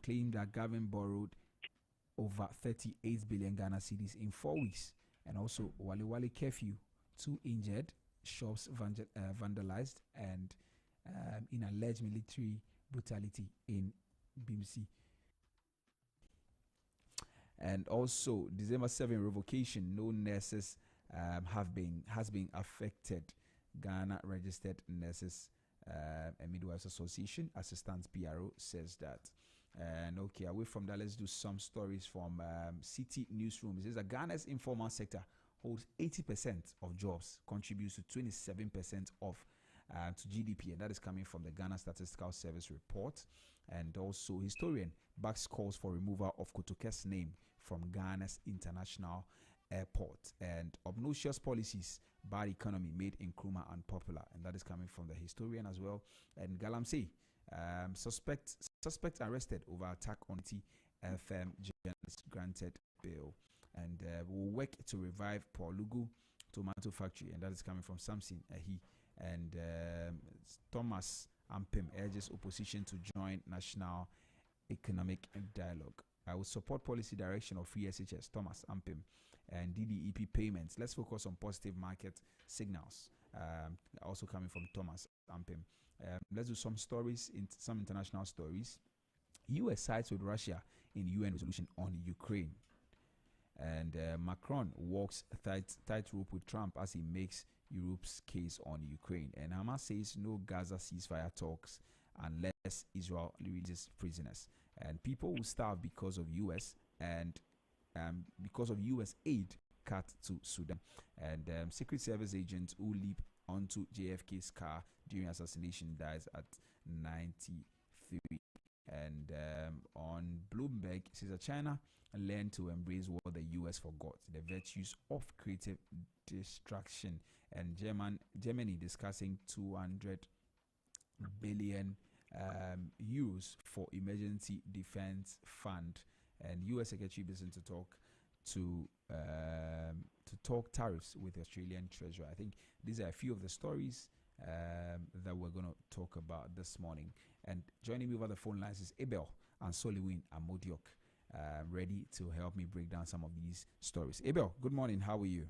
claimed that government borrowed over 38 billion Ghana cedis in 4 weeks. And also, Wale Wale curfew, 2 injured, shops vandalized, and in alleged military brutality in BMC. And also, December 7 revocation, no nurses has been affected. Ghana Registered Nurses and Midwives Association Assistant PRO says that. And okay, away from that, let's do some stories from City Newsroom. It says that Ghana's informal sector holds 80% of jobs, contributes to 27% of to GDP, and that is coming from the Ghana Statistical Service report. And also, historian backs calls for removal of Kotoke's name from Ghana's international airport. And obnoxious policies, bad economy made Nkrumah unpopular, and that is coming from the historian as well. And Galamsey, suspect arrested over attack on TFM journalist granted bail. And will work to revive Paul Lugu tomato factory, and that is coming from Samson Ahi. And Thomas Ampem urges opposition to join national economic dialogue. I will support policy direction of free SHS, Thomas Ampem. And DDEP payments. Let's focus on positive market signals. Also coming from Thomas Ampem. Let's do some stories, some international stories. US sides with Russia in UN resolution on Ukraine. And Macron walks tightrope with Trump as he makes Europe's case on Ukraine. And Hamas says no Gaza ceasefire talks unless Israel releases prisoners. And people will starve because of US and because of US aid cut to Sudan. And Secret Service agent who leap onto JFK's car during assassination dies at 93. And on Bloomberg, it says that China learned to embrace what the US forgot, the virtues of creative distraction. And Germany discussing 200 billion euros for emergency defense fund. And US Secretary Blinken to talk tariffs with the Australian Treasurer. I think these are a few of the stories that we're going to talk about this morning. And joining me over the phone lines is Abel and Soliwin Amodiok, ready to help me break down some of these stories. Abel, good morning. How are you?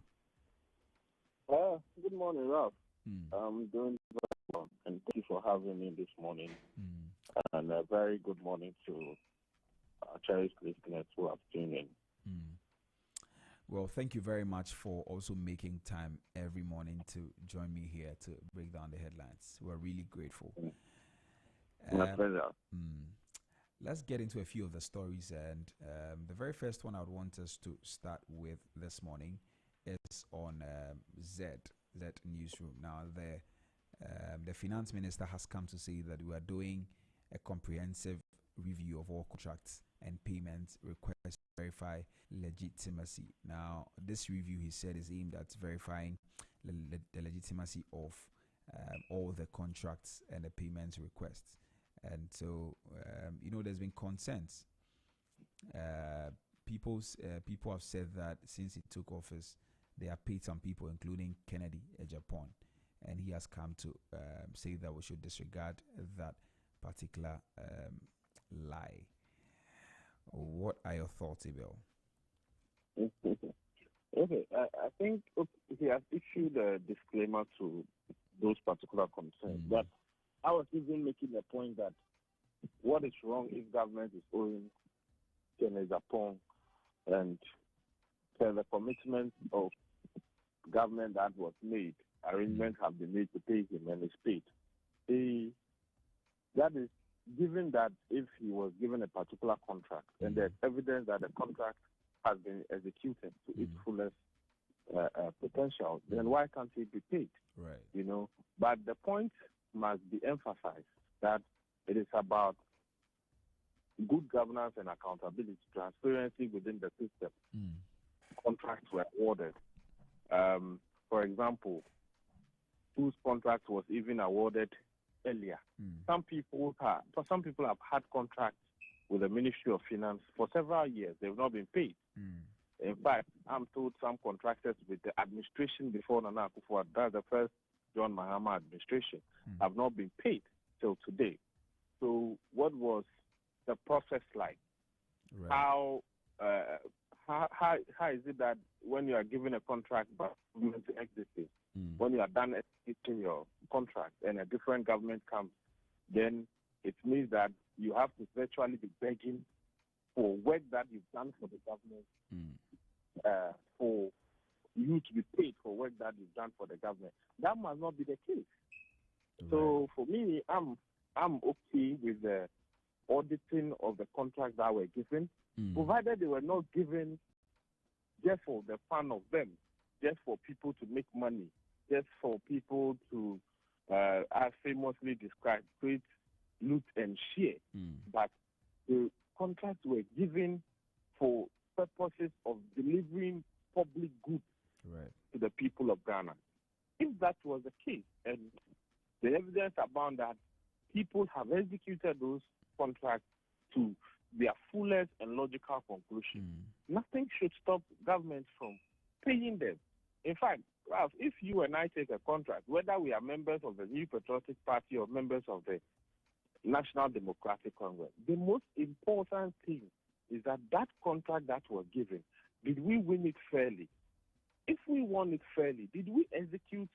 Good morning, Ralph. I'm doing very well, and thank you for having me this morning. And a very good morning to our cherished listeners who have tuned in. Well, thank you very much for also making time every morning to join me here to break down the headlines. We're really grateful. My pleasure. Let's get into a few of the stories. And the very first one I would want us to start with this morning is on Zed Newsroom. Now, the finance minister has come to say that we are doing a comprehensive review of all contracts and payment requests to verify legitimacy. Now, this review, he said, is aimed at verifying the legitimacy of all the contracts and the payment requests. And so, there's been concerns. People have said that since he took office, they have paid some people, including Kennedy Japan, and he has come to say that we should disregard that particular lie. What are your thoughts, Abel? Okay, I think he has issued a disclaimer to those particular concerns. But I was even making the point that what is wrong if government is owing Kennedy Japan and the commitment of government that was made, arrangements have been made to pay him and is paid. That is given that if he was given a particular contract and there's evidence that the contract has been executed to its fullest potential, then why can't he be paid? Right. But the point must be emphasized that it is about good governance and accountability, transparency within the system. Contracts were awarded. For example, whose contract was even awarded earlier. Some people have had contracts with the Ministry of Finance for several years. They've not been paid. In fact, I'm told some contractors with the administration before Nana Akufo-Addo, that's the first John Mahama administration, have not been paid till today. So what was the process like? Right. How is it that when you are given a contract by government to execute, when you are done executing your contract and a different government comes, then it means that you have to virtually be begging for work that you've done for the government, for you to be paid for work that you've done for the government. That must not be the case. Right. So for me, I'm okay with the auditing of the contracts that were given, provided they were not given just for the fun of them, just for people to make money, just for people to, as famously described, create, loot, and share. But the contracts were given for purposes of delivering public goods to the people of Ghana. If that was the case, and the evidence abound that people have executed those contracts to their fullest and logical conclusion, nothing should stop government from paying them. In fact, Ralph, if you and I take a contract, whether we are members of the New Patriotic Party or members of the National Democratic Congress, the most important thing is that contract that was given, did we win it fairly? If we won it fairly, did we execute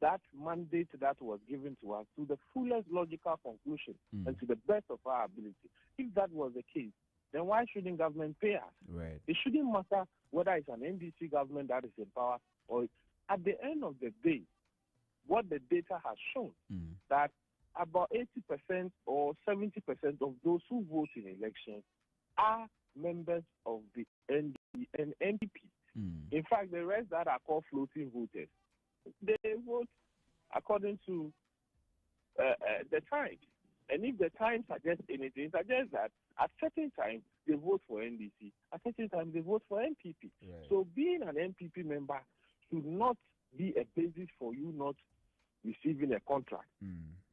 that mandate that was given to us to the fullest logical conclusion and to the best of our ability? If that was the case, then why shouldn't government pay us? Right. It shouldn't matter whether it's an NDC government that is in power or at the end of the day, what the data has shown that about 80% or 70% of those who vote in elections are members of the NDC and NPP. In fact, the rest that are called floating voters, they vote according to the Times. And if the Times suggests anything, it suggests that at certain times they vote for NDC, at certain times they vote for NPP. Right. So being an NPP member should not be a basis for you not receiving a contract.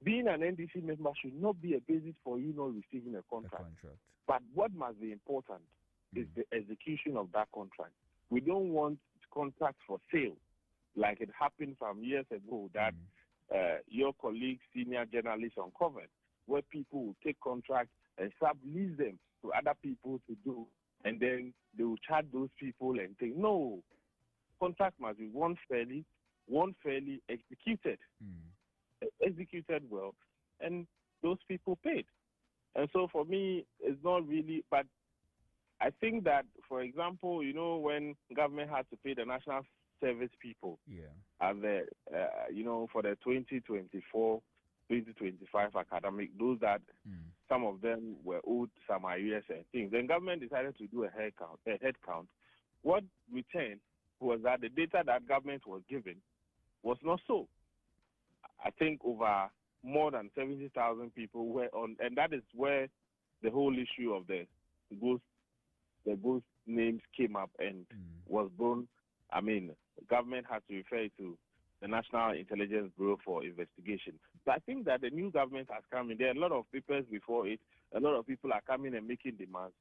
Being an NDC member should not be a basis for you not receiving a contract. But what must be important is the execution of that contract. We don't want contracts for sale, like it happened some years ago that your colleagues, senior journalists uncovered, where people will take contracts and sublease them to other people to do, and then they will charge those people and think, no, contract must be won fairly executed, executed well, and those people paid. And so for me, it's not really, but I think that, for example, when government had to pay the national service people at the, for the 2024-2025 academic, those that some of them were owed some arrears and things, then government decided to do a head count. What returned was that the data that government was given was not so. I think over more than 70,000 people were on, and that is where the whole issue of the ghost names came up and was born. I mean, the government had to refer to the National Intelligence Bureau for investigation. So I think that the new government has come in. There are a lot of papers before it. A lot of people are coming and making demands.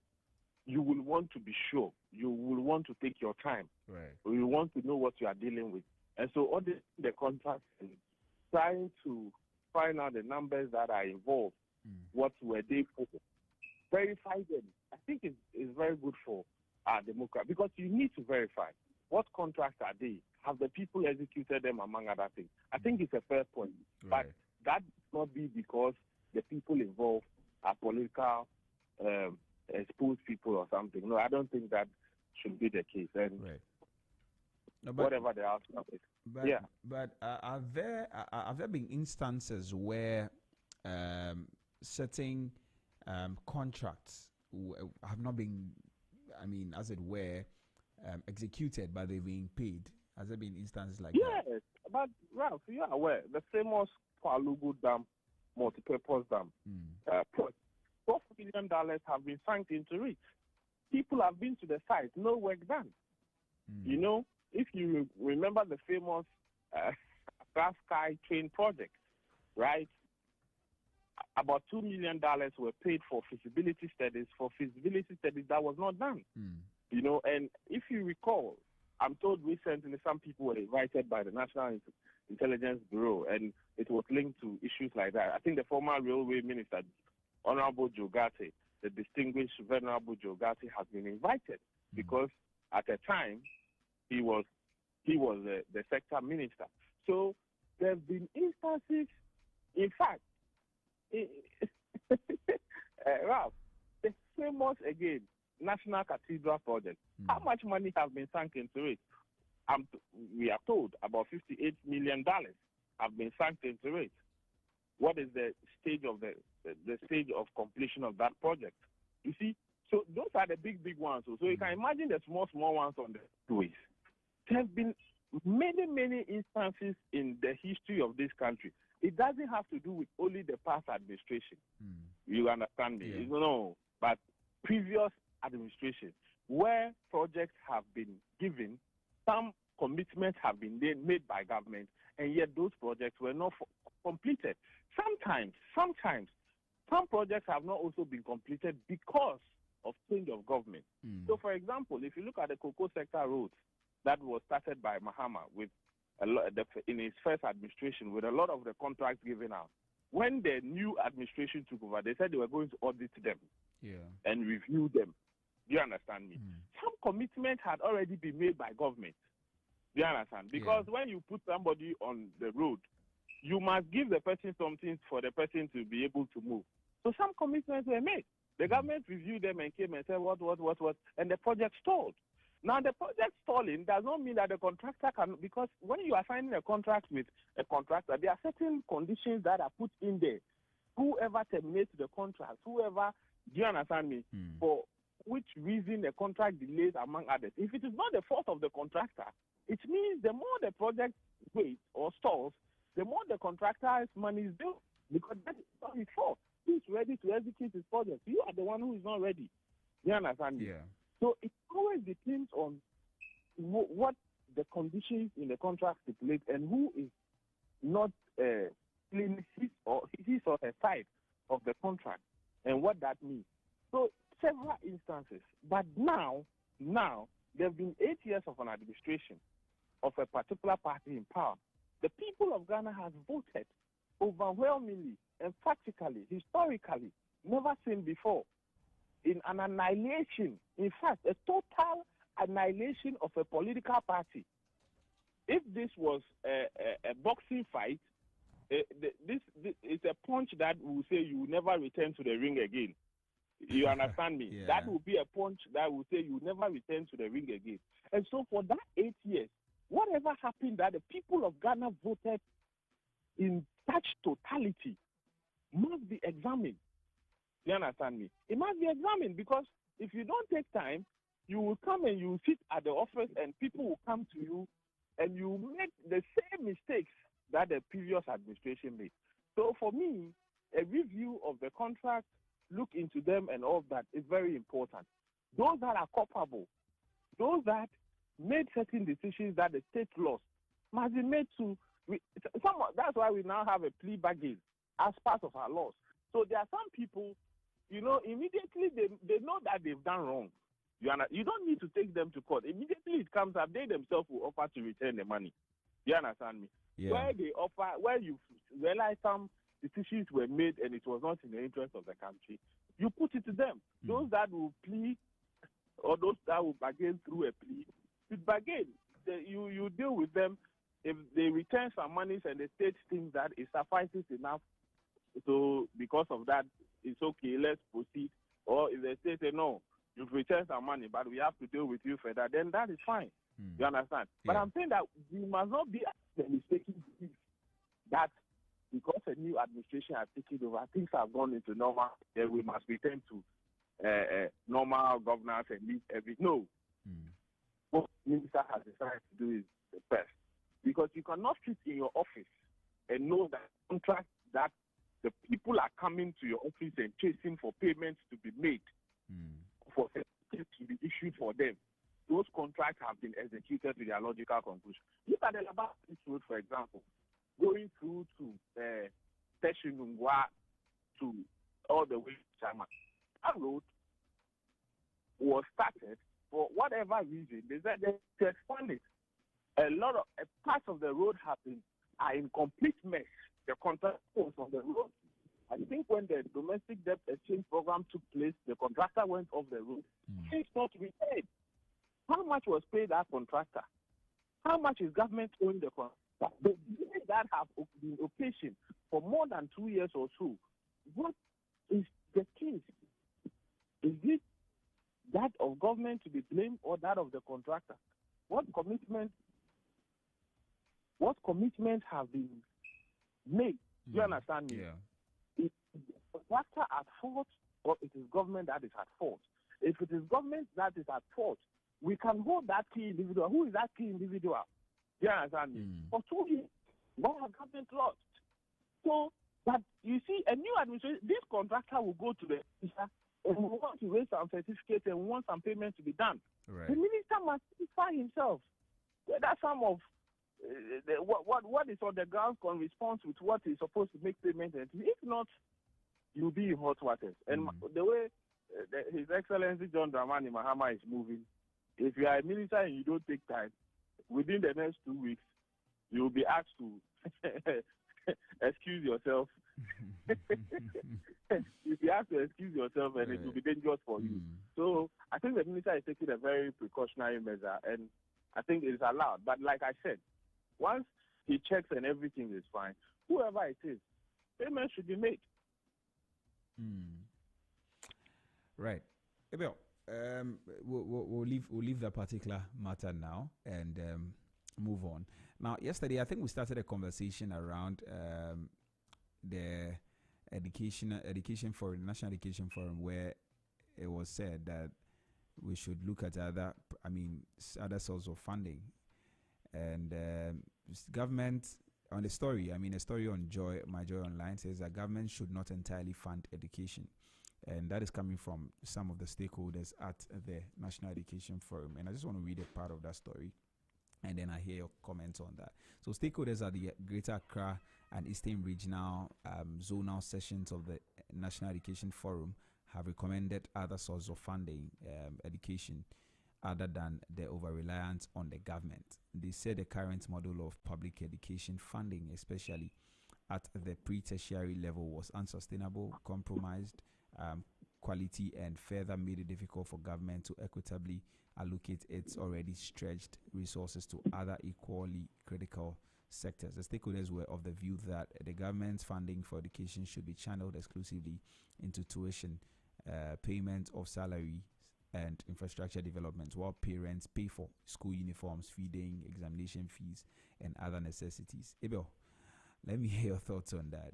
You will want to be sure. You will want to take your time. Right. You want to know what you are dealing with. And so auditing the contracts and trying to find out the numbers that are involved, what were they for, verify them. I think it's very good for our democracy because you need to verify what contracts are they. Have the people executed them, among other things? I think it's a fair point. Right. But that should not be because the people involved are political, exposed people or something. No, I don't think that should be the case. And no, whatever the outcome is. But are there been instances where certain contracts have not been, as it were, executed, but they've been paid? Has there been instances like that? Yes, but Ralph, you are aware, the famous Kwalugu Dam, multi-purpose dam, $12 million have been sunk into it. People have been to the site, no work done. If you remember the famous Gas Sky train project, right? About $2 million were paid for feasibility studies that was not done. And if you recall, I'm told recently some people were invited by the National Intelligence Bureau, and it was linked to issues like that. I think the former railway minister, Honorable Jogate, the distinguished Venerable Joe Gatti has been invited because at the time he was the sector minister. So there have been instances, in fact, Ralph, the famous again National Cathedral project. How much money has been sunk into it? We are told about $58 million have been sunk into it. What is the stage of the stage of completion of that project? You see, so those are the big ones. So you can imagine the small ones on the ways. There have been many instances in the history of this country. It doesn't have to do with only the past administration. You understand me? Yeah. No, but previous administration where projects have been given, some commitments have been made by government, and yet those projects were not completed. Sometimes, some projects have not also been completed because of change of government. So, for example, if you look at the cocoa sector roads that was started by Mahama with in his first administration, with a lot of the contracts given out, when the new administration took over, they said they were going to audit them and review them. Do you understand me? Some commitment had already been made by government. Do you understand? Because when you put somebody on the road, you must give the person something for the person to be able to move. So some commitments were made. The government reviewed them and came and said, what, and the project stalled. Now, the project stalling does not mean that the contractor can, because when you are signing a contract with a contractor, there are certain conditions that are put in there. Whoever terminates the contract, whoever, do you understand me, for which reason the contract delays, among others. If it is not the fault of the contractor, it means the more the project waits or stalls, the more the contractor's money is due, because that is not his fault. He's ready to execute his project. You are the one who is not ready. You understand me? Yeah. So it always depends on what the conditions in the contract stipulate and who is not in his or her side of the contract and what that means. So several instances. But now there have been 8 years of an administration of a particular party in power. The people of Ghana have voted overwhelmingly, emphatically, historically, never seen before, in an annihilation, in fact, a total annihilation of a political party. If this was a boxing fight, this is a punch that will say you will never return to the ring again. You understand me? That will be a punch that will say you will never return to the ring again. And so for that 8 years, whatever happened that the people of Ghana voted in such totality must be examined. You understand me? It must be examined, because if you don't take time, you will come and you will sit at the office and people will come to you and you make the same mistakes that the previous administration made. So for me, a review of the contract, look into them and all of that is very important. Those that are culpable, those that made certain decisions that the state lost, must be made to. That's why we now have a plea bargain as part of our laws. So there are some people, immediately they know that they've done wrong. You don't need to take them to court. Immediately it comes up, they themselves will offer to return the money. You understand me? Yeah. Where you realize some decisions were made and it was not in the interest of the country, you put it to them. Those that will plead or those that will bargain through a plea, with bargain, you deal with them. If they return some monies and the state thinks that it suffices enough, so because of that, it's okay, let's proceed. Or if the state say, no, you've returned some money, but we have to deal with you further, then that is fine. You understand? But I'm saying that we must not be the mistaken belief that because a new administration has taken over, things have gone into normal, then we must return to normal governance and leave everything. No. What the minister has decided to do is the best. Because you cannot sit in your office and know that contracts that the people are coming to your office and chasing for payments to be made, for certificates to be issued for them. Those contracts have been executed to their logical conclusion. Look at the Labas Road, for example, going through to Teshinungwa to all the way to Chama. That road was started for whatever reason. They said they expand it. A lot of parts of the road are in complete mess. The contract was on the road I think when the domestic debt exchange program took place, the contractor went off the road. Things not to be paid. How much was paid that contractor? How much is government owing the contractor? The delays that have been occasioned for more than 2 years or so, what is the case? Is it that of government to be blamed or that of the contractor? What commitments have been made? Do you understand me? Yeah. Is the contractor at fault or it is government that is at fault? If it is government that is at fault, we can hold that key individual. Who is that key individual? Do you understand me? For 2 years, what has government lost? So, but you see, a new administration, this contractor will go to the minister and we want to raise some certificate and we want some payment to be done. Right. The minister must find himself whether some of what is on the ground can respond with what is supposed to make payment. And if not, you'll be in hot waters. And the way His Excellency John Dramani Mahama is moving, if you are a minister and you don't take time, within the next 2 weeks, you'll be asked to excuse yourself. You'll be asked to excuse yourself, and it will be dangerous for you. So I think the minister is taking a very precautionary measure, and I think it is allowed. But like I said, once he checks and everything is fine, whoever it is, payment should be made. Right. Abel, we'll leave that particular matter now and move on. Now, yesterday, I think we started a conversation around the education forum, National Education Forum, where it was said that we should look at other sources of funding. And government, on the story, a story on My Joy Online says that government should not entirely fund education. And that is coming from some of the stakeholders at the National Education Forum. And I just want to read a part of that story, and then I hear your comments on that. So stakeholders at the Greater Accra and Eastern Regional zonal sessions of the National Education Forum have recommended other sources of funding education other than the over-reliance on the government. They said the current model of public education funding, especially at the pre-tertiary level, was unsustainable, compromised quality, and further made it difficult for government to equitably allocate its already stretched resources to other equally critical sectors. The stakeholders were of the view that the government's funding for education should be channeled exclusively into tuition, payment of salary, and infrastructure development, while parents pay for school uniforms, feeding, examination fees, and other necessities. Abel, let me hear your thoughts on that.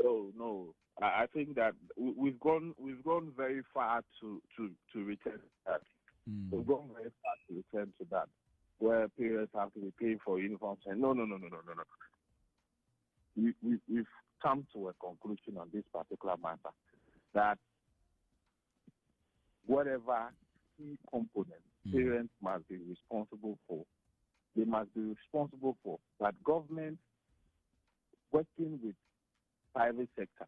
Oh no, I think that we've gone very far to return to that. We've gone very far to return to that, where parents have to be paying for uniforms. And no. We've come to a conclusion on this particular matter that whatever key components parents must be responsible for, they must be responsible for. But government working with private sector,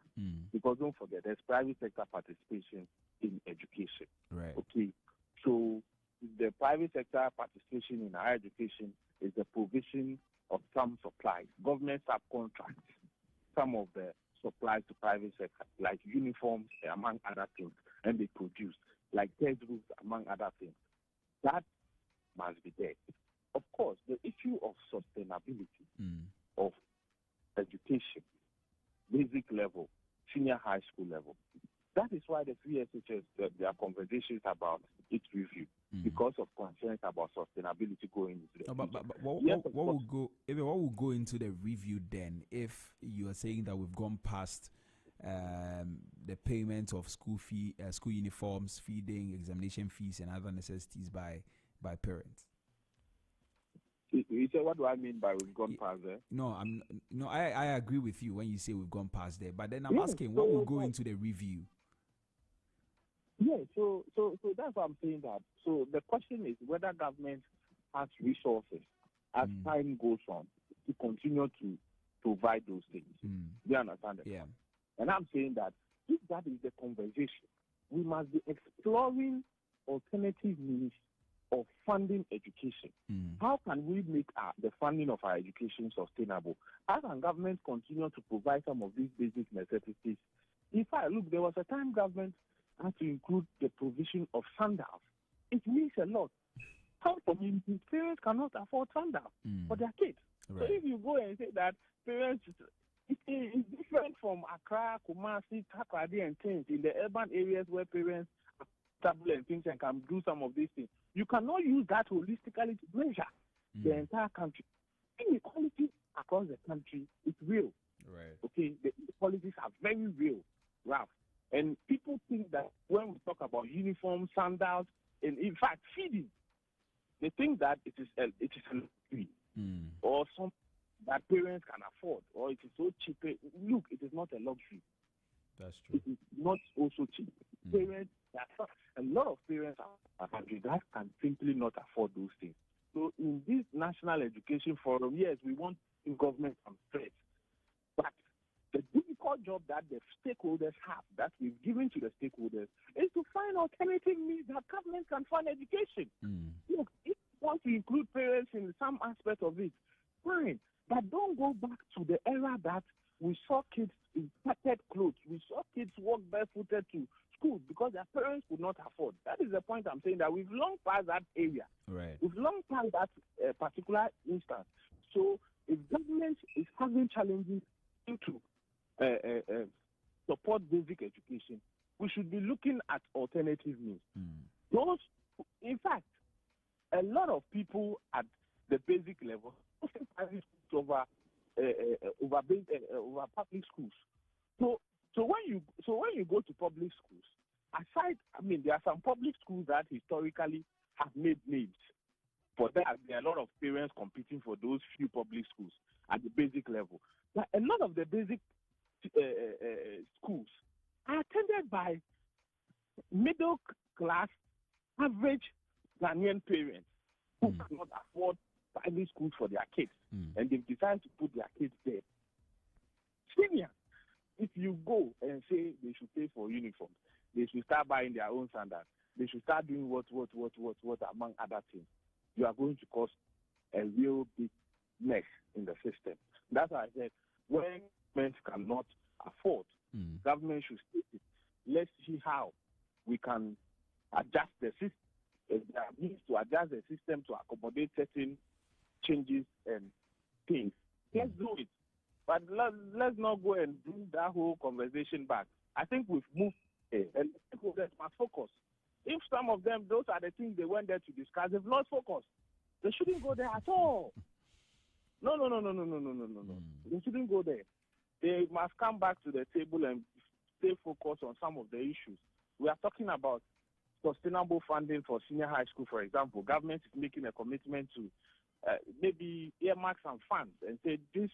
because don't forget, there's private sector participation in education. Right. Okay. So the private sector participation in higher education is the provision of some supplies. Government subcontracts some of the supplies to private sector, like uniforms, among other things, and they produce, like textbooks, among other things. That must be there. Of course, the issue of sustainability of education, basic level, senior high school level. That is why the three SHS, there are conversations about its review, because of concerns about sustainability going into the future. But what will go into the review then, if you are saying that we've gone past the payment of school uniforms, feeding, examination fees, and other necessities by parents? You say, what do I mean by we've gone past there? I agree with you when you say we've gone past there. But then I'm asking, what will go into the review? Yeah, so that's what I'm saying. That so the question is whether government has resources as time goes on to continue to provide those things. Do you understand that? Yeah. And I'm saying that if that is the conversation, we must be exploring alternative means of funding education. How can we make the funding of our education sustainable? How can government continue to provide some of these basic necessities? In fact, look, there was a time government had to include the provision of sandals. It means a lot. Some communities, parents cannot afford sandals for their kids. Right. So if you go and say that parents, it is different from Accra, Kumasi, Takoradi, and things in the urban areas where parents are stable and things and can do some of these things. You cannot use that holistically to measure the entire country. Inequality across the country is real. Right. Okay, the inequalities are very real, Ralph. And people think that when we talk about uniforms, sandals, and in fact feeding, they think that it is a luxury or something that parents can afford, or it is so cheap. Look, it is not a luxury. That's true. It is not also cheap. Parents, a lot of parents are country that can simply not afford those things. So in this National Education Forum, yes, we want government some stress, but the difficult job that the stakeholders have, that we've given to the stakeholders, is to find alternative means that government can fund education. Look, if you want to include parents in some aspect of it, fine, but don't go back to the era that we saw kids in tattered clothes. We saw kids walk barefooted to school because their parents could not afford. That is the point I'm saying, that we've long passed that area. Right. We've long passed that particular instance. So if government is having challenges to support basic education, we should be looking at alternative means. Those, in fact, a lot of people at the basic level over public schools. So when you go to public schools, aside, there are some public schools that historically have made names. For that, there are a lot of parents competing for those few public schools at the basic level. But a lot of the basic schools are attended by middle class, average Ghanaian parents who cannot afford private schools for their kids, and they've decided to put their kids there. Senior, if you go and say they should pay for uniforms, they should start buying their own sandals, they should start doing what among other things, you are going to cause a real big mess in the system. That's why I said, when government cannot afford, government should state it. Let's see how we can adjust the system. There are means to adjust the system to accommodate certain changes and things. Let's do it. But let's not go and bring that whole conversation back. I think we've moved and stakeholders must focus. If some of them, those are the things they went there to discuss, they've lost focus. They shouldn't go there at all. No. They shouldn't go there. They must come back to the table and stay focused on some of the issues. We are talking about sustainable funding for senior high school, for example. Government is making a commitment to maybe earmark some funds and say this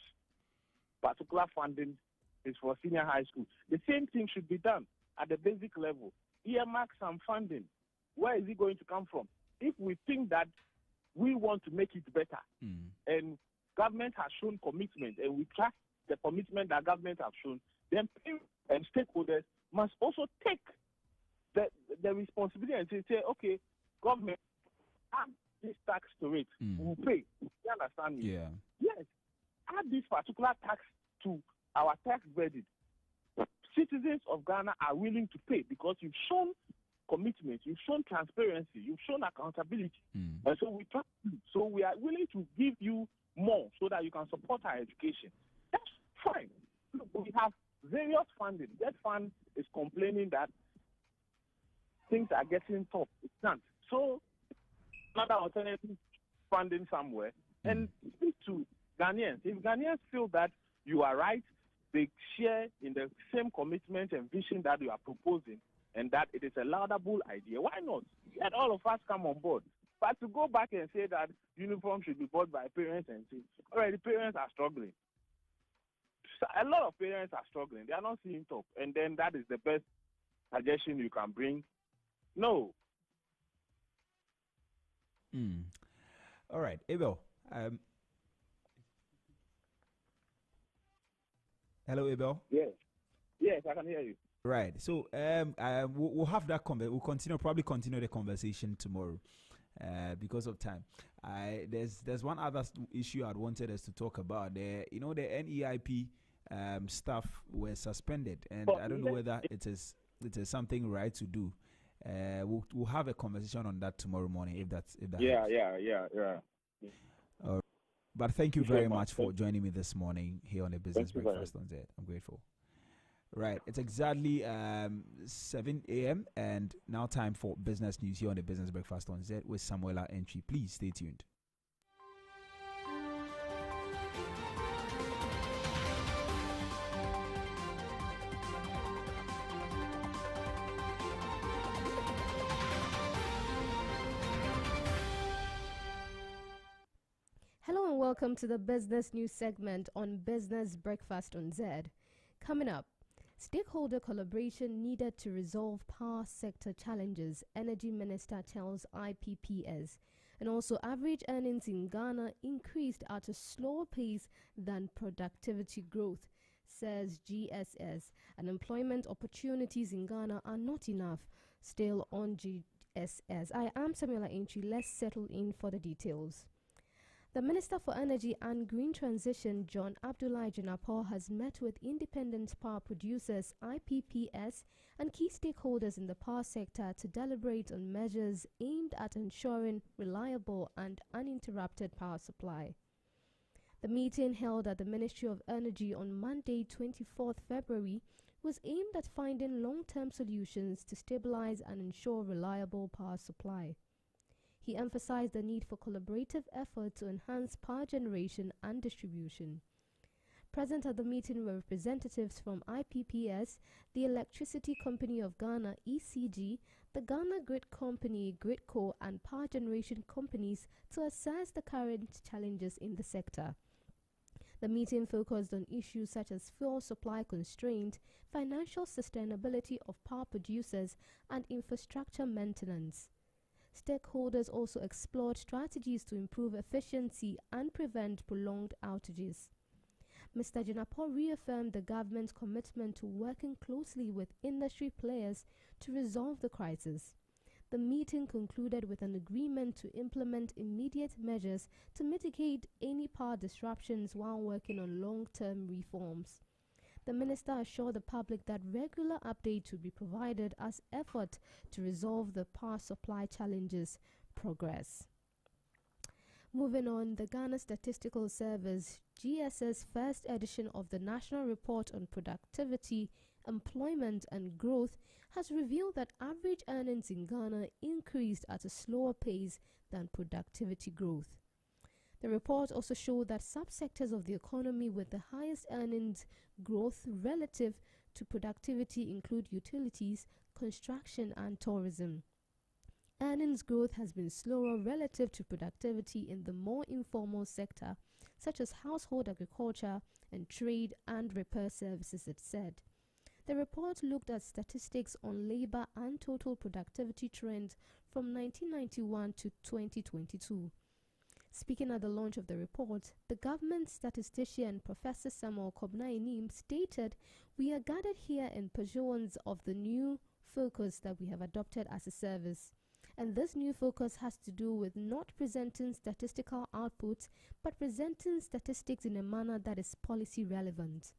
particular funding is for senior high school. The same thing should be done at the basic level. Earmark some funding. Where is it going to come from? If we think that we want to make it better, and government has shown commitment, and we trust the commitment that government has shown, then parents and stakeholders must also take the responsibility and say, okay, government, add this tax to it. We'll pay. You understand me? Yeah. Yes. Add this particular tax to our tax burden. Citizens of Ghana are willing to pay because you've shown commitment, you've shown transparency, you've shown accountability. And so we trust you. So we are willing to give you more so that you can support our education. That's fine. Look, we have various funding. That fund is complaining that things are getting tough. It's not. So another alternative funding somewhere and speak to Ghanaians. If Ghanaians feel that you are right, they share in the same commitment and vision that you are proposing, and that it is a laudable idea, why not? Let all of us come on board. But to go back and say that uniform should be bought by parents and say, all right, the parents are struggling. A lot of parents are struggling. They are not seeing top. And then that is the best suggestion you can bring. No. All right, Abel. Hello, Abel. Yes, I can hear you. Right. So we'll have that we'll probably continue the conversation tomorrow. because of time. There's one other issue I'd wanted us to talk about. The NEIP staff were suspended, and I don't know whether it is something right to do. We'll have a conversation on that tomorrow morning if that helps. But thank you very much for joining me this morning here on the Business Breakfast on Zed. I'm grateful. Right, it's exactly 7 a.m. and now time for business news here on the Business Breakfast on Zed with Samuela Entry. Please stay tuned. Hello and welcome to the business news segment on Business Breakfast on Zed. Coming up, stakeholder collaboration needed to resolve power sector challenges, Energy Minister tells IPPS. And also, average earnings in Ghana increased at a slower pace than productivity growth, says GSS. And employment opportunities in Ghana are not enough, still on GSS. I am Samuela Entry. Let's settle in for the details. The Minister for Energy and Green Transition, John Abdullahi Jinapor, has met with independent power producers, IPPS, and key stakeholders in the power sector to deliberate on measures aimed at ensuring reliable and uninterrupted power supply. The meeting held at the Ministry of Energy on Monday, 24th February, was aimed at finding long-term solutions to stabilize and ensure reliable power supply. He emphasized the need for collaborative effort to enhance power generation and distribution. Present at the meeting were representatives from IPPS, the Electricity Company of Ghana, ECG, the Ghana Grid Company, GridCo, and power generation companies to assess the current challenges in the sector. The meeting focused on issues such as fuel supply constraint, financial sustainability of power producers, and infrastructure maintenance. Stakeholders also explored strategies to improve efficiency and prevent prolonged outages. Mr. Jinapor reaffirmed the government's commitment to working closely with industry players to resolve the crisis. The meeting concluded with an agreement to implement immediate measures to mitigate any power disruptions while working on long-term reforms. The minister assured the public that regular updates would be provided as effort to resolve the power supply challenges progress. Moving on, the Ghana Statistical Service, GSS first edition of the National Report on Productivity, Employment and Growth has revealed that average earnings in Ghana increased at a slower pace than productivity growth. The report also showed that subsectors of the economy with the highest earnings growth relative to productivity include utilities, construction, and tourism. Earnings growth has been slower relative to productivity in the more informal sector, such as household agriculture and trade and repair services, it said. The report looked at statistics on labor and total productivity trends from 1991 to 2022. Speaking at the launch of the report, the government statistician Professor Samuel Kobnainim stated, "We are gathered here in pursuance of the new focus that we have adopted as a service. And this new focus has to do with not presenting statistical outputs, but presenting statistics in a manner that is policy relevant.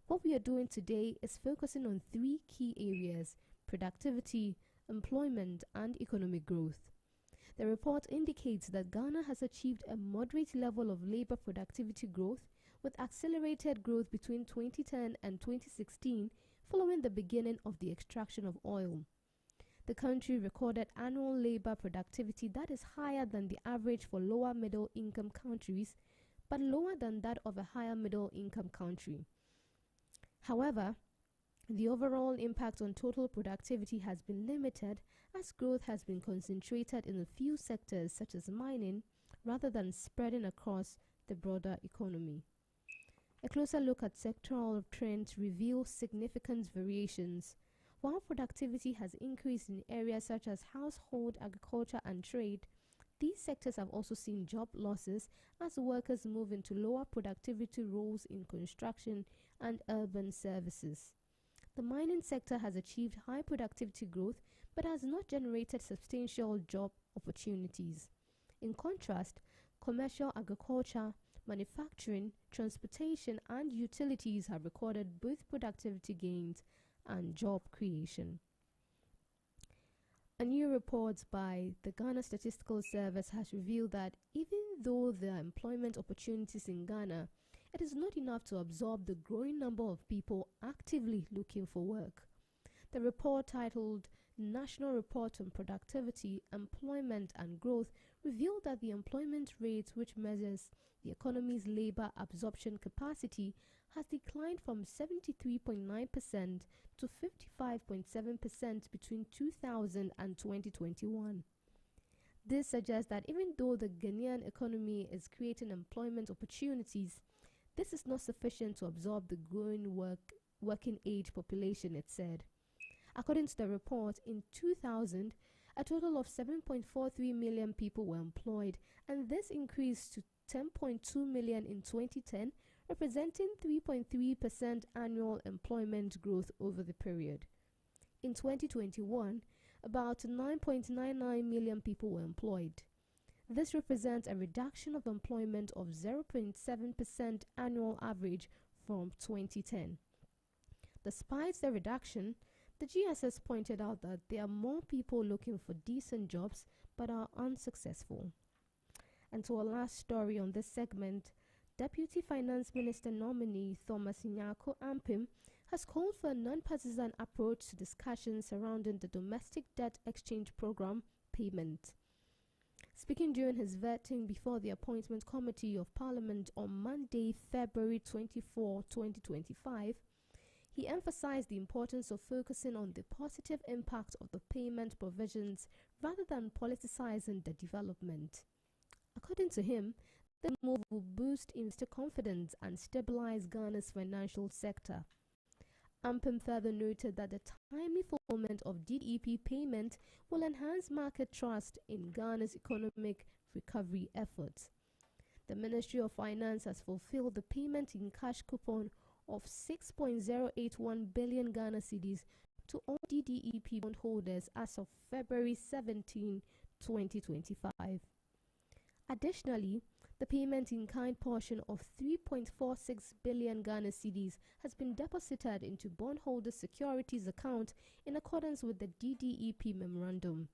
What we are doing today is focusing on three key areas: productivity, employment, and economic growth." The report indicates that Ghana has achieved a moderate level of labor productivity growth, with accelerated growth between 2010 and 2016 following the beginning of the extraction of oil. The country recorded annual labor productivity that is higher than the average for lower middle income countries, but lower than that of a higher middle income country. However, the overall impact on total productivity has been limited as growth has been concentrated in a few sectors such as mining rather than spreading across the broader economy. A closer look at sectoral trends reveals significant variations. While productivity has increased in areas such as household, agriculture, and trade, these sectors have also seen job losses as workers move into lower productivity roles in construction and urban services. The mining sector has achieved high productivity growth, but has not generated substantial job opportunities. In contrast, commercial agriculture, manufacturing, transportation, and utilities have recorded both productivity gains and job creation. A new report by the Ghana Statistical Service has revealed that even though there are employment opportunities in Ghana, it is not enough to absorb the growing number of people actively looking for work. The report, titled National Report on Productivity, Employment and Growth, revealed that the employment rate, which measures the economy's labor absorption capacity, has declined from 73.9% to 55.7% between 2000 and 2021. This suggests that even though the Ghanaian economy is creating employment opportunities, this is not sufficient to absorb the growing working age population, it said. According to the report, in 2000, a total of 7.43 million people were employed, and this increased to 10.2 million in 2010, representing 3.3% annual employment growth over the period. In 2021, about 9.99 million people were employed. This represents a reduction of employment of 0.7% annual average from 2010. Despite the reduction, the GSS pointed out that there are more people looking for decent jobs but are unsuccessful. And to our last story on this segment, Deputy Finance Minister nominee Thomas Nyarko Ampim has called for a non-partisan approach to discussions surrounding the domestic debt exchange program payment. Speaking during his vetting before the Appointment Committee of Parliament on Monday, February 24, 2025, he emphasized the importance of focusing on the positive impact of the payment provisions rather than politicizing the development. According to him, the move will boost investor confidence and stabilize Ghana's financial sector. Ampim further noted that the timely fulfillment of DEP payment will enhance market trust in Ghana's economic recovery efforts. The Ministry of Finance has fulfilled the payment in cash coupon of 6.081 billion Ghana cedis to all DDEP bondholders as of February 17, 2025. Additionally, the payment in kind portion of 3.46 billion Ghana cedis has been deposited into bondholder securities account in accordance with the DDEP memorandum.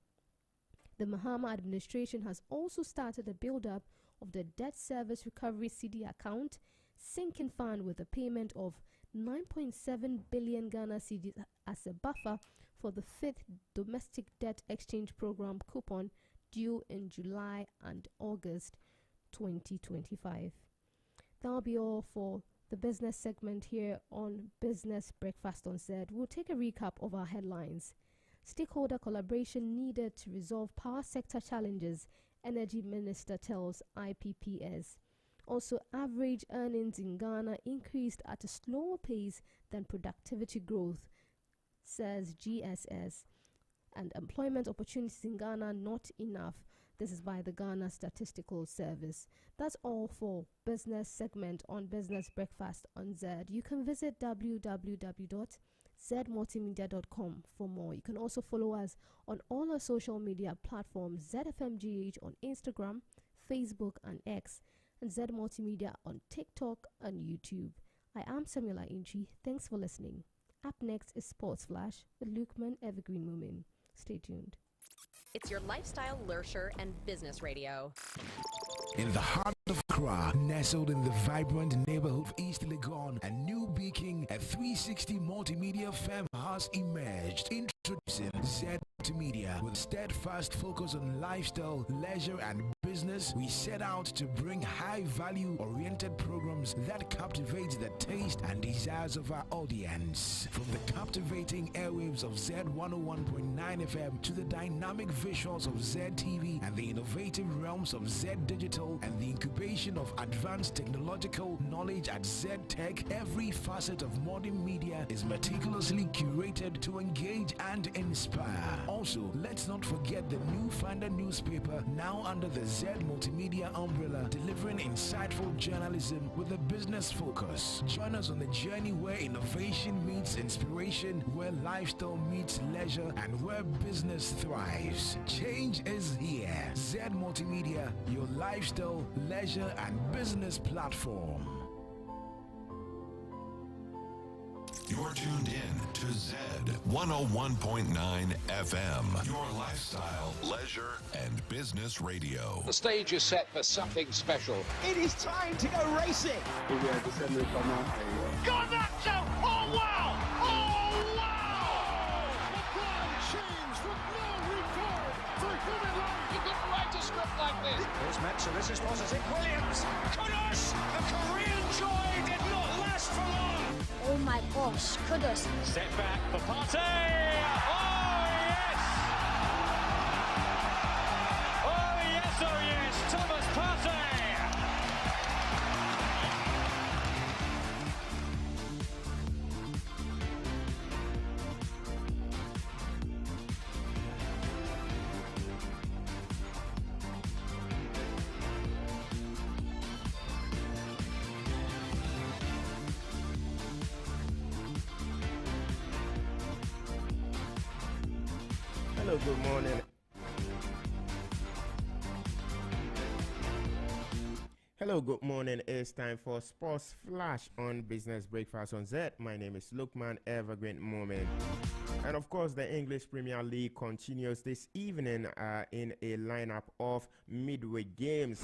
The Mahama administration has also started a build-up of the debt service recovery CD account sinking fund with a payment of 9.7 billion Ghana cedis as a buffer for the 5th domestic debt exchange program coupon due in July and August 2025. That'll be all for the business segment here on Business Breakfast on Zed. We'll take a recap of our headlines. Stakeholder collaboration needed to resolve power sector challenges, Energy Minister tells IPPS. Also, average earnings in Ghana increased at a slower pace than productivity growth, says GSS. And employment opportunities in Ghana not enough. This is by the Ghana Statistical Service. That's all for business segment on Business Breakfast on Zed. You can visit www.zmultimedia.com for more. You can also follow us on all our social media platforms, ZFMGH on Instagram, Facebook and X, and Z Multimedia on TikTok and YouTube. I am Samuela Inchi. Thanks for listening. Up next is Sports Flash with Lukeman Evergreen Moomin. Stay tuned. It's your lifestyle, leisure, and business radio. In the heart of Accra, nestled in the vibrant neighborhood of East Legon, a new beacon, a 360 multimedia firm has emerged. Introducing Zed Multimedia. With steadfast focus on lifestyle, leisure, and business, we set out to bring high-value oriented programs that captivate the taste and desires of our audience. From the captivating airwaves of Z 101.9 FM to the dynamic visuals of Z TV and the innovative realms of Z Digital and the incubation of advanced technological knowledge at Z Tech, every facet of modern media is meticulously curated to engage and inspire. Also, let's not forget the new Finder newspaper, now under the Z Zed Multimedia umbrella, delivering insightful journalism with a business focus. Join us on the journey where innovation meets inspiration, where lifestyle meets leisure, and where business thrives. Change is here. Zed Multimedia, your lifestyle, leisure, and business platform. You're tuned in to Zed 101.9 FM, your lifestyle, leisure, and business radio. The stage is set for something special. It is time to go racing. Garnacho! Oh, wow! Oh, wow! LeBron James with no regard for human life. You couldn't write a script like this. Here's Metzer. This is positive. Williams. Kudus! The Korean joy did not last for long. Oh my gosh, Kudus. Step back for Partey. Oh, yes! Oh, yes, Thomas Partey. Hello, good morning. Hello, good morning. It's time for Sports Flash on Business Breakfast on Zed. My name is Lukman Evergreen Moment. And of course, the English Premier League continues this evening in a lineup of midweek games.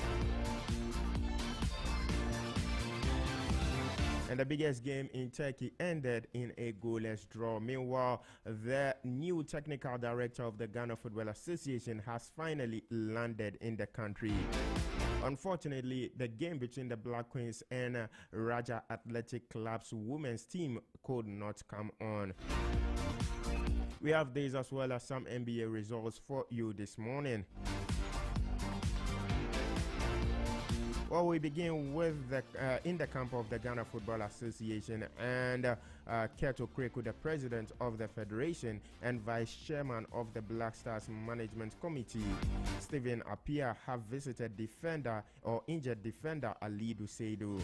And the biggest game in Turkey ended in a goalless draw. Meanwhile, the new technical director of the Ghana Football Association has finally landed in the country. Unfortunately, the game between the Black Queens and Raja Athletic Club's women's team could not come on. We have these as well as some NBA results for you this morning. Well, we begin with the in the camp of the Ghana Football Association, and Keto Kreku, the president of the federation and vice chairman of the Black Stars Management Committee, Stephen Appiah, have visited injured defender Alidu Seidu.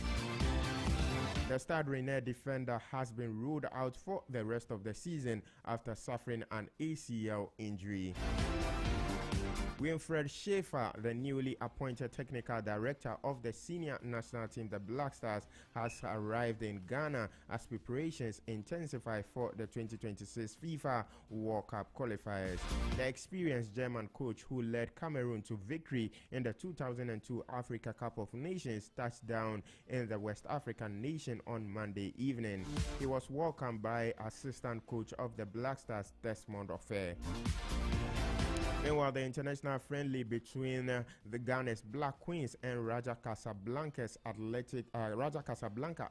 The Stade Rennais defender has been ruled out for the rest of the season after suffering an ACL injury. Winfred Schaefer, the newly appointed technical director of the senior national team, the Black Stars, has arrived in Ghana as preparations intensify for the 2026 FIFA World Cup qualifiers. The experienced German coach who led Cameroon to victory in the 2002 Africa Cup of Nations touched down in the West African nation on Monday evening. He was welcomed by assistant coach of the Black Stars, Desmond Offer. Meanwhile, the international friendly between the Ghana's Black Queens and Raja Casablanca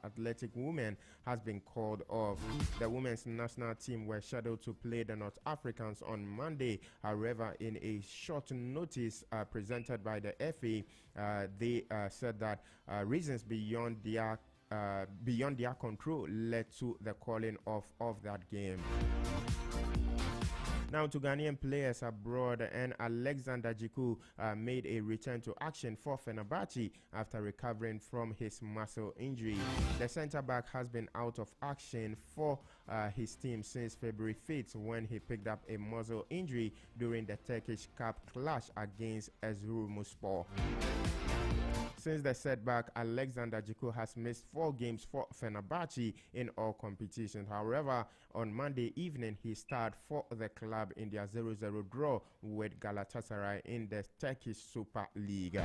Athletic Women has been called off. The women's national team were scheduled to play the North Africans on Monday. However, in a short notice presented by the FA, they said that reasons beyond their control led to the calling off of that game. Now to Ghanaian players abroad, and Alexander Jiku made a return to action for Fenerbahce after recovering from his muscle injury. The centre-back has been out of action for his team since February 5th when he picked up a muscle injury during the Turkish Cup clash against Erzurumspor. Since the setback, Alexander Jiku has missed 4 games for Fenerbahce in all competitions. However, on Monday evening, he starred for the club in their 0-0 draw with Galatasaray in the Turkish Super League.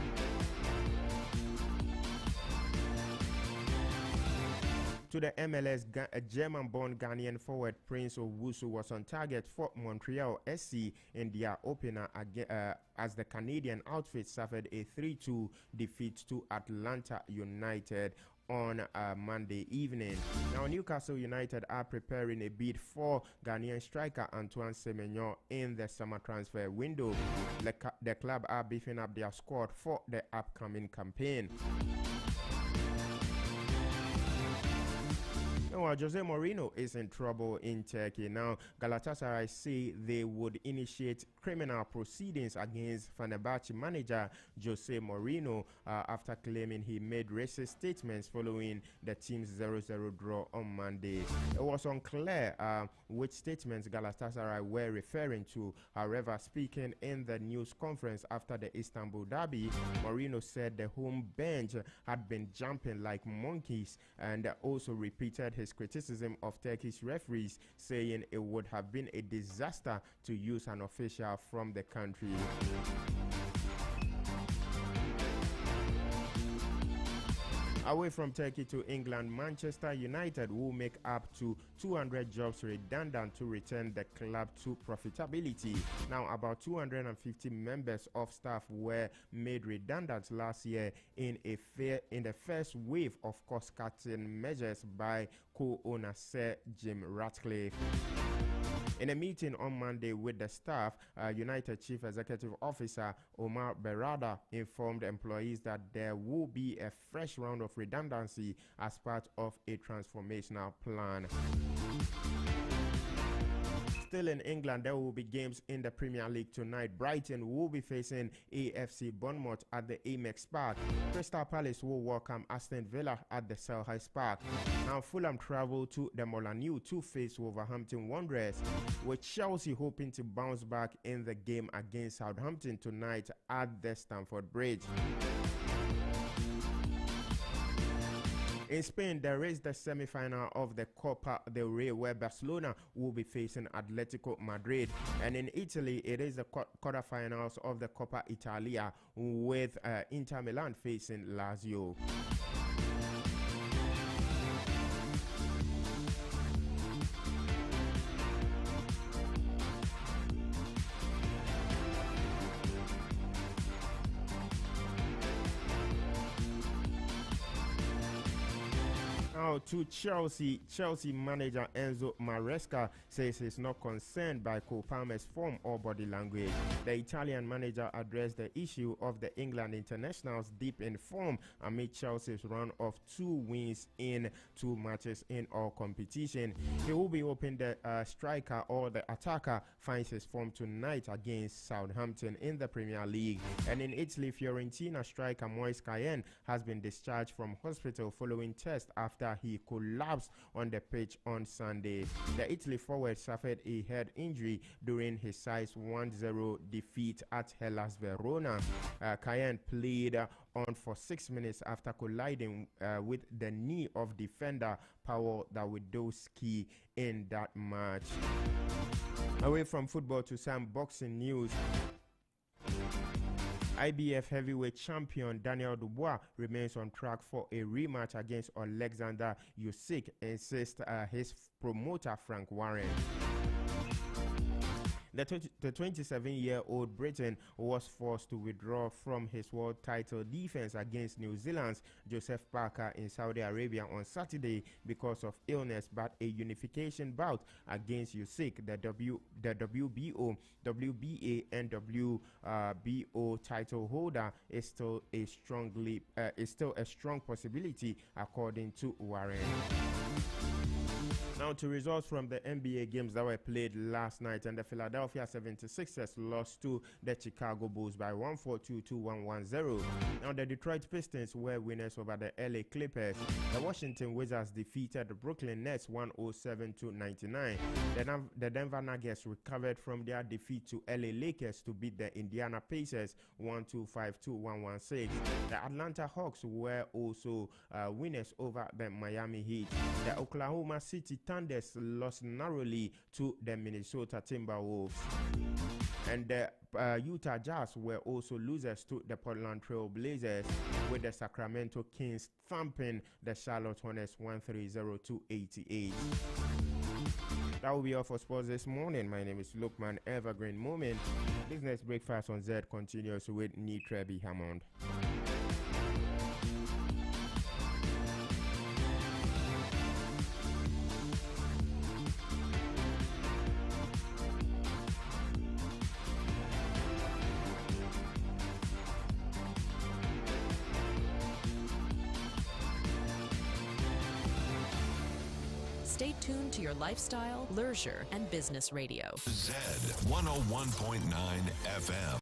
To the MLS, a German-born Ghanaian forward Prince Owusu was on target for Montreal SC in their opener as the Canadian outfit suffered a 3-2 defeat to Atlanta United on Monday evening. Now, Newcastle United are preparing a bid for Ghanaian striker Antoine Semenyo in the summer transfer window. The club are beefing up their squad for the upcoming campaign. Well, Jose Mourinho is in trouble in Turkey. Now, Galatasaray say they would initiate criminal proceedings against Fenerbahce manager Jose Mourinho after claiming he made racist statements following the team's 0-0 draw on Monday. It was unclear which statements Galatasaray were referring to. However, speaking in the news conference after the Istanbul derby, Mourinho said the home bench had been jumping like monkeys and also repeated his criticism of Turkish referees, saying it would have been a disaster to use an official from the country. Away from Turkey to England, Manchester United will make up to 200 jobs redundant to return the club to profitability. Now, about 250 members of staff were made redundant last year in the first wave of cost-cutting measures by co-owner Sir Jim Ratcliffe. In a meeting on Monday with the staff, United Chief Executive Officer Omar Berrada informed employees that there will be a fresh round of redundancy as part of a transformational plan. Still in England, there will be games in the Premier League tonight. Brighton will be facing AFC Bournemouth at the Amex Park. Crystal Palace will welcome Aston Villa at the Selhurst Park. Now Fulham travel to the Molineux to face Wolverhampton Wanderers, with Chelsea hoping to bounce back in the game against Southampton tonight at the Stamford Bridge. In Spain, there is the semi-final of the Copa del Rey where Barcelona will be facing Atletico Madrid. And in Italy, it is the quarterfinals of the Coppa Italia with Inter Milan facing Lazio. Now to Chelsea manager Enzo Maresca says he's not concerned by Cole Palmer's form or body language. The Italian manager addressed the issue of the England internationals deep in form amid Chelsea's run of 2 wins in 2 matches in all competition. He will be hoping the striker or the attacker finds his form tonight against Southampton in the Premier League. And in Italy, Fiorentina striker Moise Kean has been discharged from hospital following tests after he collapsed on the pitch on Sunday. The Italy forward suffered a head injury during his side's 1-0 defeat at Hellas Verona. Kean played on for 6 minutes after colliding with the knee of defender Paolo Dawidowski in that match. Away from football to some boxing news. IBF heavyweight champion Daniel Dubois remains on track for a rematch against Alexander Usyk, insists his promoter Frank Warren. The 27-year-old Briton was forced to withdraw from his world title defense against New Zealand's Joseph Parker in Saudi Arabia on Saturday because of illness, but a unification bout against Usyk, the WBO, WBA, and WBO title holder, is still a strong possibility, according to Warren. Now to results from the NBA games that were played last night, and the Philadelphia 76ers lost to the Chicago Bulls by 142-110. Now the Detroit Pistons were winners over the LA Clippers. The Washington Wizards defeated the Brooklyn Nets 107-99. The Denver Nuggets recovered from their defeat to LA Lakers to beat the Indiana Pacers 125-116. The Atlanta Hawks were also winners over the Miami Heat. The Oklahoma City Thunders lost narrowly to the Minnesota Timberwolves. And the Utah Jazz were also losers to the Portland Trail Blazers, with the Sacramento Kings thumping the Charlotte Hornets 130-88. That will be all for sports this morning. My name is Lukman Evergreen Moment. Business Breakfast on Zed continues with Nitrebi Hammond. Stay tuned to your lifestyle, leisure, and business radio. Zed 101.9 FM.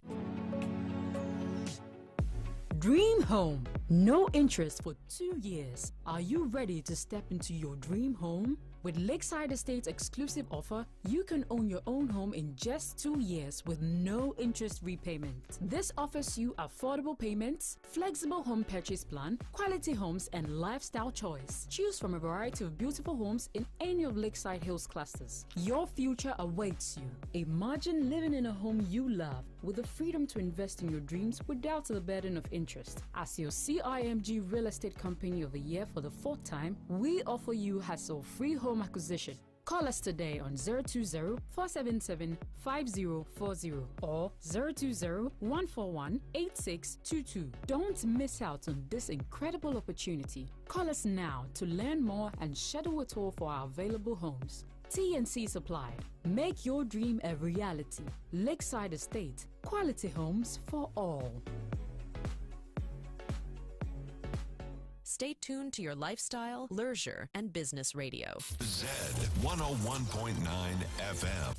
Dream Home. No interest for 2 years. Are you ready to step into your dream home? With Lakeside Estate's exclusive offer, you can own your own home in just 2 years with no interest repayment. This offers you affordable payments, flexible home purchase plan, quality homes, and lifestyle choice. Choose from a variety of beautiful homes in any of Lakeside Hills clusters. Your future awaits you. Imagine living in a home you love with the freedom to invest in your dreams without the burden of interest. As your CIMG Real Estate Company of the Year for the 4th time, we offer you hassle-free home acquisition. Call us today on 020-477-5040 or 020-141-8622. Don't miss out on this incredible opportunity. Call us now to learn more and schedule a tour for our available homes. T&C supplied. Make your dream a reality. Lakeside Estate. Quality homes for all. Stay tuned to your lifestyle, leisure, and business radio. Zed 101.9 FM.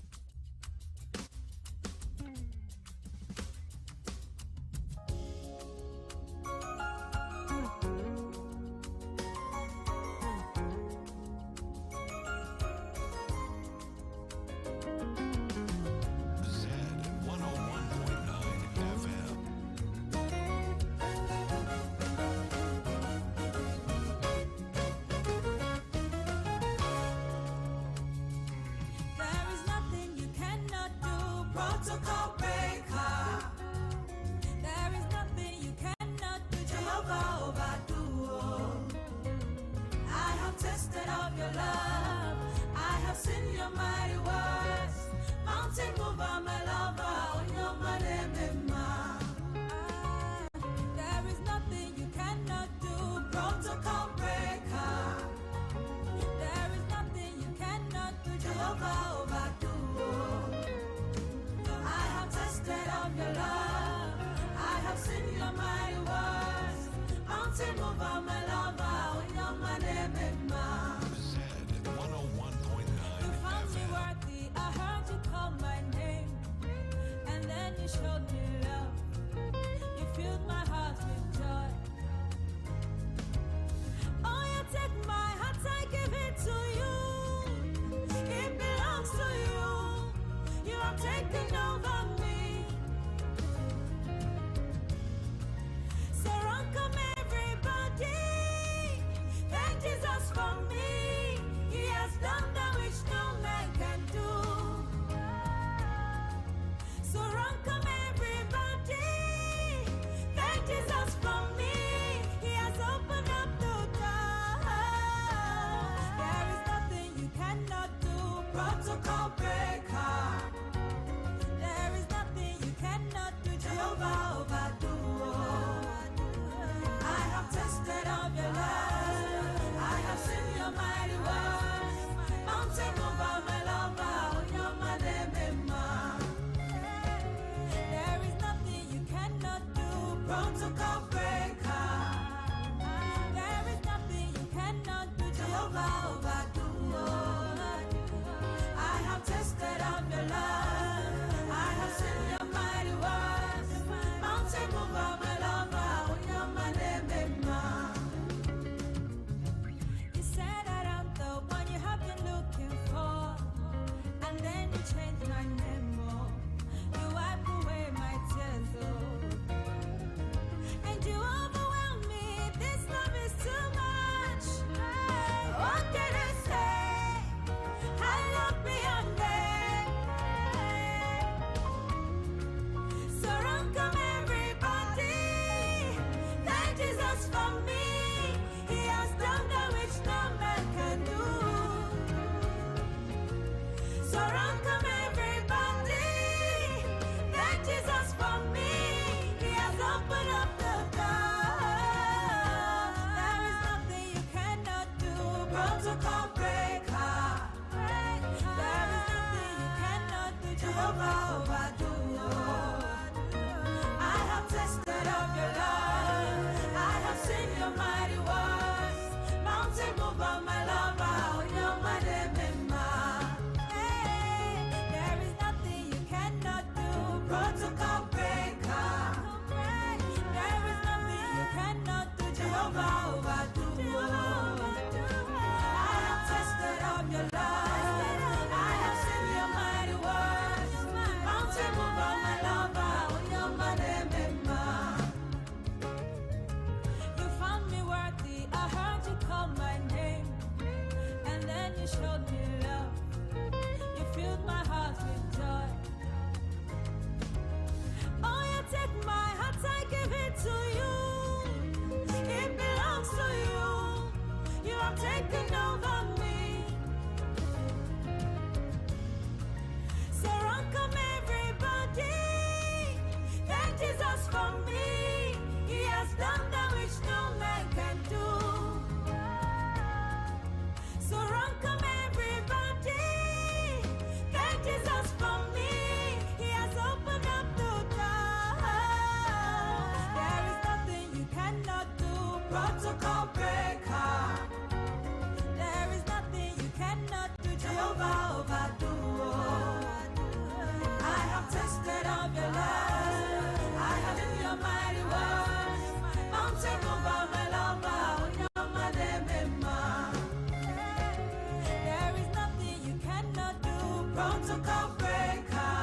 protocol breaker.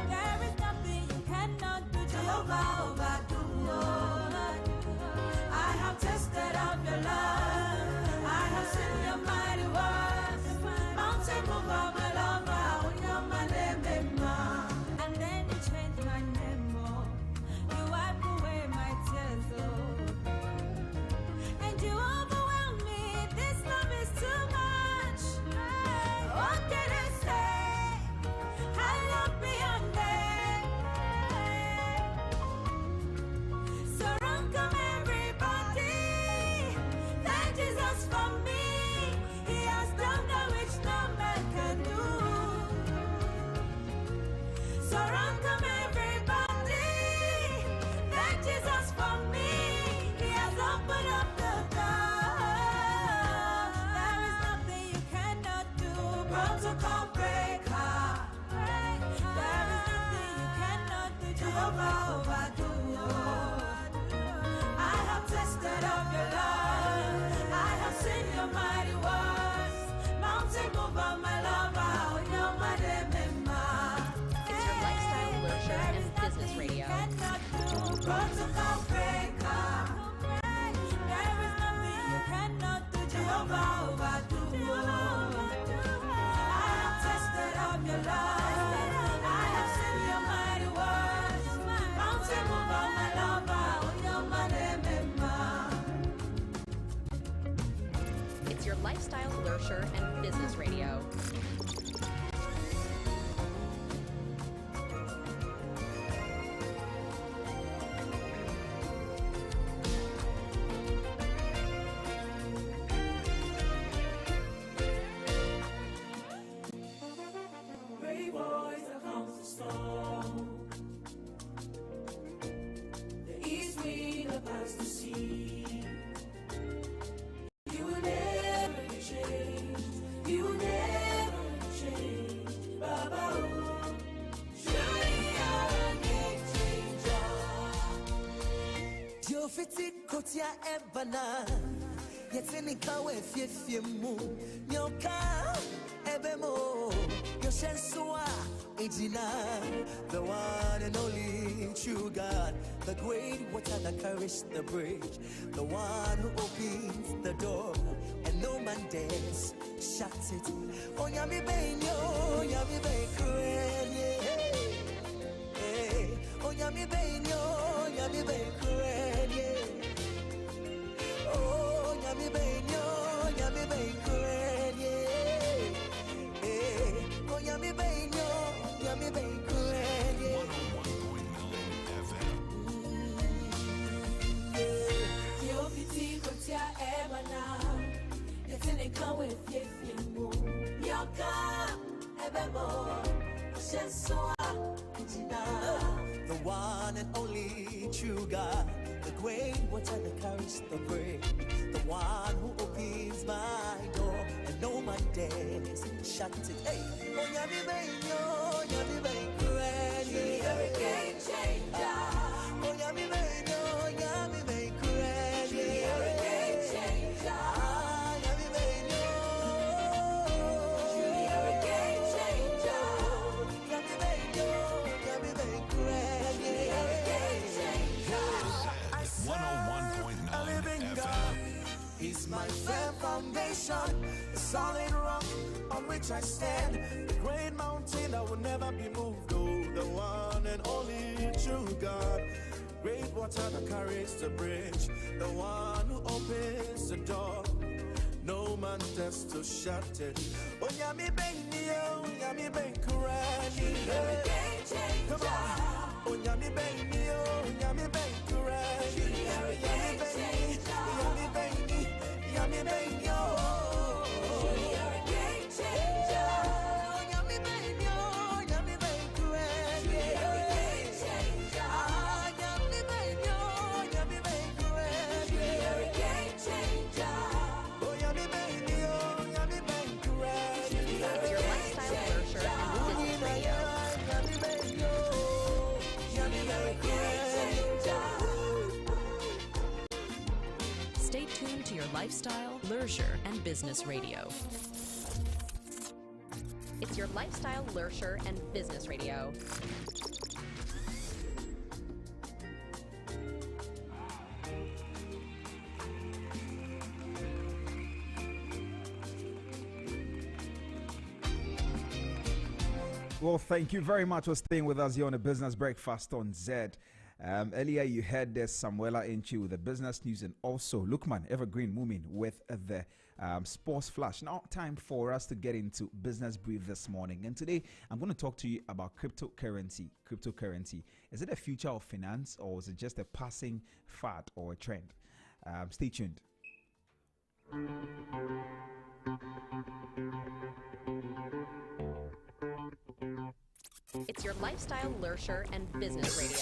There is nothing you cannot do, Jehovah overdo. I have tested of your love, I have seen your mighty works. Mountain mover, my lover, when you're my name, and then you change my name, oh. You wipe away my tears, oh. And you overwhelm me, this love is too much. What can I say? I love beyond that. Surround come everybody. Thank Jesus for me. He has done that which no man can do. Surround come everybody. Thank Jesus for me. He has opened up the door. There is nothing you cannot do. Protocol breaker. There is nothing you cannot do. Jehovah overdo. I have tasted of your love. I have seen your mighty works. Mountain mover, my lover, when you're my remember. It's your lifestyle, leisure, and business radio. Protocol breaker. There is nothing you cannot do. Jehovah overdo. I have tasted of your love. I have seen your mighty works. Mountain mover, my lover, when you're my remember. It's your lifestyle, leisure, and business radio. Brave boys that comes the storm. The east wind that past the sea. You will never change. You will never change. Baba, oh. Surely you're a game changer. Diofiti kotia ebana. Yetini kawe fiemu. Nyoka ebemo. Yoshensua ejina. The one and only true God. The great water that carries the bridge. The one who opens the door. And no man dares shut it. Oh, yami benyo, yami benyo. Oh, yami benyo, yami benyo. Oh, yami benyo, yami benyo. Oh, yami benyo, yami benyo. 101.9 FM. Diofiti kotia ebana. Yetini kawe fiemu. Nyoka ebemo. Yoshensua ejina. The one and only true God, the great water that carries the bridge, the one who opens my door and no man dares shut it. Hey, oh yami benyo, yami benyo, You're a game changer. oh yami benyo, yami benyo, You're a game changer. ah yami benyo, You're a game changer. yami benyo, yami benyo. You're a game changer. Zed 101.9 FM. He's my firm foundation, the solid rock on which I stand, the great mountain that will never be moved. Oh, the one and only true God, great water that carries the bridge, the one who opens the door. No man dares to shut it. Oh, yami benyo, yami benkurani. You're a game changer. Come on. Oh, yami benyo, yami benkurani. You're a game changer. Yami benyo, yami benyo. You're a game changer. Oh, yami benyo, yami benkurani. You're a game changer. Ah, yami benyo, yami benkurani. You're a game changer. Oh, yami benyo, yami benkurani. It's your lifestyle, leisure, and business radio. Yami benyo, yami benkurani. Stay tuned to your lifestyle, leisure, and business radio. It's your lifestyle, leisure, and business radio. Well, thank you very much for staying with us here on the Business Breakfast on Zed. Earlier, you heard there's Samuela Inchi with the business news, and also Lukman Evergreen Mumin with the sports flash. Now, time for us to get into business brief this morning. And today, I'm going to talk to you about cryptocurrency. Cryptocurrency. Is it a future of finance, or is it just a passing fad or a trend? Stay tuned. It's your lifestyle, leisure, and business radio.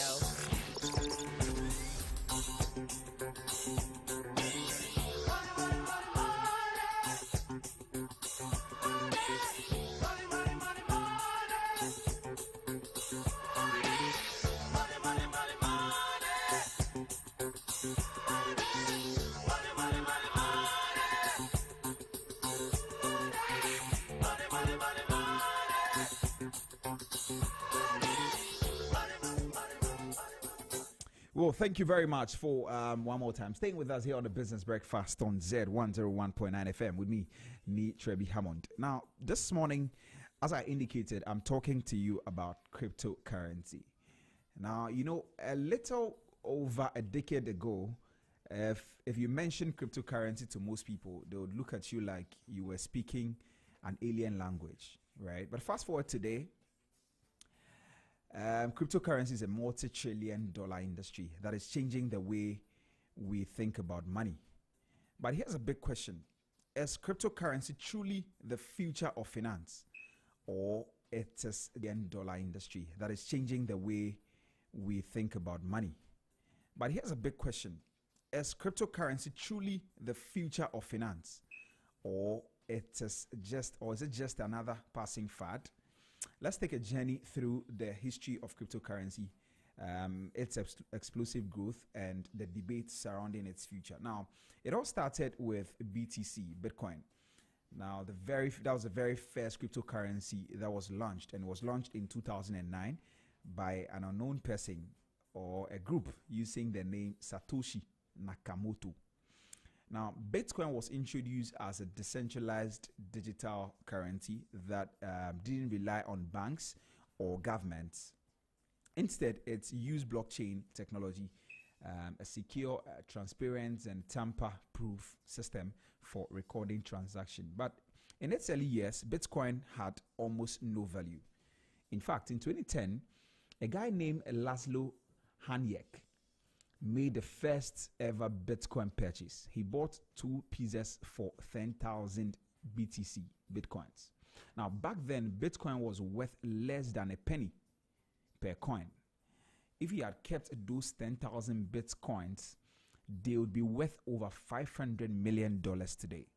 Well, thank you very much for one more time staying with us here on the Business Breakfast on Z 101.9 FM with me, Nee Trebi Hammond. Now, this morning, as I indicated, I'm talking to you about cryptocurrency. Now, you know, a little over a decade ago, if you mention cryptocurrency to most people, they would look at you like you were speaking an alien language, right? But fast forward today, cryptocurrency is a multi-trillion-dollar industry that is changing the way we think about money. But here's a big question. Is cryptocurrency truly the future of finance, or it is a billion-dollar industry that is changing the way we think about money? But here's a big question. Is cryptocurrency truly the future of finance, or is it just another passing fad? Let's take a journey through the history of cryptocurrency, its explosive growth, and the debate surrounding its future. Now, it all started with BTC, Bitcoin. Now, that was the very first cryptocurrency that was launched, and was launched in 2009 by an unknown person or a group using the name Satoshi Nakamoto. Now, Bitcoin was introduced as a decentralized digital currency that didn't rely on banks or governments. Instead, it used blockchain technology, a secure, transparent, and tamper-proof system for recording transactions. But in its early years, Bitcoin had almost no value. In fact, in 2010, a guy named Laszlo Hanyek made the first ever Bitcoin purchase. He bought 2 pieces for 10,000 BTC, Bitcoins. Now, back then, Bitcoin was worth less than a penny per coin. If he had kept those 10,000 Bitcoins, they would be worth over $500 million today.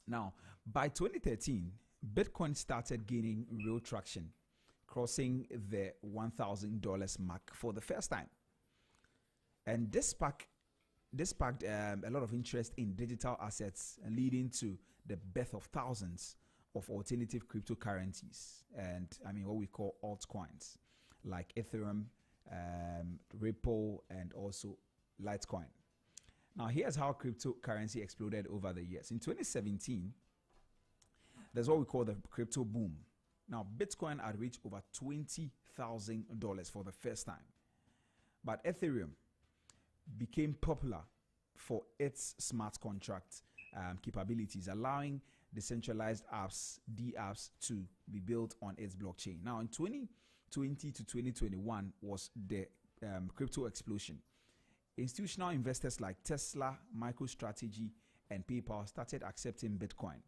Now, by 2013, Bitcoin started gaining real traction, crossing the $1,000 mark for the first time. And this sparked a lot of interest in digital assets, leading to the birth of thousands of alternative cryptocurrencies, and what we call altcoins, like Ethereum, Ripple, and also Litecoin. Now, here's how cryptocurrency exploded over the years. In 2017, there's what we call the crypto boom. Now, Bitcoin had reached over $20,000 for the first time. But Ethereum became popular for its smart contract capabilities, allowing decentralized apps, DApps, to be built on its blockchain. Now, in 2020 to 2021 was the crypto explosion. Institutional investors like Tesla, MicroStrategy, and PayPal started accepting Bitcoin.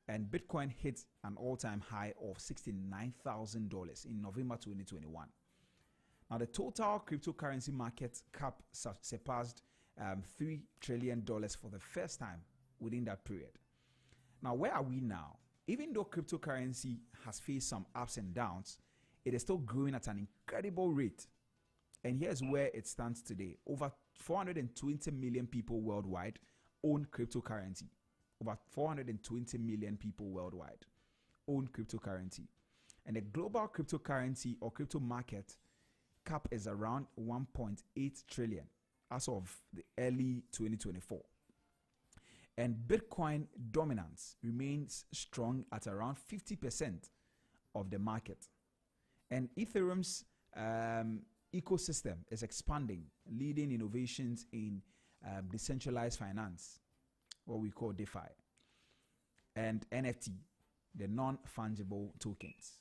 And Bitcoin hit an all-time high of $69,000 in November 2021. Now, the total cryptocurrency market cap surpassed $3 trillion for the first time within that period. Now, where are we now? Even though cryptocurrency has faced some ups and downs, it is still growing at an incredible rate. And here's where it stands today. Over 420 million people worldwide own cryptocurrency. Over 420 million people worldwide own cryptocurrency. And the global cryptocurrency or crypto market cap is around 1.8 trillion as of the early 2024. And Bitcoin dominance remains strong at around 50% of the market. And Ethereum's ecosystem is expanding, leading innovations in decentralized finance, what we call DeFi, and NFT, the non-fungible tokens.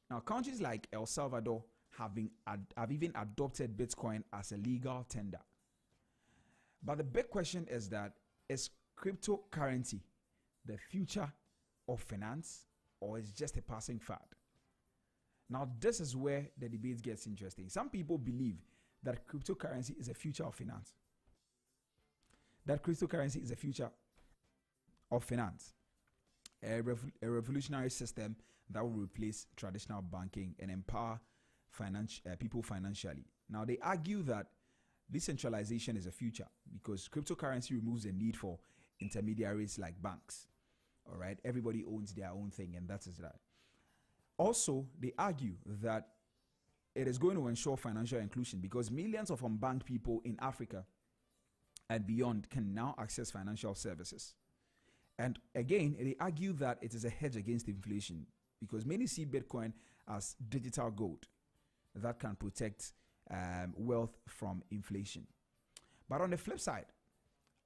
Now, countries like El Salvador have even adopted Bitcoin as a legal tender. But the big question is that, is cryptocurrency the future of finance, or is just a passing fad? Now, this is where the debate gets interesting. Some people believe that cryptocurrency is a future of finance. That cryptocurrency is a future of finance. A revolutionary system that will replace traditional banking and empower people financially. Now, they argue that decentralization is a future because cryptocurrency removes the need for intermediaries like banks. All right, everybody owns their own thing, and that is that. Also, they argue that it is going to ensure financial inclusion because millions of unbanked people in Africa and beyond can now access financial services. And again, they argue that it is a hedge against inflation because many see Bitcoin as digital gold that can protect wealth from inflation. But on the flip side,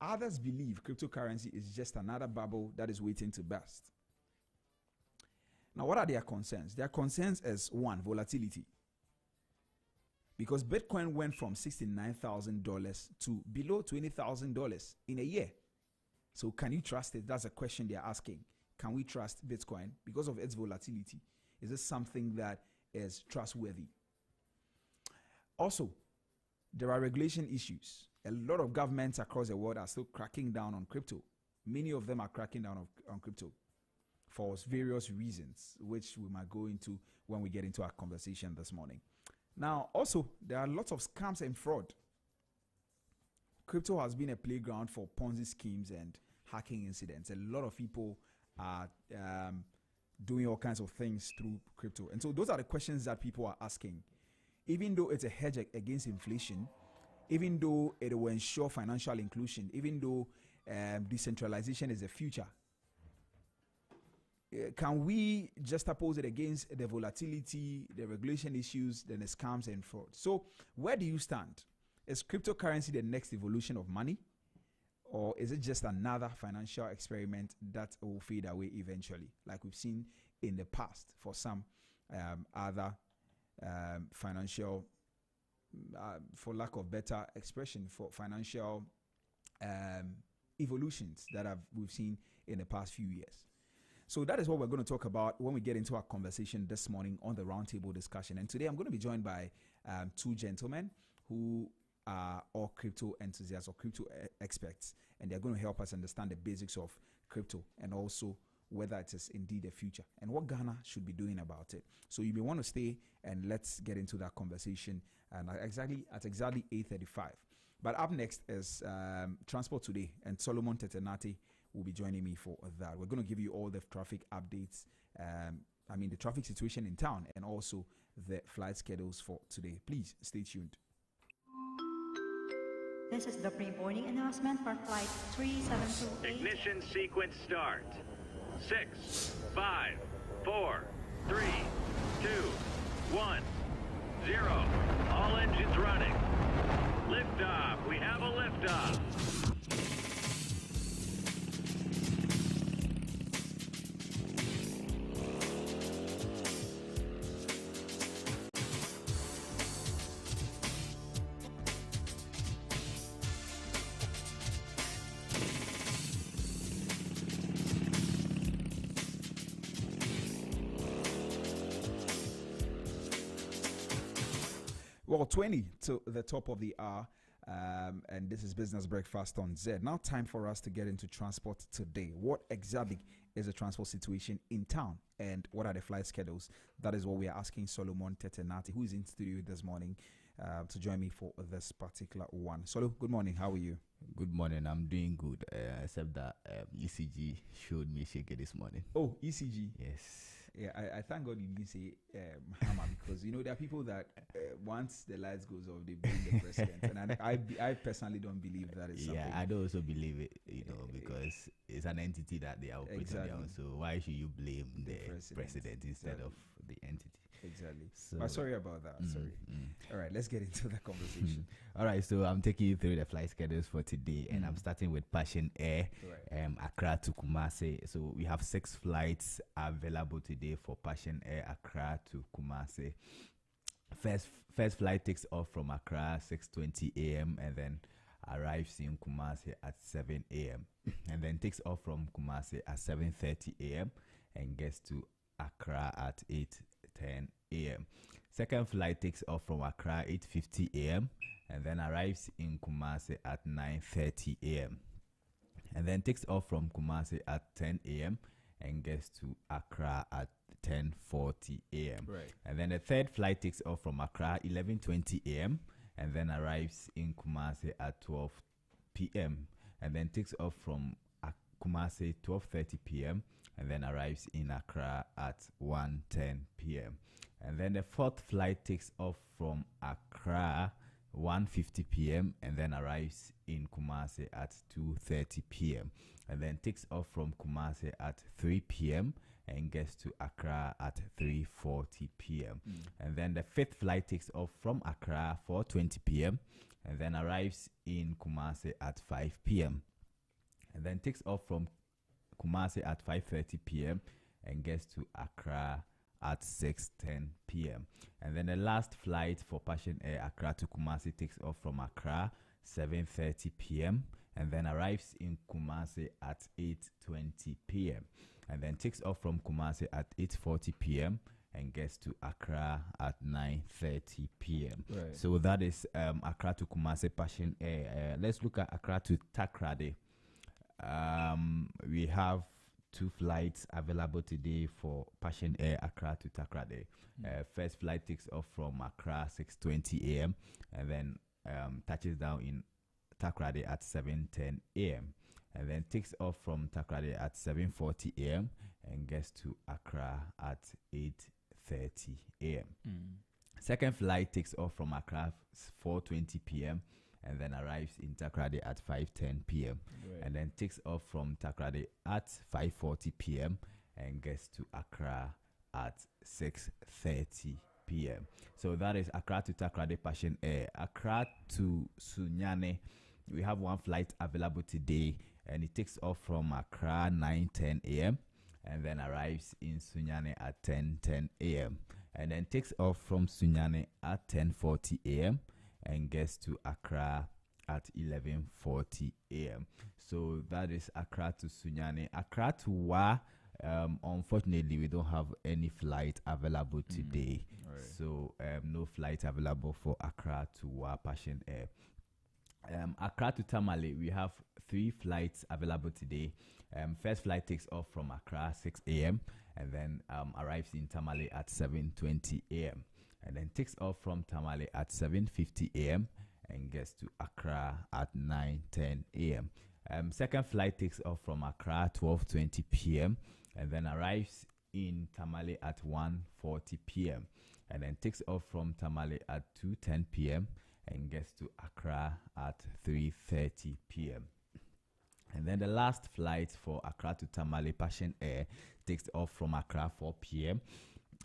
others believe cryptocurrency is just another bubble that is waiting to burst. Now, what are their concerns? Their concerns is one, volatility. Because Bitcoin went from $69,000 to below $20,000 in a year. So can you trust it? That's a question they're asking. Can we trust Bitcoin because of its volatility? Is this something that is trustworthy? Also, there are regulation issues. A lot of governments across the world are still cracking down on crypto. Many of them are cracking down on crypto for various reasons, which we might go into when we get into our conversation this morning. Now, also, there are lots of scams and fraud. Crypto has been a playground for Ponzi schemes and hacking incidents. A lot of people are doing all kinds of things through crypto. And so those are the questions that people are asking. Even though it's a hedge against inflation, even though it will ensure financial inclusion, even though decentralization is the future, can we just oppose it against the volatility, the regulation issues, then the scams and fraud? So where do you stand? Is cryptocurrency the next evolution of money? Or is it just another financial experiment that will fade away eventually, like we've seen in the past for some other financial, for lack of better expression, for financial evolutions that we've seen in the past few years? So that is what we're going to talk about when we get into our conversation this morning on the roundtable discussion. And today I'm going to be joined by two gentlemen who are all crypto enthusiasts or crypto experts, and they're going to help us understand the basics of crypto and also whether it is indeed a future and what Ghana should be doing about it. So you may want to stay and let's get into that conversation and at exactly 8:35. But up next is Transport Today, and Solomon Tetenati will be joining me for that. We're going to give you all the traffic updates, the traffic situation in town and also the flight schedules for today. Please stay tuned. This is the pre-boarding announcement for flight 3728. Ignition sequence start. 6, 5, 4, 3, 2, 1, 0. All engines running. Liftoff. We have a liftoff. Well, 20 to the top of the hour, and this is Business Breakfast on Zed. Now time for us to get into transport today. What exactly is the transport situation in town, and what are the flight schedules? That is what we are asking Solomon Tetenati, who is in studio this morning, to join me for this particular one. Solo, good morning. How are you? Good morning. I'm doing good, except that ECG showed me shaky this morning. Oh, ECG. Yes. Yeah, I thank God you didn't say hammer, because there are people that once the lights goes off, they blame the president, and I personally don't believe that is something. Yeah, I don't also believe it, because it's an entity that they are operating on. So why should you blame the president instead of the entity? Exactly. So, sorry about that. Sorry. All right, let's get into the conversation. All right, so I'm taking you through the flight schedules for today, and I'm starting with Passion Air, Accra to Kumasi. So we have 6 flights available today for Passion Air, Accra to Kumasi. First flight takes off from Accra 6:20 a.m. and then arrives in Kumasi at 7 a.m. and then takes off from Kumasi at 7:30 a.m. and gets to Accra at 8:10 a.m. Second flight takes off from Accra 8:50 a.m. and then arrives in Kumasi at 9:30 a.m. and then takes off from Kumasi at 10 a.m. and gets to Accra at 10:40 a.m. Right. And then the third flight takes off from Accra 11:20 a.m. and then arrives in Kumasi at 12 p.m. and then takes off from Kumasi 12:30 p.m. and then arrives in Accra at 1:10 p.m. And then the fourth flight takes off from Accra 1:50 p.m. and then arrives in Kumasi at 2:30 p.m. and then takes off from Kumasi at 3 p.m. and gets to Accra at 3:40 p.m. And then the fifth flight takes off from Accra 4:20 p.m. and then arrives in Kumasi at 5 p.m. and then takes off from Kumasi at 5:30 p.m. and gets to Accra at 6:10 p.m. And then the last flight for Passion Air Accra to Kumasi takes off from Accra 7:30 p.m. and then arrives in Kumasi at 8:20 p.m. and then takes off from Kumasi at 8:40 p.m. and gets to Accra at 9:30 p.m. Right. So that is Accra to Kumasi Passion Air. Let's look at Accra to Takrady. We have 2 flights available today for Passion Air Accra to Takrady. First flight takes off from Accra 6:20 a.m. and then touches down in Takrady at 7:10 a.m. and then takes off from Takrady at 7:40 a.m. and gets to Accra at 8:30 a.m. Second flight takes off from Accra 4:20 p.m. and then arrives in Takrady at 5:10 p.m. Right. and then takes off from Takrady at 5:40 p.m. and gets to Accra at 6:30 p.m. So that is Accra to Takrady Passion Air. Accra to Sunyani, we have 1 flight available today, and it takes off from Accra 9:10 a.m. and then arrives in Sunyani at 10:10 a.m. and then takes off from Sunyani at 10:40 a.m. and gets to Accra at 11:40 a.m. So that is Accra to Sunyani. Accra to Wa, unfortunately, we don't have any flight available today. Right. So no flight available for Accra to Wa Passion Air. Accra to Tamale, we have 3 flights available today. First flight takes off from Accra 6 a.m. and then arrives in Tamale at 7:20 a.m. and then takes off from Tamale at 7:50 a.m. and gets to Accra at 9:10 a.m. Second flight takes off from Accra 12:20 p.m. and then arrives in Tamale at 1:40 p.m. and then takes off from Tamale at 2:10 p.m. and gets to Accra at 3:30 p.m. And then the last flight for Accra to Tamale Passion Air takes off from Accra 4 p.m.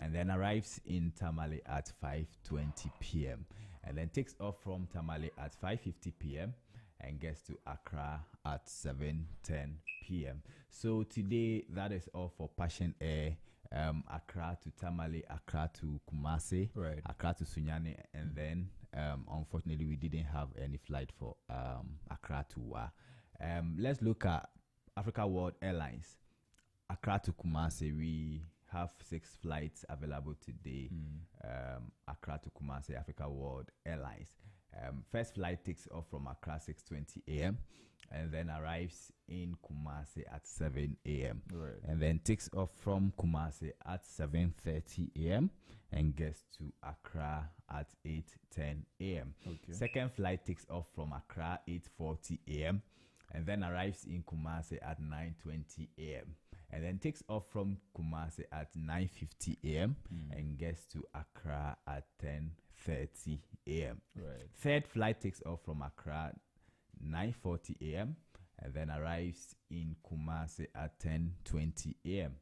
and then arrives in Tamale at 5:20 p.m. and then takes off from Tamale at 5:50 p.m. and gets to Accra at 7:10 p.m. So today, that is all for Passion Air. Accra to Tamale, Accra to Kumasi, right. Accra to Sunyani, and then unfortunately we didn't have any flight for Accra to Wa. Let's look at Africa World Airlines. Accra to Kumasi, we have 6 flights available today. Accra to Kumasi, Africa World Airlines. First flight takes off from Accra 6:20 a.m. and then arrives in Kumasi at 7 a.m. Right. and then takes off from Kumasi at 7:30 a.m. and gets to Accra at 8:10 a.m. Okay. Second flight takes off from Accra 8:40 a.m. and then arrives in Kumasi at 9:20 a.m. and then takes off from Kumasi at 9:50 a.m. and gets to Accra at 10:30 a.m. Right. Third flight takes off from Accra 9:40 a.m. and then arrives in Kumasi at 10:20 a.m.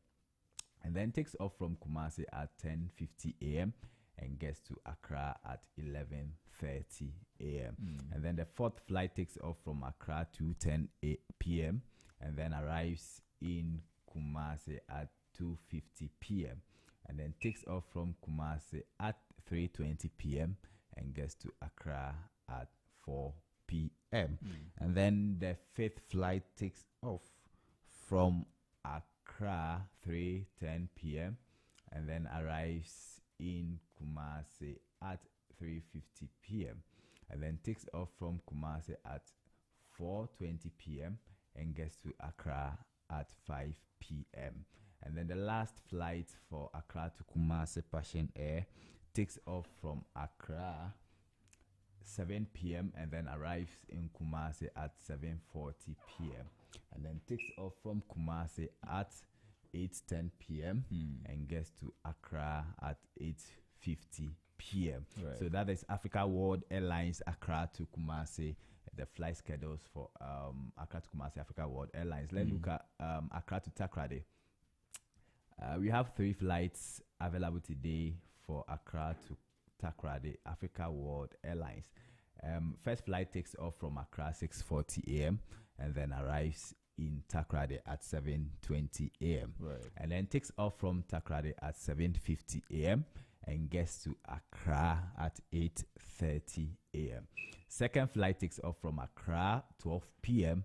and then takes off from Kumasi at 10:50 a.m. and gets to Accra at 11:30 a.m. And then the fourth flight takes off from Accra 2:10 p.m. and then arrives in Kumasi at 2:50 p.m. and then takes off from Kumasi at 3:20 p.m. and gets to Accra at 4 p.m. And then the fifth flight takes off from Accra 3:10 p.m. and then arrives in Kumasi at 3:50 p.m. and then takes off from Kumasi at 4:20 p.m. and gets to Accra at 5 p.m. And then the last flight for Accra to Kumasi Passion Air takes off from Accra 7 p.m. and then arrives in Kumasi at 7:40 p.m. and then takes off from Kumasi at 8:10 p.m. and gets to Accra at 8:50 p.m. Right. So that is Africa World Airlines Accra to Kumasi. The flight schedules for Accra to Kumasi Africa World Airlines. Let's look at Accra to Takoradi. We have 3 flights available today for Accra to Takoradi Africa World Airlines. First flight takes off from Accra 6:40 a.m. and then arrives in Takoradi at 7:20 a.m. Right. and then takes off from Takoradi at 7:50 a.m. and gets to Accra at 8:30 a.m. Second flight takes off from Accra 12 p.m.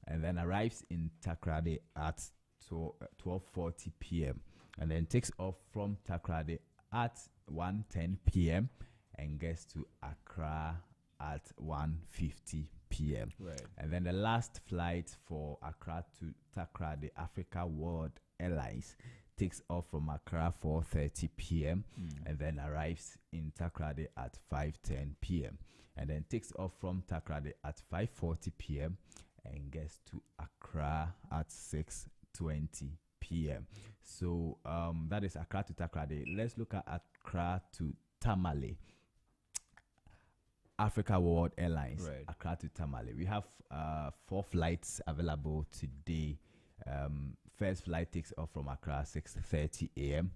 and then arrives in Takoradi at 12:40 p.m. and then takes off from Takoradi at 1:10 p.m. and gets to Accra at 1:50 p.m. Right. And then the last flight for Accra to Takoradi Africa World Airlines takes off from Accra 4:30 p.m. and then arrives in Takoradi at 5:10 p.m. and then takes off from Takoradi at 5:40 p.m. and gets to Accra at 6:20 p.m. So that is Accra to Takoradi. Let's look at Accra to Tamale. Africa World Airlines, Right. Accra to Tamale. We have 4 flights available today. First flight takes off from Accra 6:30 a.m.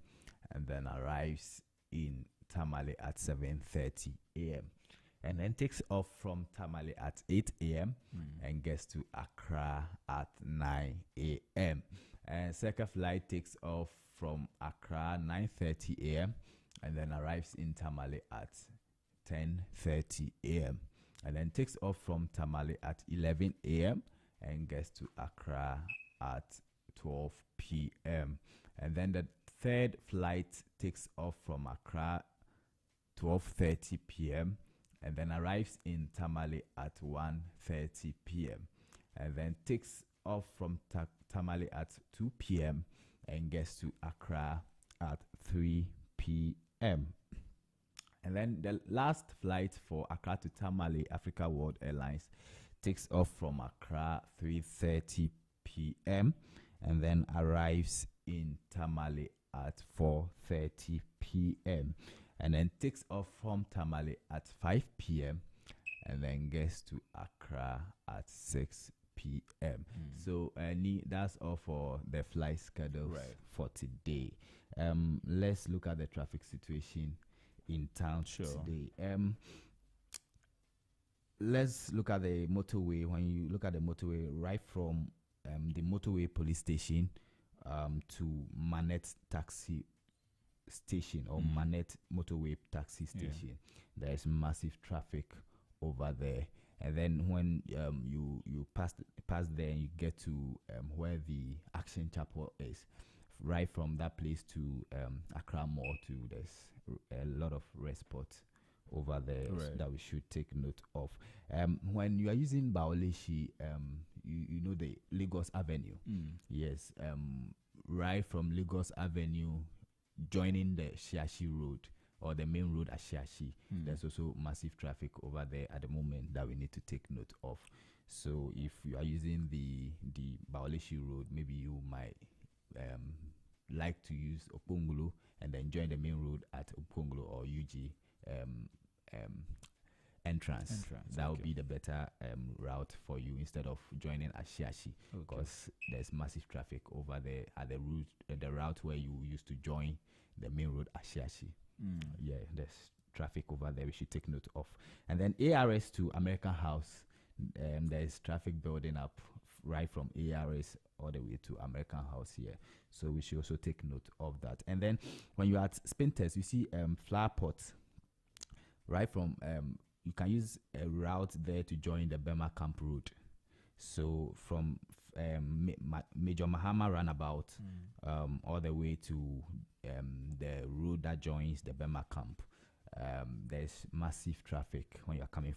and then arrives in Tamale at 7:30 a.m. and then takes off from Tamale at 8 a.m. and gets to Accra at 9 a.m. And second flight takes off from Accra 9:30 a.m. and then arrives in Tamale at 10:30 a.m. and then takes off from Tamale at 11 a.m. and gets to Accra at 12 p.m. And then the third flight takes off from Accra 12:30 p.m. and then arrives in Tamale at 1:30 p.m. and then takes off from Tamale at 2 p.m. and gets to Accra at 3 p.m. And then the last flight for Accra to Tamale Africa World Airlines takes off from Accra 3:30 p.m. and then arrives in Tamale at 4:30 p.m. and then takes off from Tamale at 5 p.m. and then gets to Accra at 6 p.m. So that's all for the flight schedules for today. Let's look at the traffic situation in town today. Let's look at the motorway. When you look at the motorway, right from the motorway police station to Manette taxi station or Manette motorway taxi station, there's massive traffic over there. And then when you pass there and you get to where the Action Chapel is, right from that place to Accra Mall to there's a lot of rest spots over there that we should take note of. When you are using Baoleshi, you know the Lagos Avenue. Yes, right from Lagos Avenue, joining the Shiashi Road or the main road at Shiashi, there's also massive traffic over there at the moment that we need to take note of. So if you are using the Baoleshi Road, maybe you might like to use Opongolo and then join the main road at Opongolo or UG entrance, that would be the better route for you instead of joining Ashiashi, because there's massive traffic over there at the route where you used to join the main road Ashiashi. Yeah, there's traffic over there we should take note of. And then ARS to American House, there's traffic building up right from ARS all the way to American House here, so we should also take note of that. And then when you're at Spinters, you see Flower Pot right from you can use a route there to join the Burma Camp Road. So from Major Mahama roundabout all the way to the road that joins the Burma Camp, there's massive traffic when you're coming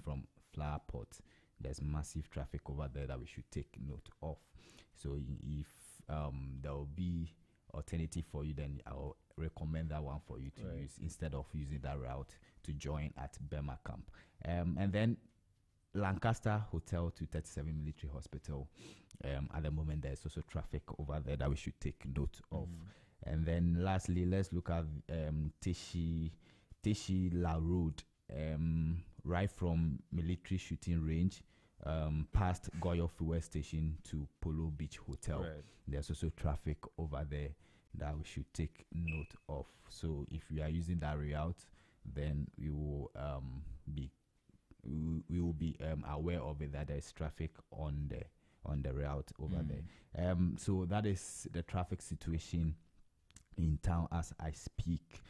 from Flower Pot. There's massive traffic over there that we should take note of. So if there will be alternative for you, then I'll recommend that one for you to use instead of using that route to join at Burma Camp. And then Lancaster Hotel to 37 Military Hospital. At the moment, there's also traffic over there that we should take note of. And then lastly, let's look at Teshi La Road, right from Military Shooting Range past Goyo Fuel Station to Polo Beach Hotel. There's also traffic over there that we should take note of. So if we are using that route, then we will be aware of it, that there is traffic on the route over there. So that is the traffic situation in town as I speak.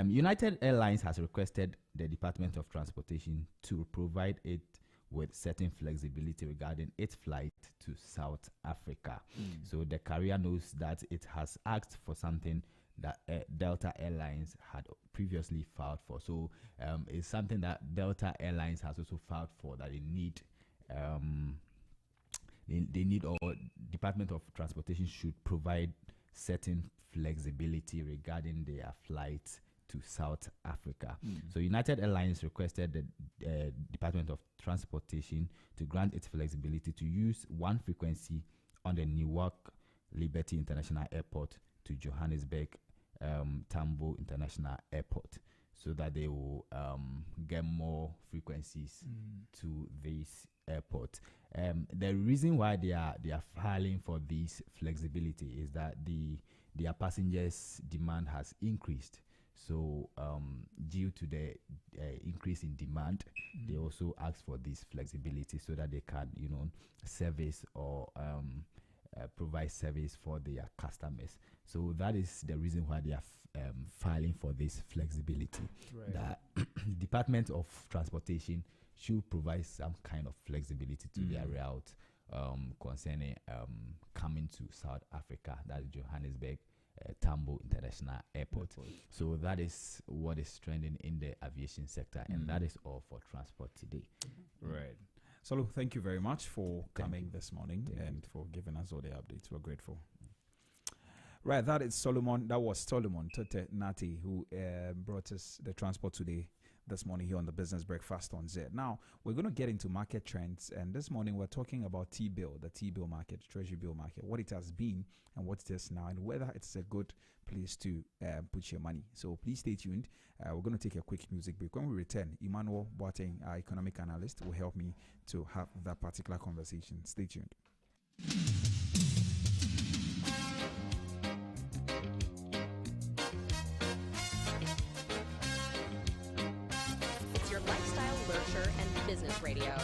United Airlines has requested the Department of Transportation to provide it with certain flexibility regarding its flight to South Africa. So the carrier knows that it has asked for something that Delta Airlines had previously filed for. So it's something that Delta Airlines has also filed for, that they need or Department of Transportation should provide certain flexibility regarding their flights to South Africa. So United Airlines requested the Department of Transportation to grant its flexibility to use one frequency on the Newark Liberty International Airport to Johannesburg Tambo International Airport, so that they will get more frequencies to this airport. The reason why they are filing for this flexibility is that their passengers' demand has increased. So due to the increase in demand, they also ask for this flexibility so that they can, service or provide service for their customers. So that is the reason why they are filing for this flexibility. The Department of Transportation should provide some kind of flexibility to their route concerning coming to South Africa, that is Johannesburg Tambo International Airport. So that is what is trending in the aviation sector, and that is all for transport today. Solo, thank you very much for coming this morning and for giving us all the updates. We're grateful. That is Solomon. That was Solomon Tote Nati who brought us the transport today, this morning here on the Business Breakfast on Zed. Now, we're going to get into market trends, and this morning we're talking about T-bill, the T-bill market, Treasury bill market, what it has been and what it is now, and whether it's a good place to put your money. So please stay tuned. We're going to take a quick music break. When we return, Emmanuel Boateng, our economic analyst, will help me to have that particular conversation. Stay tuned. Business Radio.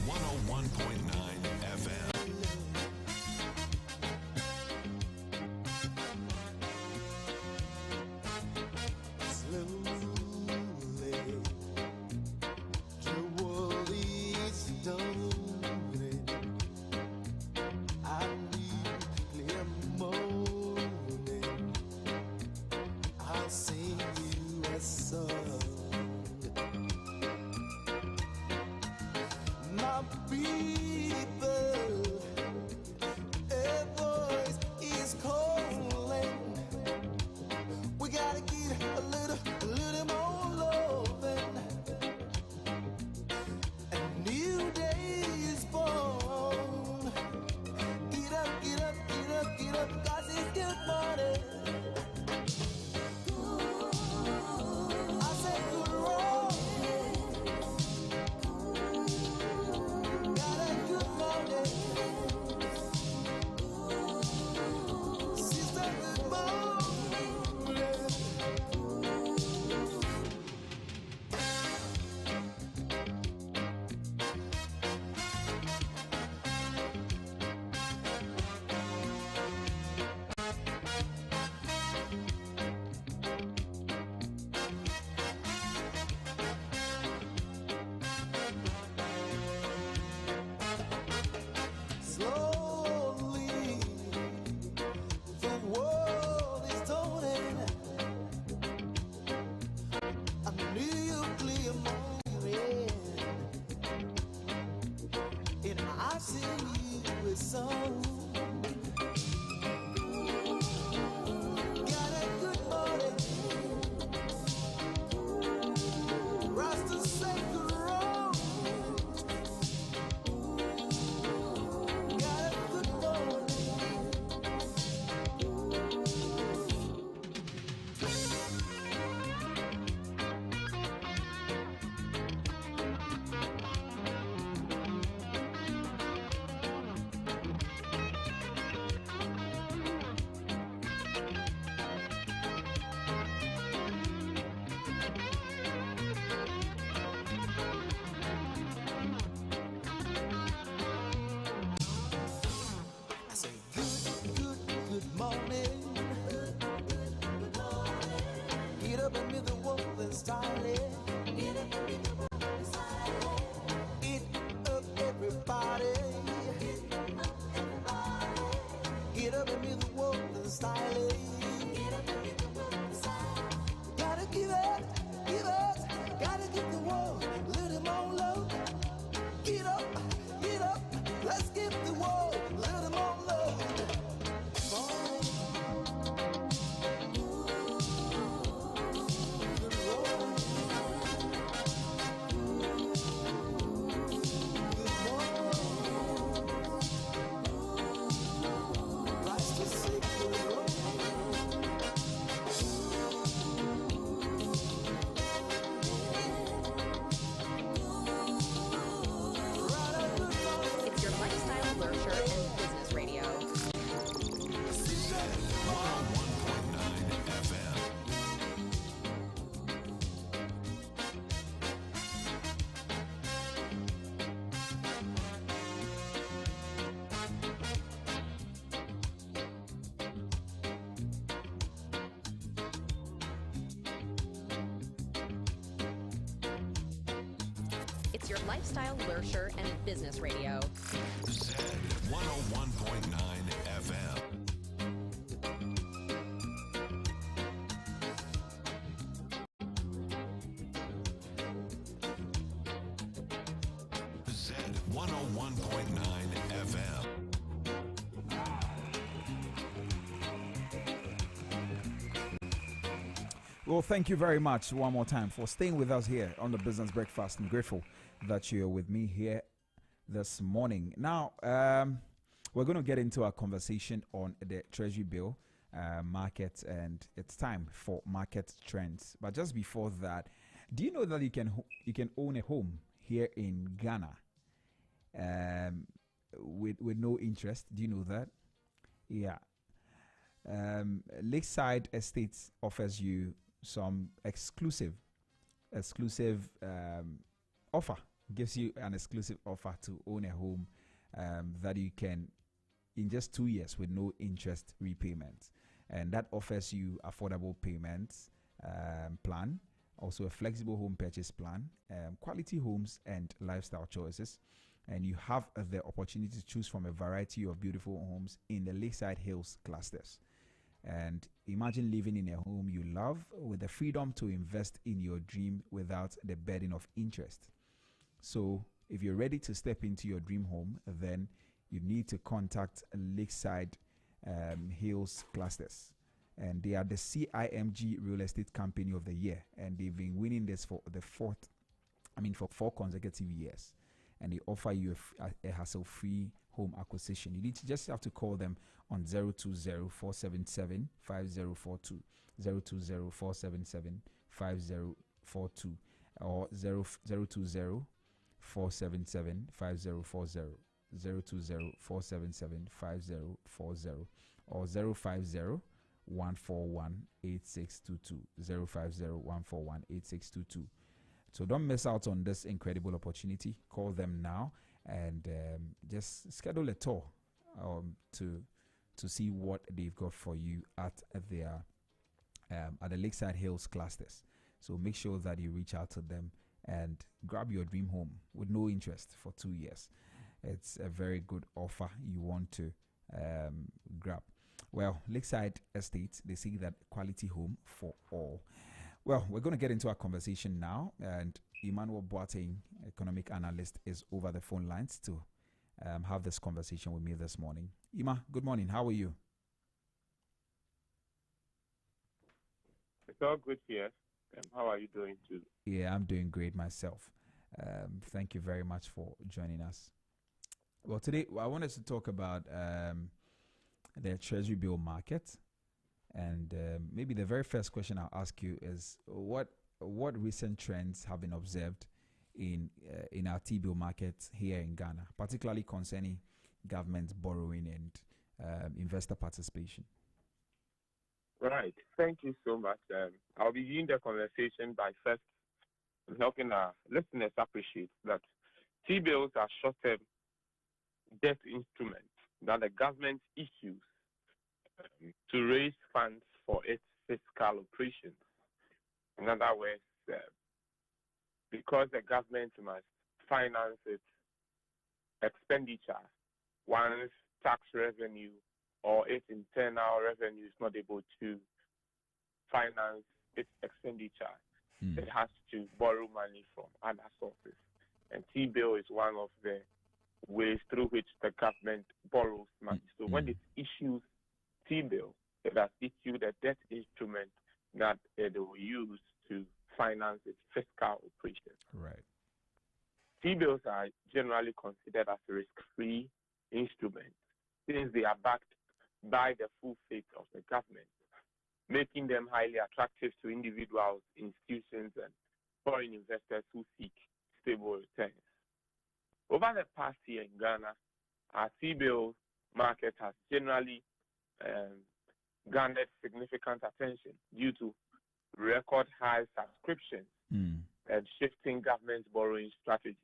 101.9 FM. Get up, style it. Get up and meet the world with style it. Get up, everybody. Get up, everybody. Get up and meet the world with style it. Get up and meet the world with style it. Gotta give it, gotta give the world a little more love. Get up, let's give the world a little more love. It's your lifestyle, leisure, and business radio. Zed 101.9 FM. It's your lifestyle, leisure, and business radio. Zed 101.9 FM. Zed 101.9 FM. Well, thank you very much one more time for staying with us here on the Business Breakfast. I'm grateful that you're with me here this morning. Now, we're going to get into our conversation on the Treasury bill market, and it's time for market trends. But just before that, do you know that you can own a home here in Ghana with no interest? Do you know that? Yeah. Lakeside Estates offers you some exclusive offer, gives you an exclusive offer to own a home that you can in just 2 years with no interest repayment, and that offers you affordable payments plan, also a flexible home purchase plan, quality homes and lifestyle choices, and you have the opportunity to choose from a variety of beautiful homes in the Lakeside Hills clusters. And imagine living in a home you love with the freedom to invest in your dream without the burden of interest. So if you're ready to step into your dream home, then you need to contact Lakeside Hills clusters. And they are the CIMG Real Estate Company of the Year. And they've been winning this for for 4 consecutive years. And they offer you a hassle-free home acquisition. You need to just have to call them on 020-477-5042, 020-477-5042, or 020-477-5040, 020-477-5040, or 050-141-8622, 050-141-8622. So don't miss out on this incredible opportunity. Call them now and just schedule a tour to see what they've got for you at their at the Lakeside Hills clusters. So make sure that you reach out to them and grab your dream home with no interest for 2 years. It's a very good offer you want to grab. Well, Lakeside Estates, they say that quality home for all. Well, we're going to get into our conversation now, and Emmanuel Boateng, economic analyst, is over the phone lines to have this conversation with me this morning. Ima, good morning. How are you? It's all good here. How are you doing too? Yeah, I'm doing great myself. Thank you very much for joining us. Well, today I wanted to talk about the Treasury bill market. And maybe the very first question I'll ask you is what recent trends have been observed in our T-bill market here in Ghana, particularly concerning government borrowing and investor participation? Right. Thank you so much. I'll begin the conversation by first helping our listeners appreciate that T-bills are short-term debt instruments that the government issues to raise funds for its fiscal operations. In other words, because the government must finance its expenditure once tax revenue or its internal revenue is not able to finance its expenditure. It has to borrow money from other sources. And T-bill is one of the ways through which the government borrows money. So when it issues T-bill, it has issued a debt instrument that it will use to finance its fiscal operations. Right. T-bills are generally considered as risk-free instruments since they are backed by the full faith of the government, making them highly attractive to individuals, institutions, and foreign investors who seek stable returns. Over the past year in Ghana, our T-bill market has generally garnered significant attention due to record high subscriptions and shifting government borrowing strategies.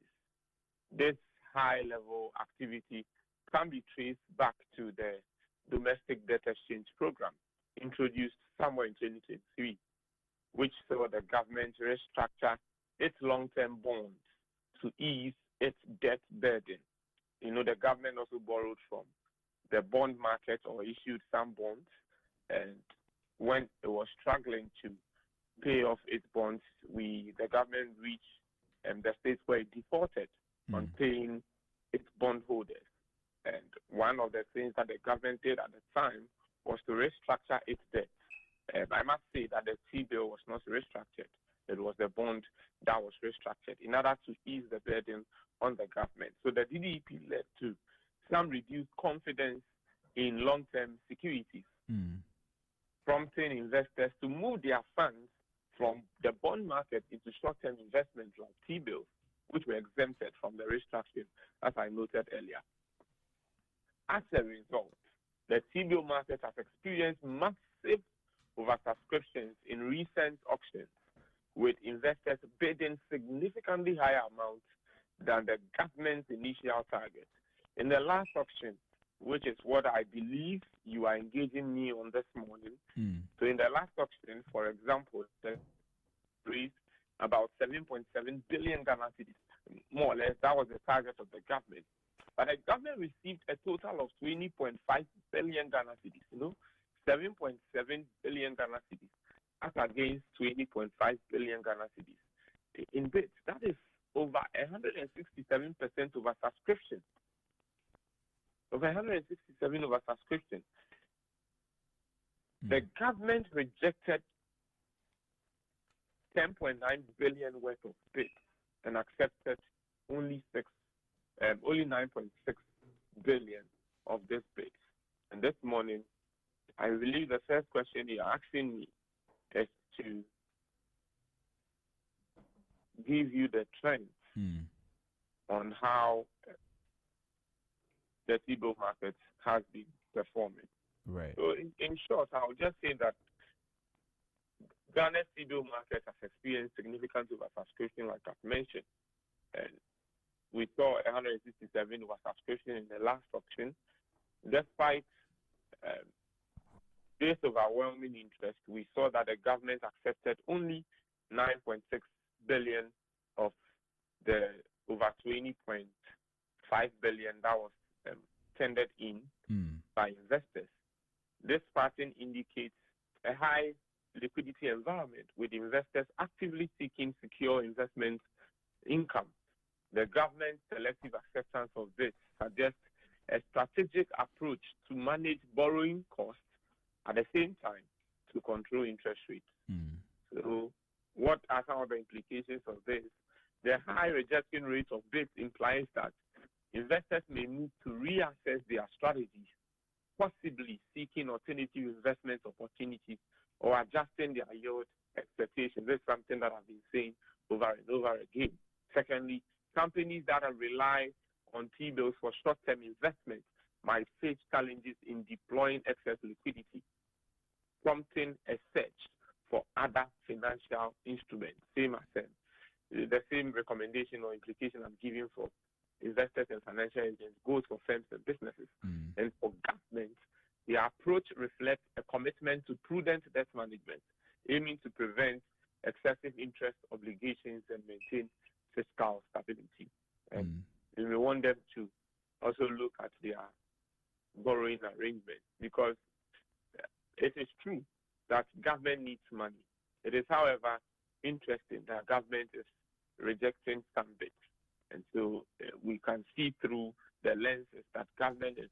This high-level activity can be traced back to the domestic debt exchange program introduced somewhere in 2023, which saw the government restructure its long-term bonds to ease its debt burden. You know, the government also borrowed from the bond market or issued some bonds, and when it was struggling to pay off its bonds, the government reached the stage where it defaulted on paying its bondholders. And one of the things that the government did at the time was to restructure its debt. I must say that the T-bill was not restructured. It was the bond that was restructured in order to ease the burden on the government. So the DDEP led to some reduced confidence in long-term securities, prompting investors to move their funds from the bond market into short-term investments like T-bills, which were exempted from the restructuring, as I noted earlier. As a result, the T-bill market has experienced massive oversubscriptions in recent auctions, with investors bidding significantly higher amounts than the government's initial target. In the last auction, which is what I believe you are engaging me on this morning, so in the last auction, for example, they raised about 7.7 billion Ghana cedis, more or less. That was the target of the government. But the government received a total of 20.5 billion Ghana cedis, 7.7 billion Ghana cedis, as against 20.5 billion Ghana cedis in bids. That is over 167% oversubscription. Over 167 oversubscription. The government rejected 10.9 billion worth of bids and accepted only 9.6 billion of this bids. And this morning, I believe the first question you're asking me is to give you the trend on how the T-bill market has been performing. Right. So in short, I'll just say that Ghana's T-bill market has experienced significant oversubscription, like I've mentioned. And we saw 167 oversubscription in the last auction. Despite this overwhelming interest, we saw that the government accepted only 9.6 billion of the over 20.5 billion that was tendered in by investors. This pattern indicates a high liquidity environment, with investors actively seeking secure investment income. The government's selective acceptance of this suggests a strategic approach to manage borrowing costs at the same time to control interest rates. So what are some of the implications of this? The high rejection rate of bids implies that investors may need to reassess their strategies, possibly seeking alternative investment opportunities or adjusting their yield expectations. This is something that I've been saying over and over again. Secondly, companies that rely on T-bills for short-term investment might face challenges in deploying excess liquidity, prompting a search for other financial instruments. The same recommendation or implication I'm giving for investors and financial agents goes for firms and businesses. And for government, the approach reflects a commitment to prudent debt management, aiming to prevent excessive interest obligations and maintain fiscal stability. And we want them to also look at their borrowing arrangement, because it is true that government needs money. It is, however, interesting that government is rejecting some bits. And so we can see through the lenses that government is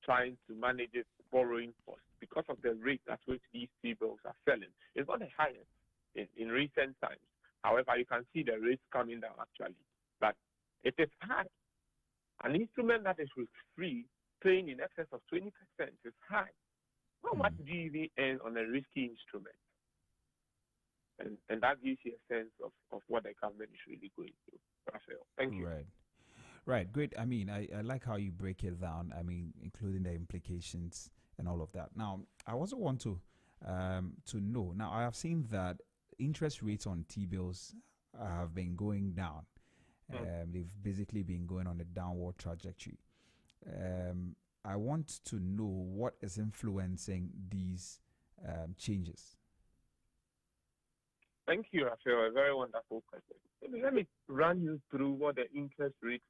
trying to manage its borrowing costs because of the rate at which these T-bills are selling. It's not the highest in recent times. However, you can see the rates coming down actually. But it is high. An instrument that is risk-free, paying in excess of 20% is high. How much do you even earn on a risky instrument? And that gives you a sense of what the government is really going through. Raphael, thank you. Right, great. I mean, I like how you break it down. I mean, including the implications and all of that. Now, I also want to know. Now, I have seen that interest rates on T-bills have been going down. They've basically been going on a downward trajectory. I want to know what is influencing these changes. Thank you, Raphael. A very wonderful question. Let me run you through what the interest rate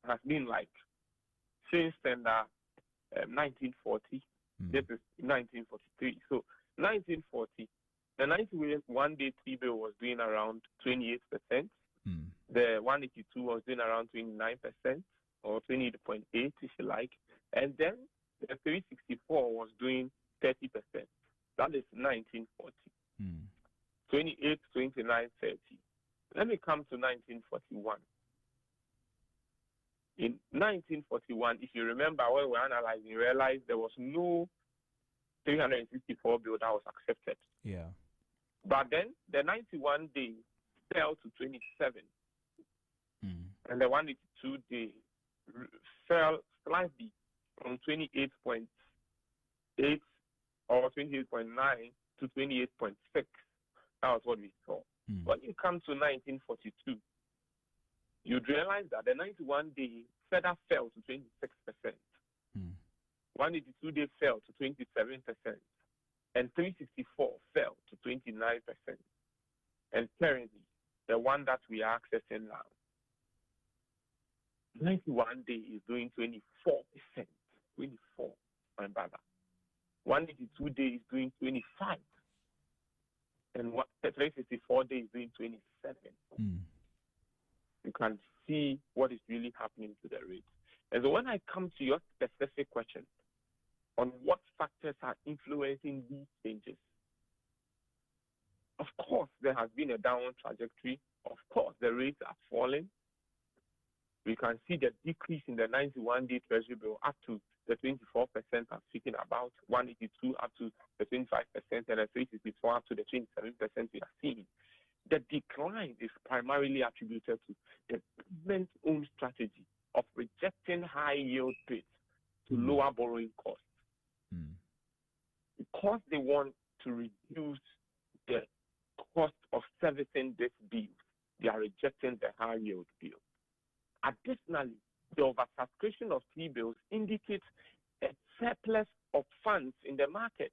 has been like since 1940. This is 1943. So 1940, the 91-day T-bill was doing around 28%. The 182 was doing around 29%, or 28.8 if you like. And then the 364 was doing 30%. That is 1940. 28, 29, 30. Let me come to 1941. In 1941, if you remember when we were analyzing, you realized there was no 364 bill that was accepted. Yeah. But then the 91 day fell to 27. And the 182 day fell slightly from 28.8 or 28.9 to 28.6. That was what we saw. When you come to 1942, you'd realize that the 91 day further fell to 26%. 182 day fell to 27%. And 364 fell to 29%. And currently, the one that we are accessing now, 91 day is doing 24%. 24, my brother. 182 day is doing 25. And 364 days is doing 27. You can see what is really happening to the rate. And so when I come to your specific question on what factors are influencing these changes, of course, there has been a downward trajectory. Of course, the rates are falling. We can see the decrease in the 91-day Treasury bill up to the 24% I'm speaking about, 182 up to the 25%, and the 364 up to the 27% we are seeing. The decline is primarily attributed to the government's own strategy of rejecting high yield rates to lower borrowing costs. Because they want to reduce the cost of servicing this bill, they are rejecting the high yield bill. Additionally, the oversubscription of T-bills indicates a surplus of funds in the market.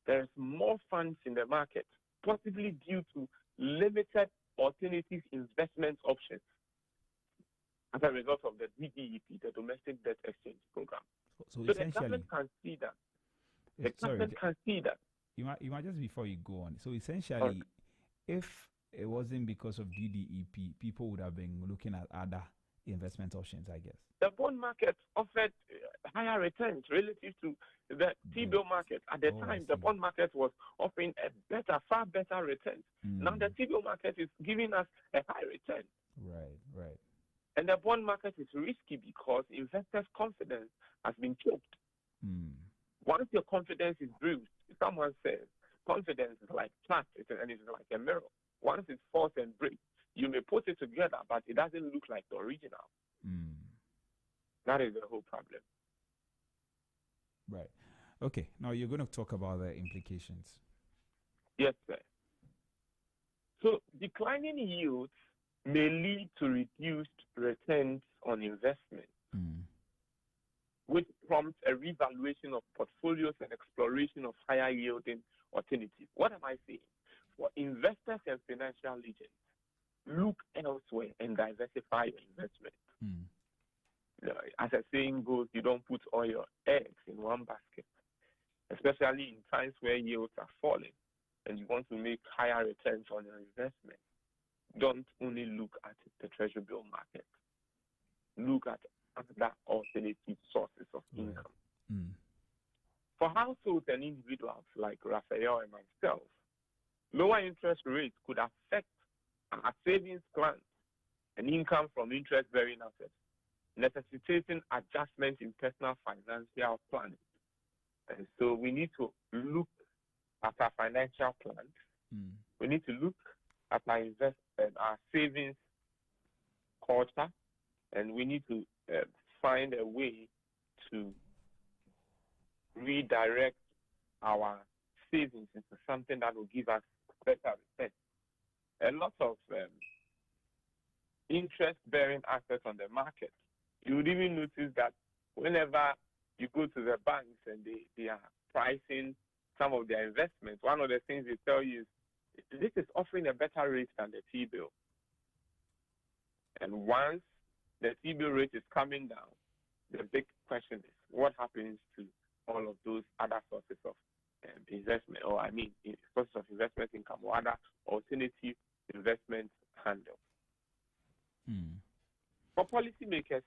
There's more funds in the market, possibly due to limited alternative investment options as a result of the DDEP, the Domestic Debt Exchange Program. So the government can see that. The government can see that. You might just before you go on. So essentially, if it wasn't because of DDEP, people would have been looking at other investment options, I guess. The bond market offered higher returns relative to the T-bill market. At the time, the bond market was offering a far better return. Now the T-bill market is giving us a high return. Right. And the bond market is risky because investors' confidence has been choked. Once your confidence is bruised, someone says confidence is like trust, and it's like a mirror. Once it falls and breaks, you may put it together, but it doesn't look like the original. That is the whole problem. Right. Okay. Now you're going to talk about the implications. Yes, sir. So declining yields may lead to reduced returns on investment, which prompts a revaluation of portfolios and exploration of higher yielding alternatives. What am I saying? for investors and financial agents, look elsewhere and diversify your investment. As a saying goes, you don't put all your eggs in one basket, especially in times where yields are falling and you want to make higher returns on your investment. Don't only look at the treasury bill market. Look at other alternative sources of income. For households and individuals like Raphael and myself, lower interest rates could affect our savings plans and income from interest-bearing assets, necessitating adjustments in personal financial planning. And so we need to look at our financial plans. We need to look at our savings culture, and we need to find a way to redirect our savings into something that will give us better return. A lot of interest-bearing assets on the market. You would even notice that whenever you go to the banks and they are pricing some of their investments, one of the things they tell you is this is offering a better rate than the T-bill. And once the T-bill rate is coming down, the big question is what happens to all of those other sources of investment, or sources of investment income, or other alternative investment handles. For policymakers,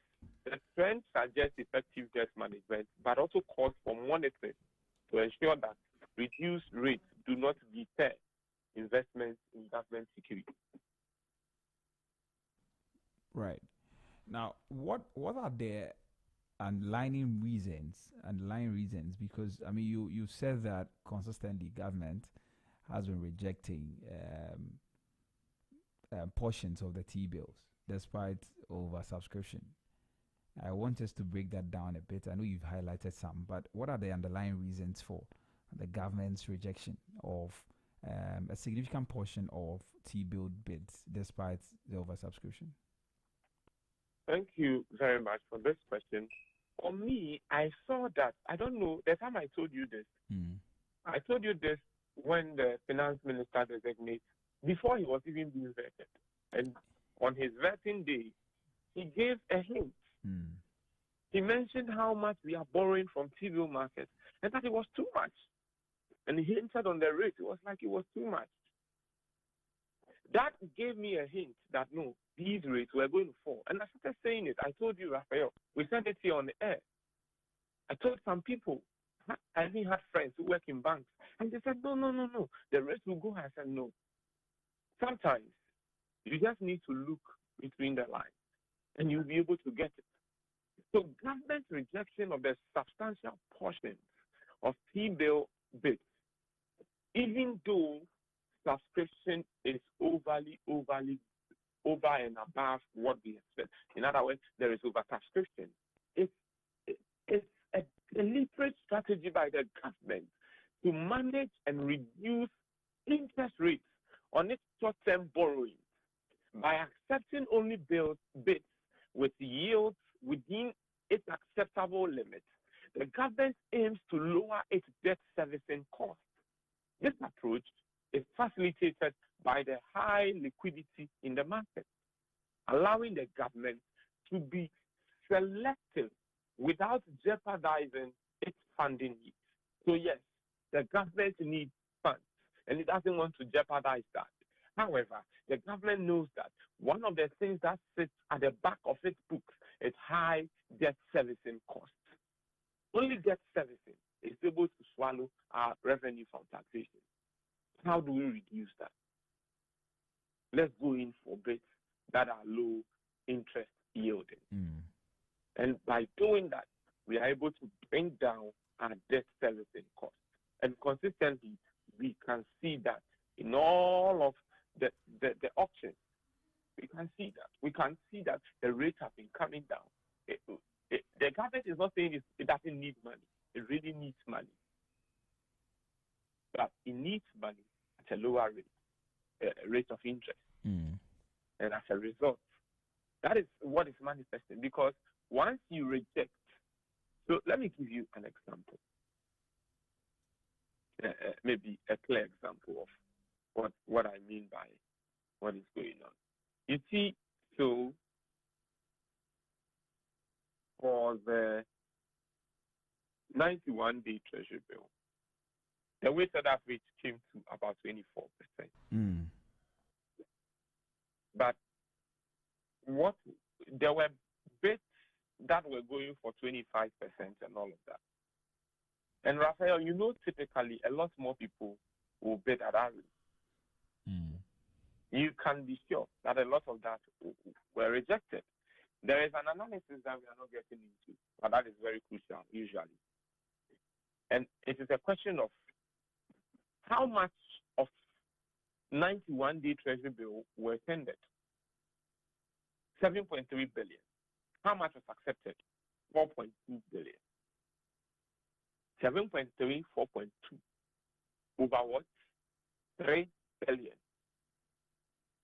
the trend suggests effective debt management, but also calls for monitoring to ensure that reduced rates do not deter investment in government security. Right. Now, what are the underlying reasons? Because you said that consistently government has been rejecting portions of the T-bills despite oversubscription. I want us to break that down a bit. I know you've highlighted some, but what are the underlying reasons for the government's rejection of a significant portion of T-bill bids despite the oversubscription? Thank you very much for this question. For me, I saw that, I don't know, the time I told you this, I told you this when the finance minister designates, before he was even being vetted. And on his vetting day, he gave a hint. He mentioned how much we are borrowing from T-bill markets and that it was too much. And he hinted on the rate. It was like it was too much. That gave me a hint that no, these rates were going to fall. And I started saying it. I told you, Raphael, we said it here on the air. I told some people, I even had friends who work in banks, and they said, no, the rates will go high. I said, no. Sometimes you just need to look between the lines, and you'll be able to get it. So government rejection of the substantial portions of T-bill bids, even though subscription is over and above what we expect. In other words, there is oversubscription. It's a deliberate strategy by the government to manage and reduce interest rates on its short-term borrowing by accepting only bids with yields within its acceptable limits. The government aims to lower its debt servicing costs. This approach is facilitated by the high liquidity in the market, allowing the government to be selective without jeopardizing its funding needs. So yes, the government needs funds, and it doesn't want to jeopardize that. However, the government knows that one of the things that sits at the back of its books is high debt servicing costs. Only debt servicing is able to swallow our revenue from taxation. How do we reduce that? Let's go in for bids that are low interest yielding. And by doing that, we are able to bring down our debt servicing costs. And consistently, we can see that in all of the auctions. We can see that. We can see that the rates have been coming down. The government is not saying it doesn't need money. It really needs money. But it needs money at a lower rate of interest. And as a result, that is what is manifesting. Because once you reject, so let me give you an example, maybe a clear example of what I mean by what is going on. You see, so for the 91-day Treasury bill, the weighted average came to about 24%. But there were bits that were going for 25% and all of that. And Raphael, typically a lot more people will bid at that rate. You can be sure that a lot of that were rejected. There is an analysis that we are not getting into, but that is very crucial usually. And it is a question of how much of 91-day Treasury bill were tendered. 7.3 billion. How much was accepted? 4.2 billion. 7.3, 4.2. Over what? 3 billion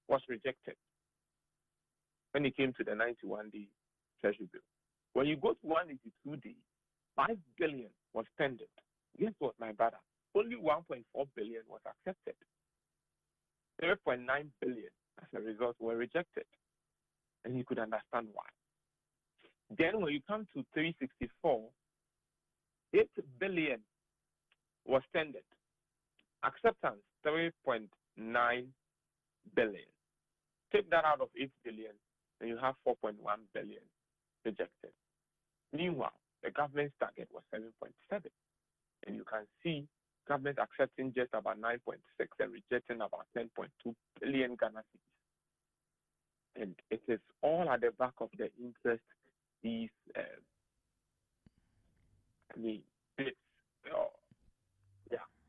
was rejected when it came to the 91-day Treasury bill. When you go to 182-day, 5 billion was tendered. Guess what, my brother? Only 1.4 billion was accepted. 3.9 billion, as a result, were rejected. And you could understand why. Then when you come to 364, 8 billion was tendered. Acceptance, 3.9 billion. Take that out of 8 billion, and you have 4.1 billion rejected. Meanwhile, the government's target was 7.7. And you can see government accepting just about 9.6 and rejecting about 10.2 billion Ghana cedis. And it is all at the back of the interest these bits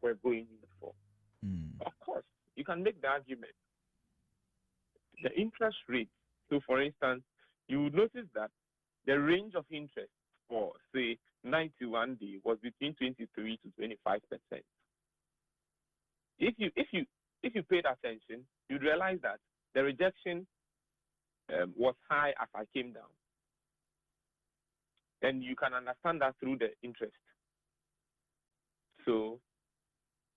we're going in for. Of course, you can make the argument. The interest rate, so for instance, you would notice that the range of interest for, say, 91-day was between 23 to 25%. If you paid attention, you'd realize that the rejection was high as I came down. And you can understand that through the interest. So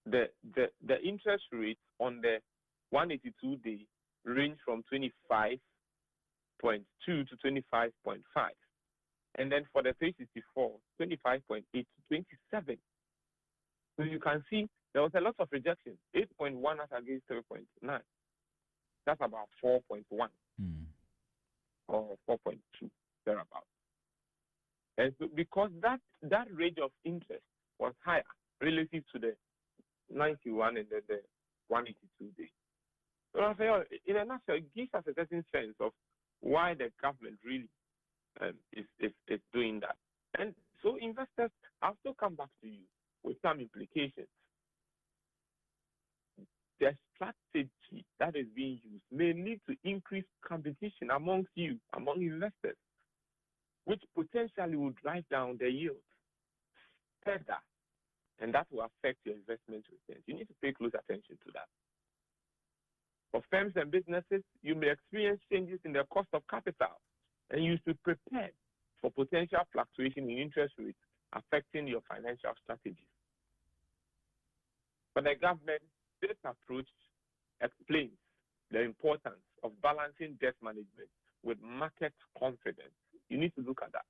the interest rate on the 182-day range from 25.2 to 25.5. And then for the 364, 25.8 to 27. So you can see there was a lot of rejection. 8.1 as against 3.9. That's about 4.1 or 4.2, thereabouts. And so because that range of interest was higher relative to the 91 and the 182 days. So Raphael, in a nutshell, it gives us a certain sense of why the government really is doing that. And so investors have to come back to you with some implications. The strategy that is being used may lead to increased competition among investors, which potentially will drive down the yield further, and that will affect your investment returns. You need to pay close attention to that. For firms and businesses, you may experience changes in the cost of capital, and you should prepare for potential fluctuation in interest rates affecting your financial strategies. For the government, this approach explains the importance of balancing debt management with market confidence. You need to look at that.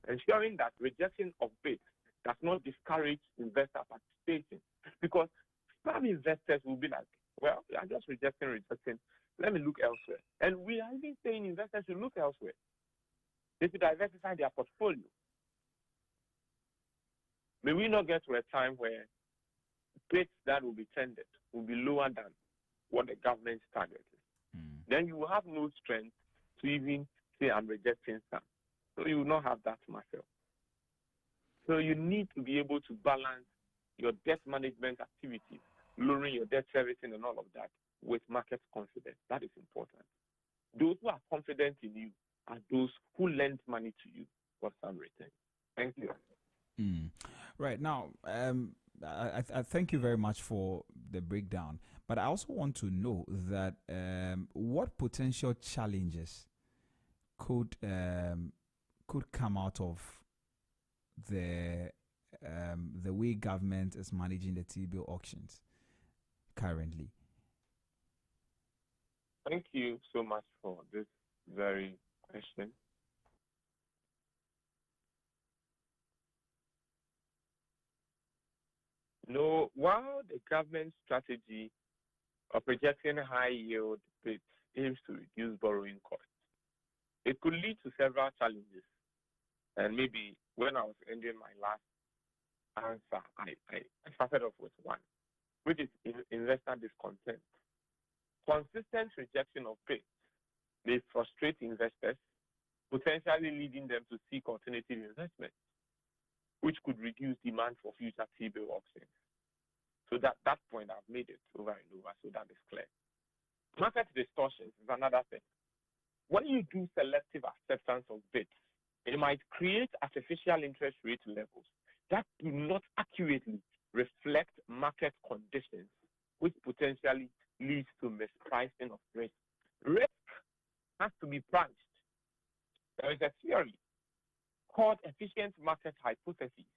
Ensuring that rejection of bids does not discourage investor participation. Because some investors will be like, well, I'm just rejecting. Let me look elsewhere. And we are even saying investors should look elsewhere. They should diversify their portfolio. May we not get to a time where bids that will be tendered will be lower than what the government's target is. Then you will have no strength to even say I'm rejecting some. So you will not have that muscle. So you need to be able to balance your debt management activities, lowering your debt servicing and all of that with market confidence. That is important. Those who are confident in you are those who lend money to you for some return. Thank you. Right. Now, I thank you very much for the breakdown. But I also want to know that what potential challenges could come out of the way government is managing the T-bill auctions currently. Thank you so much for this very question. No, while the government strategy of projecting high yield bids aims to reduce borrowing costs, it could lead to several challenges. And maybe when I was ending my last answer, I started off with one, which is investor discontent. Consistent rejection of bids may frustrate investors, potentially leading them to seek alternative investments, which could reduce demand for future T-bill auctions. So that point I've made it over and over, so that is clear. Market distortions is another thing. When you do selective acceptance of bids, it might create artificial interest rate levels that do not accurately reflect market conditions, which potentially leads to mispricing of risk. Risk has to be priced. There is a theory called efficient market hypothesis.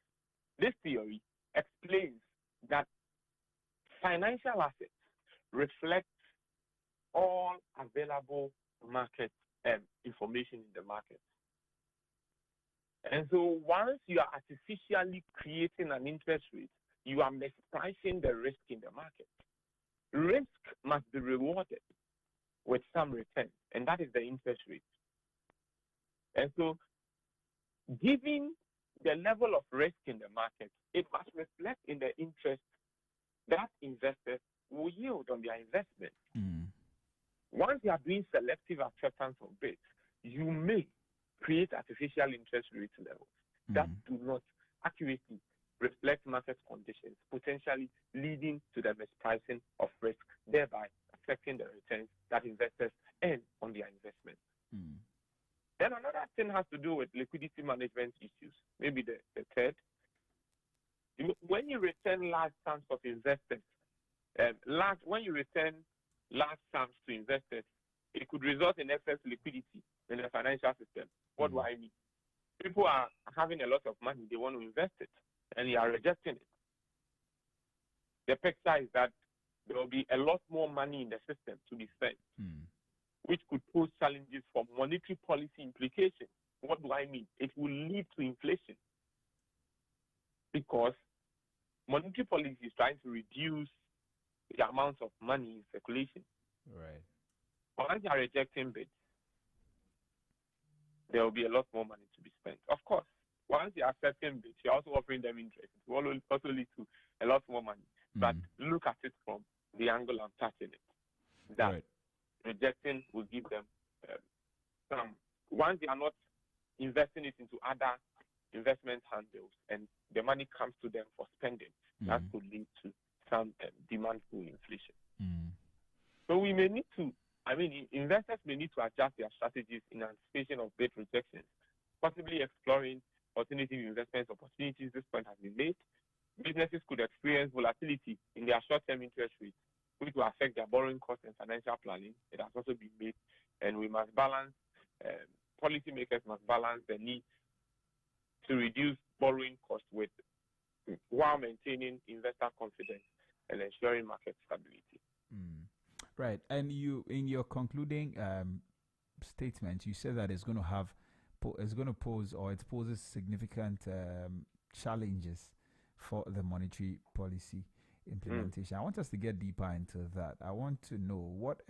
This theory explains that financial assets reflect all available market information in the market. And so once you are artificially creating an interest rate, you are mispricing the risk in the market. Risk must be rewarded with some return, and that is the interest rate. And so given the level of risk in the market, it must reflect in the interest that investors will yield on their investment. Once you are doing selective acceptance of bids, you may create artificial interest rate levels that do not accurately reflect market conditions, potentially leading to the mispricing of risk, thereby affecting the returns that investors earn on their investment. Then another thing has to do with liquidity management issues, maybe the third. When you return large sums of investors, when you return large sums to investors, it could result in excess liquidity in the financial system. What do I mean? People are having a lot of money, they want to invest it, and they are rejecting it. The picture is that there will be a lot more money in the system to be spent, which could pose challenges for monetary policy implications. What do I mean? It will lead to inflation because monetary policy is trying to reduce the amount of money in circulation. Right. Once you are rejecting bids, there will be a lot more money to be spent. Of course, once you are accepting bids, you're also offering them interest. It will also lead to a lot more money. But look at it from the angle I'm touching it. That rejecting will give them some. Once they are not investing it into other investment handles and the money comes to them for spending, that could lead to some demand pull inflation. So we may need to, investors may need to adjust their strategies in anticipation of bid rejections, possibly exploring alternative investment opportunities. This point has been made. Businesses could experience volatility in their short-term interest rates, which will affect their borrowing costs and financial planning. It has also been made, and we must balance, policymakers must balance the need to reduce borrowing costs while maintaining investor confidence and ensuring market stability. Right, and you, in your concluding statement, you said that it's going to pose, or it poses significant challenges for the monetary policy implementation. I want us to get deeper into that. I want to know what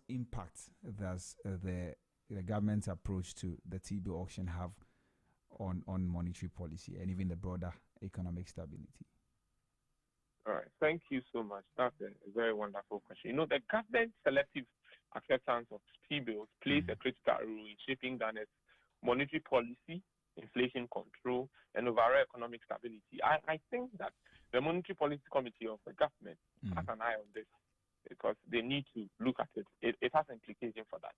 impact does the government's approach to the T-bill auction have on monetary policy and even the broader economic stability? All right. Thank you so much. That's a very wonderful question. The government selective acceptance of T-bills plays a critical role in shaping Ghana's monetary policy, inflation control, and overall economic stability. I think that the Monetary Policy Committee of the government has an eye on this because they need to look at it. It has implications for that.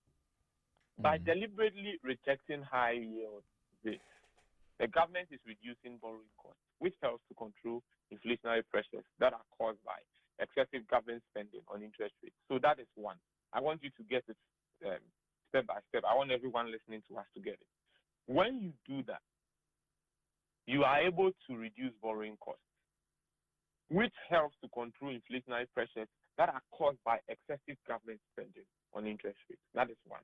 By deliberately rejecting high yield bids, the government is reducing borrowing costs, which helps to control inflationary pressures that are caused by excessive government spending on interest rates. So that is one. I want you to get it step by step. I want everyone listening to us to get it. When you do that, you are able to reduce borrowing costs, which helps to control inflationary pressures that are caused by excessive government spending on interest rates. That is one.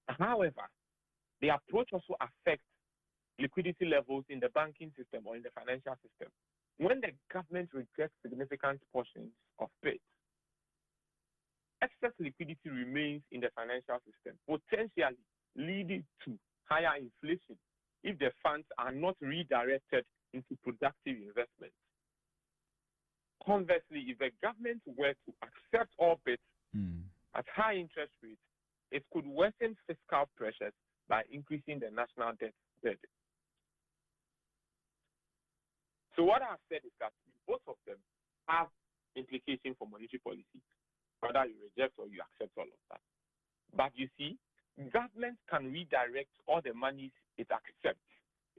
However, the approach also affects liquidity levels in the banking system or in the financial system. When the government rejects significant portions of it, excess liquidity remains in the financial system, potentially leading to higher inflation if the funds are not redirected into productive investments. Conversely, if the government were to accept all bets at high interest rates, it could worsen fiscal pressures by increasing the national debt burden. So what I've said is that both of them have implications for monetary policy, whether you reject or you accept all of that. But you see, government can redirect all the monies it accepts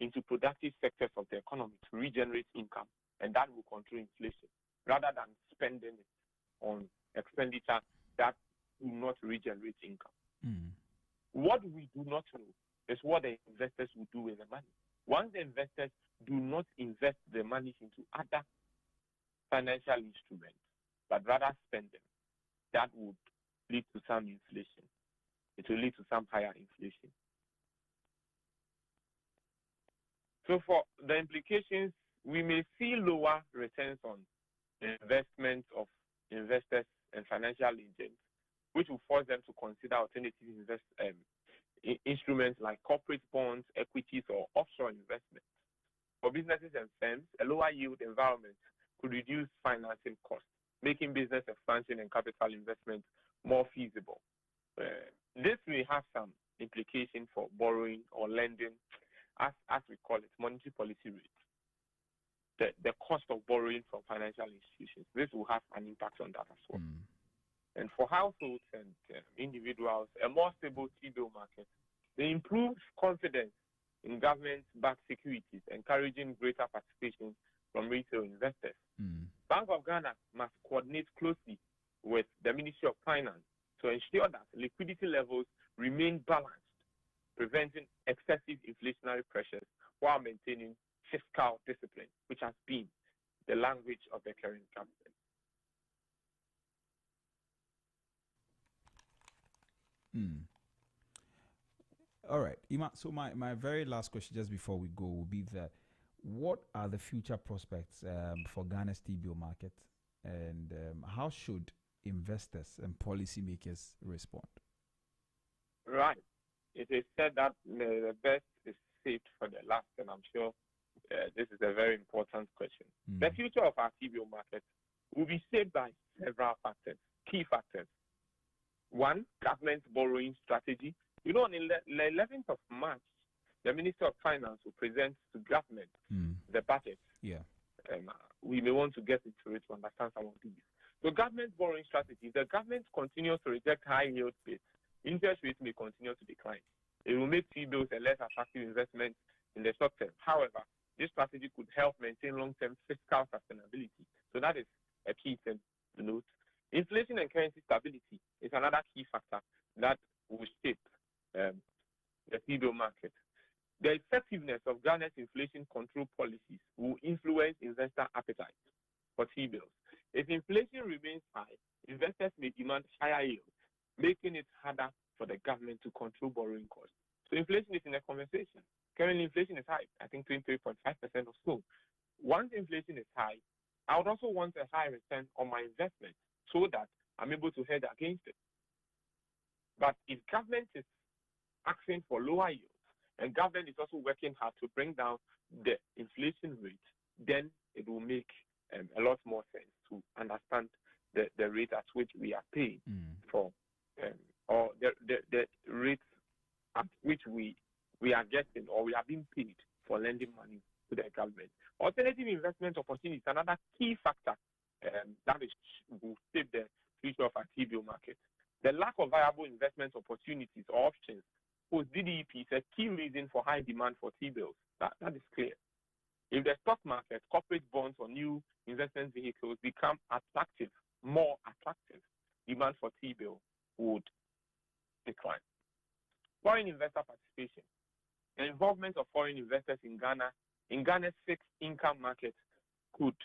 into productive sectors of the economy to regenerate income, and that will control inflation, rather than spending it on expenditure that do not regenerate income. What we do not know is what the investors will do with the money. Once the investors do not invest the money into other financial instruments, but rather spend them, that would lead to some inflation. It will lead to some higher inflation. So for the implications, we may see lower returns on investments of investors and financial agents, which will force them to consider alternative instruments like corporate bonds, equities, or offshore investments. For businesses and firms, a lower yield environment could reduce financing costs, making business expansion and capital investment more feasible. This may have some implications for borrowing or lending, as we call it, monetary policy rates. The cost of borrowing from financial institutions. This will have an impact on that as well. And for households and individuals, a more stable T-bill market, the improved confidence in government-backed securities, encouraging greater participation from retail investors. Bank of Ghana must coordinate closely with the Ministry of Finance to ensure that liquidity levels remain balanced, preventing excessive inflationary pressures while maintaining fiscal discipline, which has been the language of the current government. All right, Ima, so my very last question just before we go will be that what are the future prospects for Ghana's T-bill market, and how should investors and policymakers respond? Right. It is said that the best is saved for the last, and I'm sure this is a very important question. The future of our T-bill market will be shaped by several factors, key factors. One, government borrowing strategy. You know, on the 11th of March, the Minister of Finance will present to government the budget. We may want to get into it to understand some of these. So government borrowing strategy, the government continues to reject high yield bids. Interest rates may continue to decline. It will make T-bills a less attractive investment in the short term. However, this strategy could help maintain long-term fiscal sustainability. So that is a key thing to note. Inflation and currency stability is another key factor that will shape the T-bill market. The effectiveness of Ghana's inflation control policies will influence investor appetite for T-bills. If inflation remains high, investors may demand higher yields, making it harder for the government to control borrowing costs. So inflation is in a conversation. Currently, inflation is high, I think 23.5% or so. Once inflation is high, I would also want a high return on my investment so that I'm able to hedge against it. But if government is asking for lower yields, and government is also working hard to bring down the inflation rate, then it will make a lot more sense to understand the rate at which we are paying for, or the rate at which we are getting or we are being paid for lending money to the government. Alternative investment opportunities, another key factor that will shape the future of our T-bill market. The lack of viable investment opportunities or options post DDEP is a key reason for high demand for T-bills. That is clear. If the stock market, corporate bonds, or new investment vehicles become attractive, more attractive, demand for T-bill would decline. Foreign investor participation. The involvement of foreign investors in Ghana's fixed income market could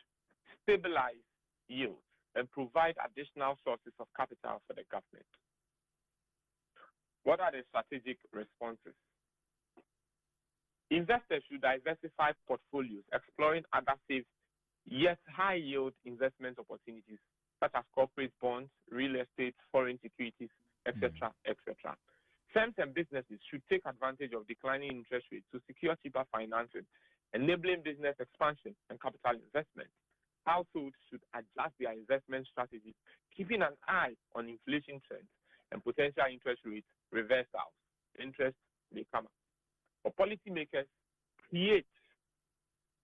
stabilize yields and provide additional sources of capital for the government. What are the strategic responses? Investors should diversify portfolios, exploring other safe yet high-yield investment opportunities such as corporate bonds, real estate, foreign securities, etc., etc. Firms and businesses should take advantage of declining interest rates to secure cheaper financing, enabling business expansion and capital investment. Households should adjust their investment strategies, keeping an eye on inflation trends and potential interest rate reversals. Interest may come up. For policymakers, create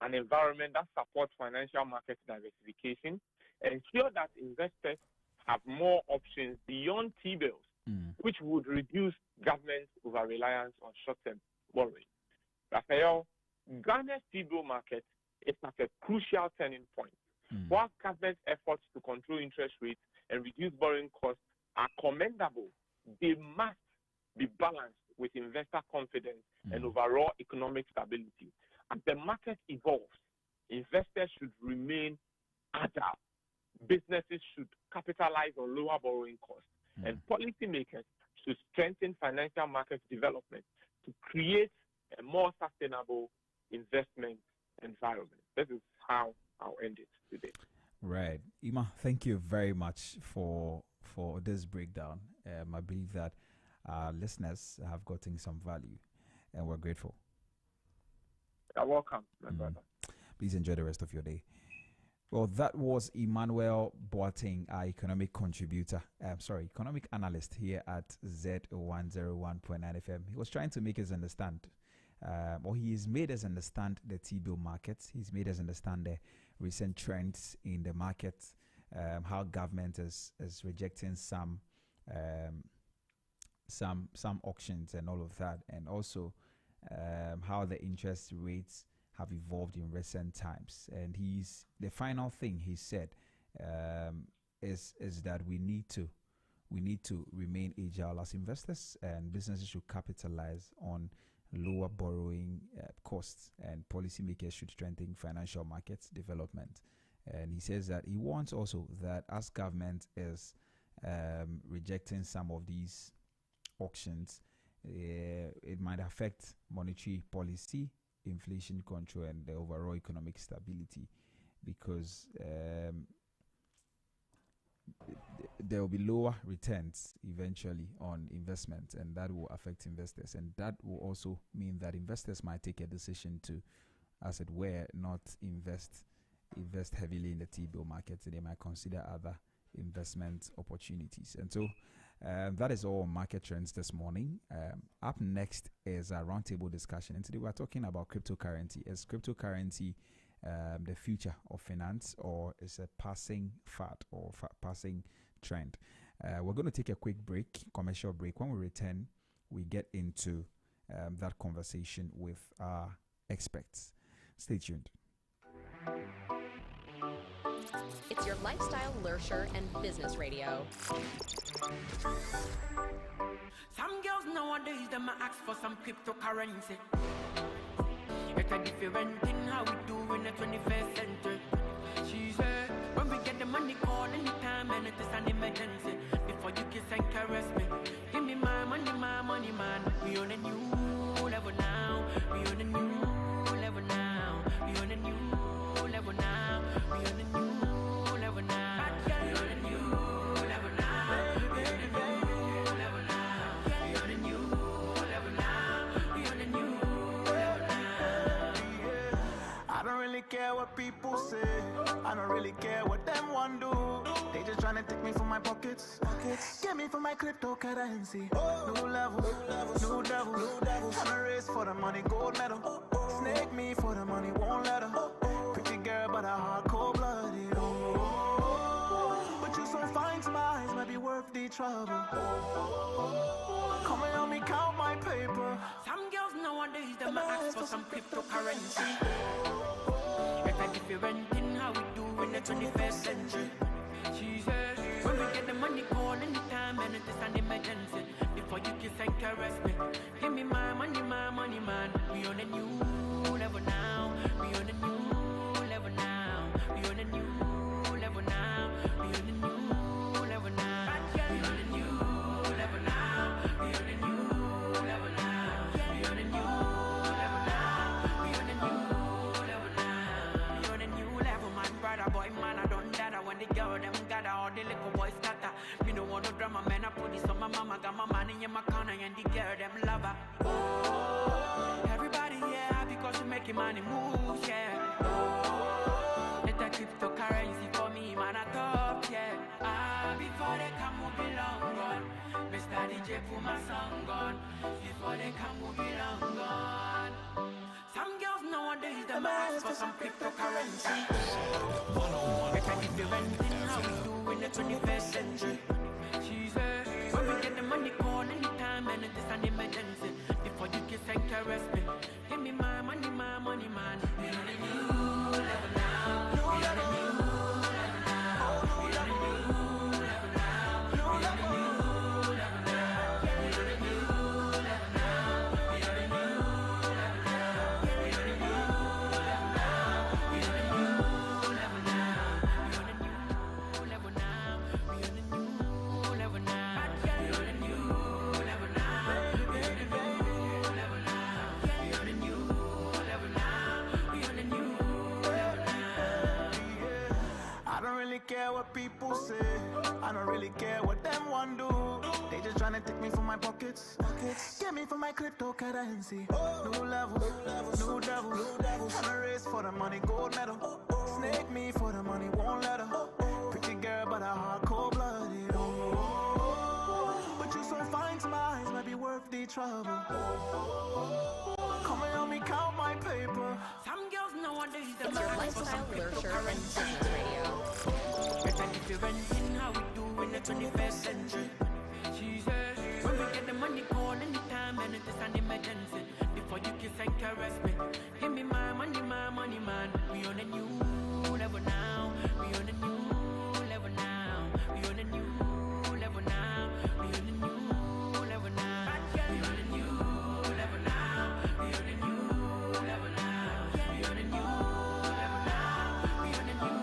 an environment that supports financial market diversification, ensure that investors have more options beyond T-bills, which would reduce government's over-reliance on short-term borrowing. Raphael, Ghana's T-bill market is at a crucial turning point. While government's efforts to control interest rates and reduce borrowing costs are commendable, they must be balanced with investor confidence and overall economic stability. As the market evolves, investors should remain agile. Businesses should capitalize on lower borrowing costs, and policymakers should strengthen financial market development to create a more sustainable investment environment. This is how I'll end it today. Right. Ima, thank you very much for this breakdown. I believe that our listeners have gotten some value, and we're grateful. You're welcome, my brother. Please enjoy the rest of your day. Well, that was Emmanuel Boateng, our economic analyst here at Z101.9 FM. He was trying to make us understand, or he's made us understand the T-bill markets. He's made us understand the recent trends in the market, how government is rejecting some auctions and all of that, and also how the interest rates have evolved in recent times. And the final thing he said is that we need to remain agile as investors, and businesses should capitalize on lower borrowing costs, and policymakers should strengthen financial markets development. And he says that he wants also that as government is rejecting some of these auctions, it might affect monetary policy, inflation control, and the overall economic stability, because there will be lower returns eventually on investment, and that will affect investors, and that will also mean that investors might take a decision to, as it were, not invest heavily in the T-bill market. They might consider other investment opportunities. And so that is all market trends this morning. Up next is a roundtable discussion, and today we're talking about cryptocurrency. Is cryptocurrency the future of finance, or is a passing fad or passing trend? We're going to take a quick commercial break. When we return, we get into that conversation with our experts. Stay tuned. It's your lifestyle, leisure, and business radio. Some girls nowadays, them ask for some cryptocurrency. It's a different thing how we do in the 21st century. She said, when we get the money, call anytime, and it is an emergency. Before you kiss and caress me, give me my money, man. We on a new level now. We on a new level now. We on a new level now. We on a new level now. We on a new level now. We on a new level now. We on a new level now. We on a new level now. I don't really care what people say. I don't really care what them want do. They just tryna take me from my pockets. Get me for my cryptocurrency. New level, new devil. Tryna race for the money, gold medal. Snake me for the money, won't let her. Pretty girl, but a heart cold-blooded. But you're so fine to my eyes, might be worth the trouble. Come and help me count my paper. Some girls nowadays, them ask for some cryptocurrency. It's a different thing how we do in the 21st century. She says, when we get the money, call anytime, and it is an emergency. Before you kiss and caress me, give me my money, man. We on a new level now. We on a new level now. We on a new level now. We on in my corner and the girl them lover. Everybody yeah because you making money moves, yeah. Let that cryptocurrency for me, man, I top, yeah. Before they come, we'll be long gone. Mr. DJ put my song on. Before they come, we'll be long gone. Some girls nowadays, they ask for some cryptocurrency. They can give you anything how we do in the 21st century. She said, when we get the money, call anytime, and it's an emergency. Before you kiss and caress me, give me my money, man. We on a new level now. We on a new level now. We on a new level now. We on a new level now. We on a new level now. We on a new level now. We on a new level now. We on a new level now. We on a new level now. We on a new level now. We on a new level now. We on a new level now. We on a new level now. We on a new level now. I don't really care what people say. I don't really care what them want do. They just tryna take me from my pockets. Get me from my cryptocurrency. New level, new devil. Tryna race for the money, gold medal. Snake me for the money, won't let her. Pretty girl, but a heart cold-blooded. But you so fine to my eyes, might be worth the trouble. Come and help me count my paper. Some girls nowadays, they It's your ask for lifestyle, some nurture, and business cryptocurrency. radio. It's a different thing how we do in the 21st century. She says, when we get the money, call anytime, and it's an emergency. Before you kiss and caress me, give me my money, man. We on a new level now. We on a new level now. We on a new level now. We on a new level now. We on a new level now. We on a new level now. We on a new level now. We on a new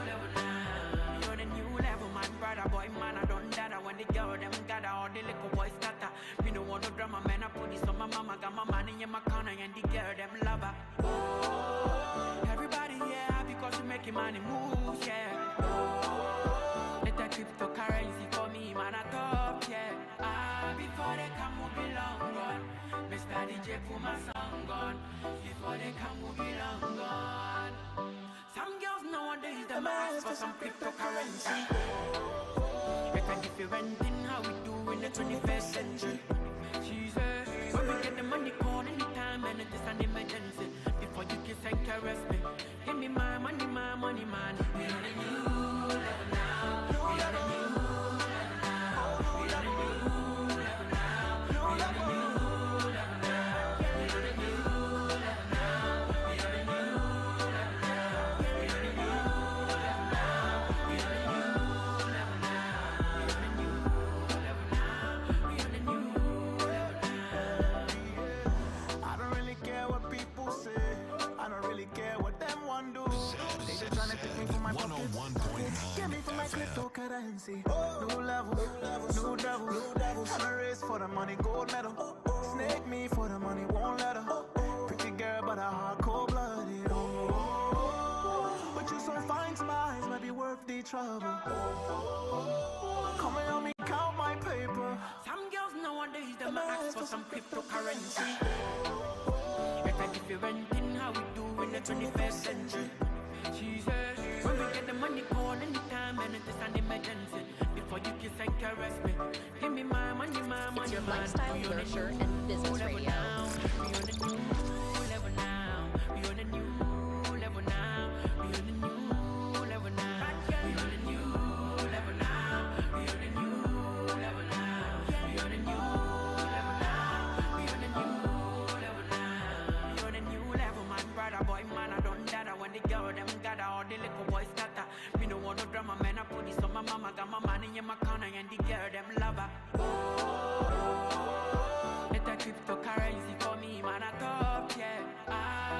level now. We on a new level, man, brother, boy, man, I don't data. When the girl them gather, all the little boys scatter. Me no want no drama, man, I put this on my mama. Got my money in my corner and the girl them lover. Everybody, yeah, because you making money moves, yeah. Let that cryptocurrency for me, man, I top, yeah. Before they come, we'll be long gone. Mr. DJ put my song on. Before they come, we'll be long gone. Some girls nowadays, they ask for some cryptocurrency. It's a different thing how we do in the 21st century. She says, when we get the money, call anytime, and it's an emergency. Before you kiss and caress me, give me my money, man. We on a new level now. We on a new level now. We on a new level now. We on a new level now. We on a new level now. We on a new level now. We on a new level now. We on a new level now. We on a new level now. We on a new level now. I don't really care what people say. I don't really care what them want do. They just tryna take me from my pockets. Get me from my cryptocurrency. New level, new devil. Tryna race for the money, gold medal. Snake me for the money, won't let her. Pretty girl, but a heart cold-blooded. But you so fine to my eyes, might be worth the trouble. Come and help me count my paper. Some girls nowadays, they ask for some cryptocurrency. It's a different thing how we do in the 21st century. She says, when we get the money, call anytime, and it's an emergency. Before you kiss and caress me, give me my money, It's your man. lifestyle, We on a nurture, new and business level radio. now. We on a new level now. We on a new level now. We on a new level now. We on a new level now. We on a new level now. We on a new level now. We on a new level now. We on a new level, man, brother, boy, man, I don't data. When the girl them gather, all the little boys scatter. Me no want no drama, man, I put this on my mama. Got my money in my corner and the girl them lover. Let that cryptocurrency for me, man, I top, yeah.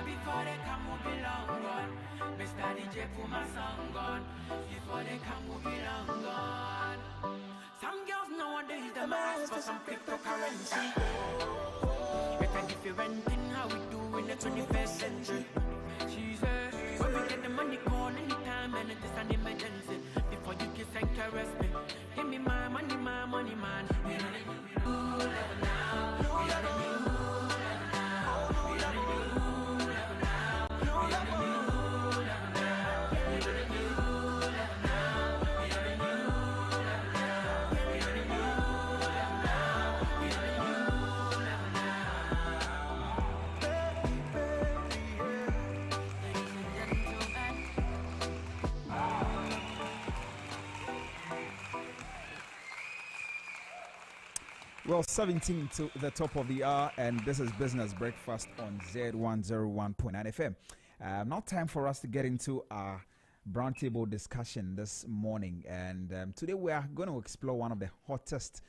Before they come, we'll be long gone. Mr. DJ put my song on. Before they come, we'll be long gone. Some girls nowadays, they ask for some cryptocurrency. It's a different thing how we do in the 21st century. She says, when we get the money, call anytime, and it's an emergency. Before you kiss and caress me, give me my money, man. We on a new Well, 17 to the top of the hour, and this is Business Breakfast on Z101.9 FM. Now time for us to get into our roundtable discussion this morning. And today we are going to explore one of the hottest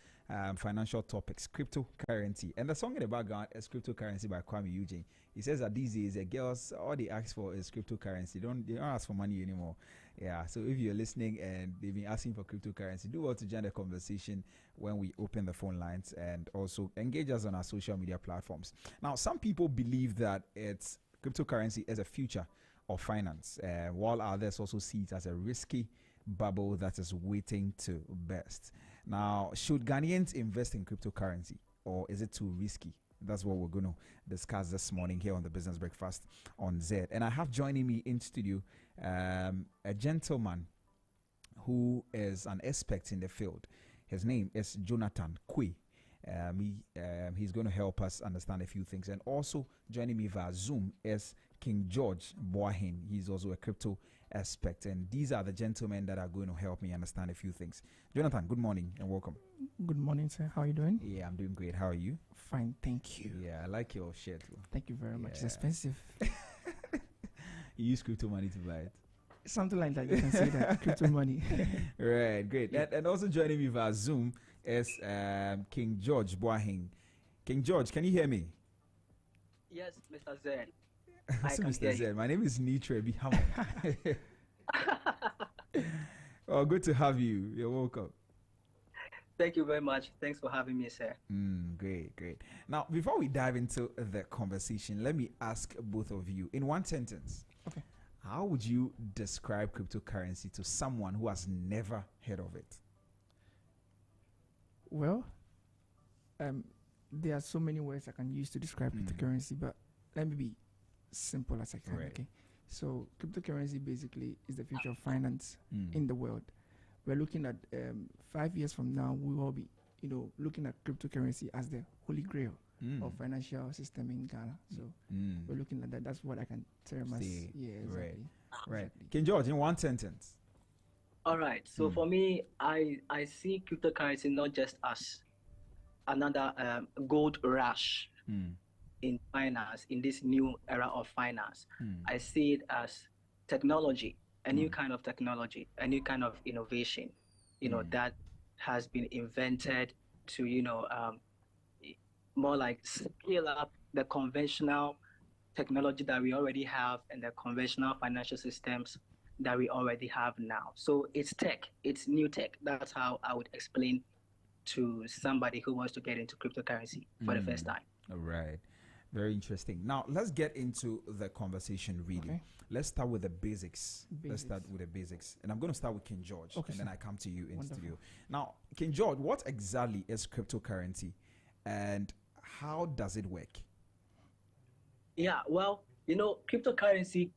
financial topics, cryptocurrency. And the song in the background is Cryptocurrency by Kwame Eugene. He says that these days, the girls, all they ask for is cryptocurrency. They don't ask for money anymore. Yeah, so if you're listening and they've been asking for cryptocurrency, do well to join the conversation when we open the phone lines, and also engage us on our social media platforms. Now, some people believe that it's cryptocurrency as a future of finance, while others also see it as a risky bubble that is waiting to burst. Now, should Ghanaians invest in cryptocurrency, or is it too risky? That's what we're going to discuss this morning here on the Business Breakfast on Zed. And I have joining me in studio a gentleman who is an expert in the field. His name is Jonathan Kwe. He's going to help us understand a few things. And also joining me via Zoom is King George Boahin. He's also a crypto expert. And these are the gentlemen that are going to help me understand a few things. Jonathan, good morning and welcome. Good morning, sir. How are you doing? Yeah, I'm doing great. How are you? Fine, thank you. Yeah, I like your shirt. Thank you very much. It's expensive. You use crypto money to buy it? Something like that. You can say that. Crypto money. Right, great. Yeah. And also joining me via Zoom is King George Boahin. King George, can you hear me? Yes, Mr. Zed. So Mr. Zed, my name is Nitra Bihama. Oh, good to have you. You're welcome. Thank you very much. Thanks for having me, sir. Great. Now, before we dive into the conversation, let me ask both of you in one sentence. Okay. How would you describe cryptocurrency to someone who has never heard of it? Well, there are so many words I can use to describe cryptocurrency, but let me be simple as I can. Right. Okay. So cryptocurrency basically is the future of finance in the world. We're looking at 5 years from now, we will be, looking at cryptocurrency as the holy grail of financial system in Ghana. So we're looking at that. That's what I can term as. Yeah, exactly. Right. Exactly. King George, in one sentence. All right. So for me, I see cryptocurrency not just as another gold rush in finance, in this new era of finance. I see it as technology, a new kind of technology, a new kind of innovation, that has been invented to, more like scale up the conventional technology that we already have and the conventional financial systems that we already have now. So it's tech, it's new tech. That's how I would explain to somebody who wants to get into cryptocurrency for the first time. All right. Very interesting. Now, let's get into the conversation really. Okay. Let's start with the basics. Let's start with the basics. And I'm going to start with King George, and then I come to you in studio. Now, King George, what exactly is cryptocurrency and how does it work? Yeah, well, cryptocurrency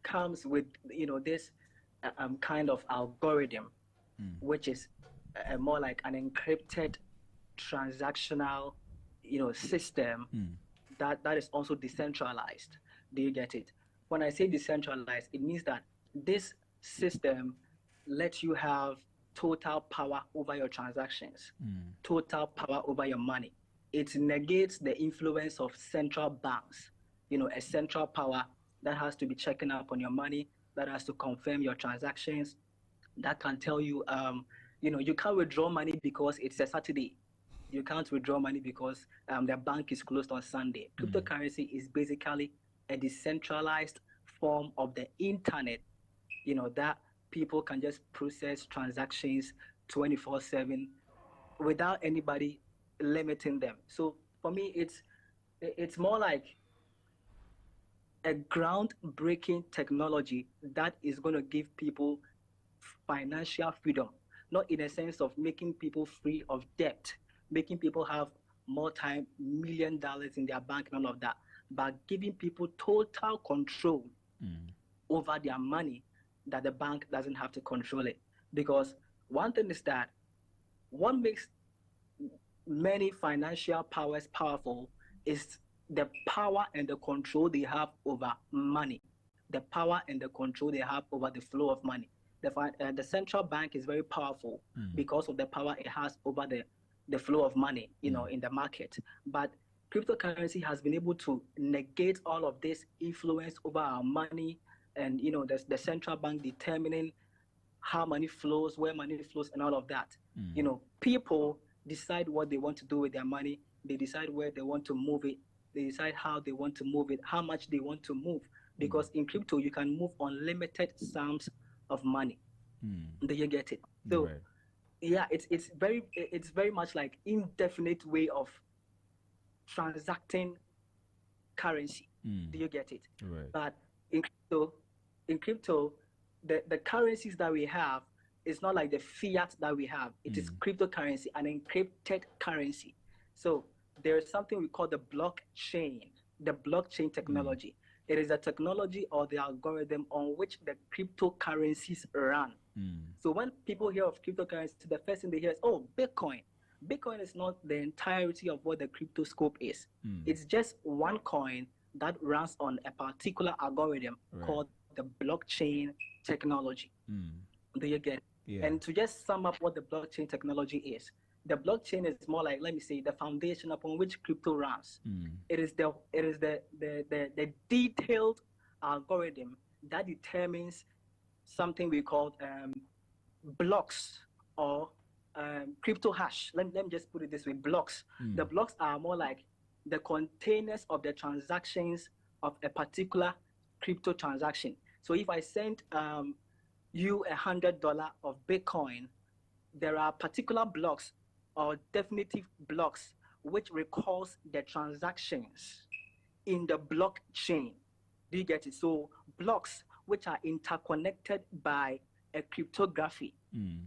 comes with, this kind of algorithm, which is more like an encrypted transactional, system that is also decentralized. Do you get it? When I say decentralized, it means that this system lets you have total power over your transactions, total power over your money. It negates the influence of central banks, a central power that has to be checking up on your money, that has to confirm your transactions, that can tell you, you can't withdraw money because it's a Saturday. You can't withdraw money because the bank is closed on Sunday. Cryptocurrency is basically a decentralized form of the internet, that people can just process transactions 24/7 without anybody limiting them. So for me, it's more like a groundbreaking technology that is going to give people financial freedom, not in a sense of making people free of debt, making people have $1 million in their bank and all of that, but giving people total control over their money, that the bank doesn't have to control it. Because one thing is that what makes many financial powers powerful is the power and the control they have over money, the power and the control they have over the flow of money. The central bank is very powerful because of the power it has over the the flow of money, in the market. But cryptocurrency has been able to negate all of this influence over our money, and the central bank determining how money flows, where money flows, and all of that. People decide what they want to do with their money. They decide where they want to move it. They decide how they want to move it, how much they want to move. Because in crypto, you can move unlimited sums of money. Do you get it? So, yeah, it's very much like indefinite way of transacting currency. Do you get it? Right. But in crypto, the currencies that we have is not like the fiat that we have. It is cryptocurrency, an encrypted currency. So there is something we call the blockchain technology. It is a technology or the algorithm on which the cryptocurrencies run. So when people hear of cryptocurrency, the first thing they hear is, oh, Bitcoin. Bitcoin is not the entirety of what the crypto scope is. It's just one coin that runs on a particular algorithm called the blockchain technology. Do you get it? Yeah. And to just sum up what the blockchain technology is, the blockchain is more like, let me say, the foundation upon which crypto runs. It is the detailed algorithm that determines something we call blocks or crypto hash. Let me just put it this way: blocks. The blocks are more like the containers of the transactions of a particular crypto transaction. So if I send you $100 of Bitcoin, there are particular blocks or definitive blocks which records the transactions in the blockchain. Do you get it? So blocks which are interconnected by a cryptography,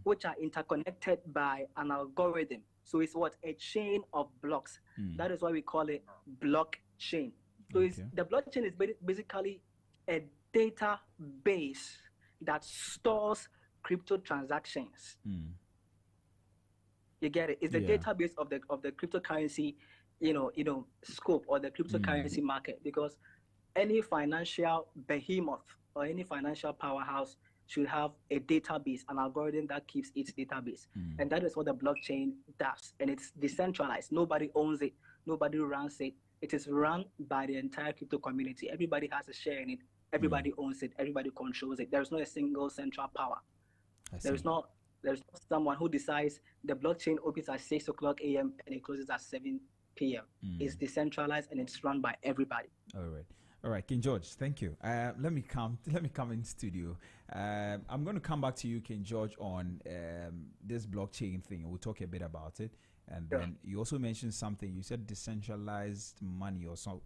which are interconnected by an algorithm. So it's what? A chain of blocks. That is why we call it blockchain. So the blockchain is basically a database that stores crypto transactions. You get it? It's the database of the cryptocurrency, scope or the cryptocurrency market, because any financial behemoth or any financial powerhouse should have a database, an algorithm that keeps its database. And that is what the blockchain does. And it's decentralized. Nobody owns it. Nobody runs it. It is run by the entire crypto community. Everybody has a share in it. Everybody owns it. Everybody controls it. There's not a single central power. There's not someone who decides the blockchain opens at 6 o'clock a.m. and it closes at 7 p.m. It's decentralized and it's run by everybody. All right, King George, thank you. Let me come in studio. I'm going to come back to you, King George, on this blockchain thing. We'll talk a bit about it, and then you also mentioned something. You said decentralized money or so.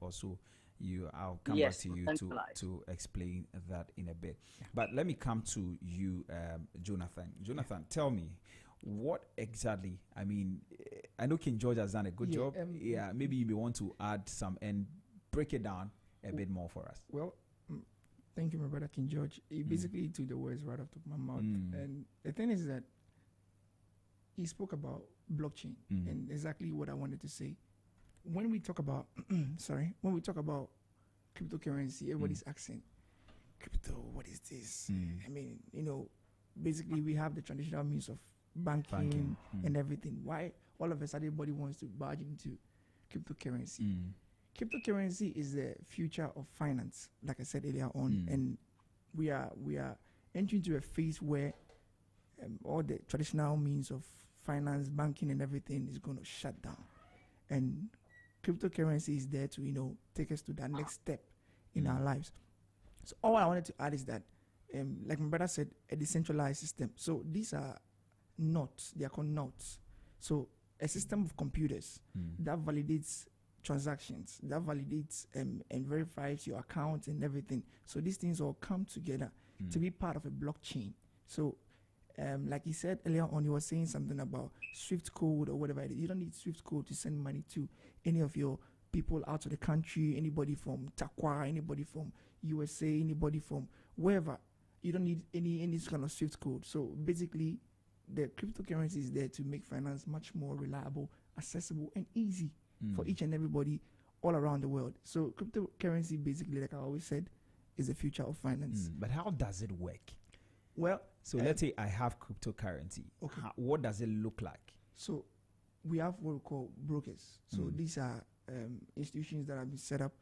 I'll come back to you to explain that in a bit. But let me come to you, Jonathan. Jonathan, tell me, what exactly? I mean, I know King George has done a good job. Maybe you may want to add some and break it down a bit more for us. Well, thank you, my brother King George. He basically took the words right off my mouth. And the thing is that he spoke about blockchain and exactly what I wanted to say. When we talk about cryptocurrency, everybody's asking, crypto, what is this? I mean, basically we have the traditional means of banking. And everything. Why all of a sudden everybody wants to barge into cryptocurrency? Cryptocurrency is the future of finance, like I said earlier on, and we are entering into a phase where all the traditional means of finance, banking, and everything is going to shut down, and cryptocurrency is there to take us to that next step in our lives. So all I wanted to add is that, like my brother said, a decentralized system. So these are nodes; they are called nodes. So a system of computers that validates transactions, that validates and verifies your account and everything. So these things all come together to be part of a blockchain. So like he said earlier on, he was saying something about Swift code or whatever it is. You don't need Swift code to send money to any of your people out of the country, anybody from Takwa, anybody from USA, anybody from wherever. You don't need any kind of Swift code. So basically, the cryptocurrency is there to make finance much more reliable, accessible, and easy for each and everybody all around the world. So cryptocurrency, basically, like I always said, is the future of finance. But how does it work? Well, so let's say I have cryptocurrency. Okay. What does it look like? So we have what we call brokers. So these are institutions that have been set up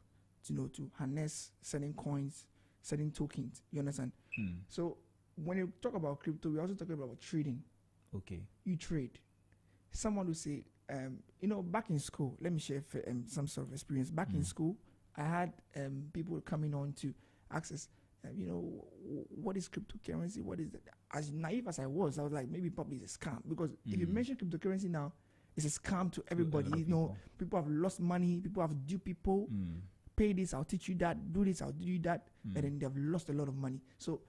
to harness certain coins, certain tokens. You understand? So when you talk about crypto, we also talk about trading. Okay. You trade. Someone will say, back in school, let me share some sort of experience. Back in school, I had people coming on to access, what is cryptocurrency? What is that? As naive as I was like, maybe probably it's a scam. Because if you mention cryptocurrency now, it's a scam to everybody. People have lost money. People have due people. Pay this, I'll teach you that. Do this, I'll do you that. And then they've lost a lot of money. So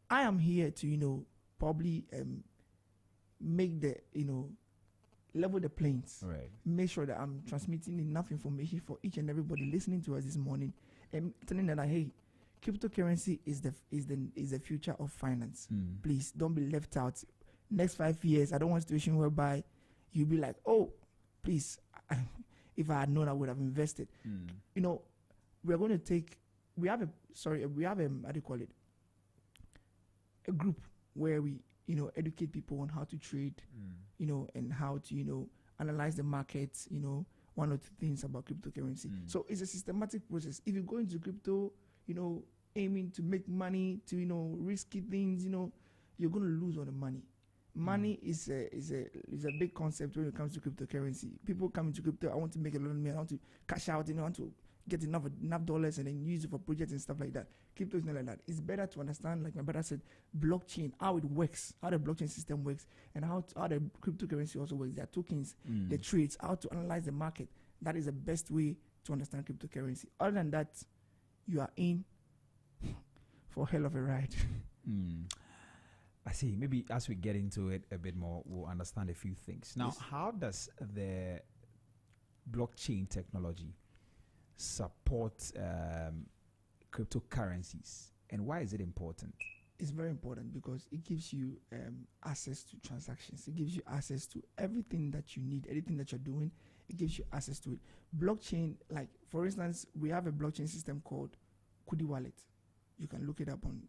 I am here to, probably make the, level the planes. Right. Make sure that I'm transmitting enough information for each and everybody listening to us this morning, and telling them that, hey, cryptocurrency is the future of finance. Please don't be left out. Next 5 years, I don't want a situation whereby you'll be like, oh, please, if I had known, I would have invested. We're going to take. We have how do you call it? A group where we educate people on how to trade, and how to, analyze the markets, one or two things about cryptocurrency. So it's a systematic process. If you go into crypto, aiming to make money, to, risky things, you're going to lose all the money. Money is a big concept when it comes to cryptocurrency. People come into crypto, I want to make a lot of money, I want to cash out, I want to get enough dollars and then use it for projects and stuff like that. Crypto is not like that. It's better to understand, like my brother said, blockchain, how it works, how the blockchain system works, and how the cryptocurrency also works. Their tokens, the trades, how to analyze the market. That is the best way to understand cryptocurrency. Other than that, you are in for a hell of a ride. I see. Maybe as we get into it a bit more, we'll understand a few things. Now, how does the blockchain technology support cryptocurrencies, and why is it important? It's very important because it gives you access to transactions. It gives you access to everything that you need, anything that you're doing. It gives you access to it. Blockchain, like for instance, we have a blockchain system called Kudi Wallet. You can look it up on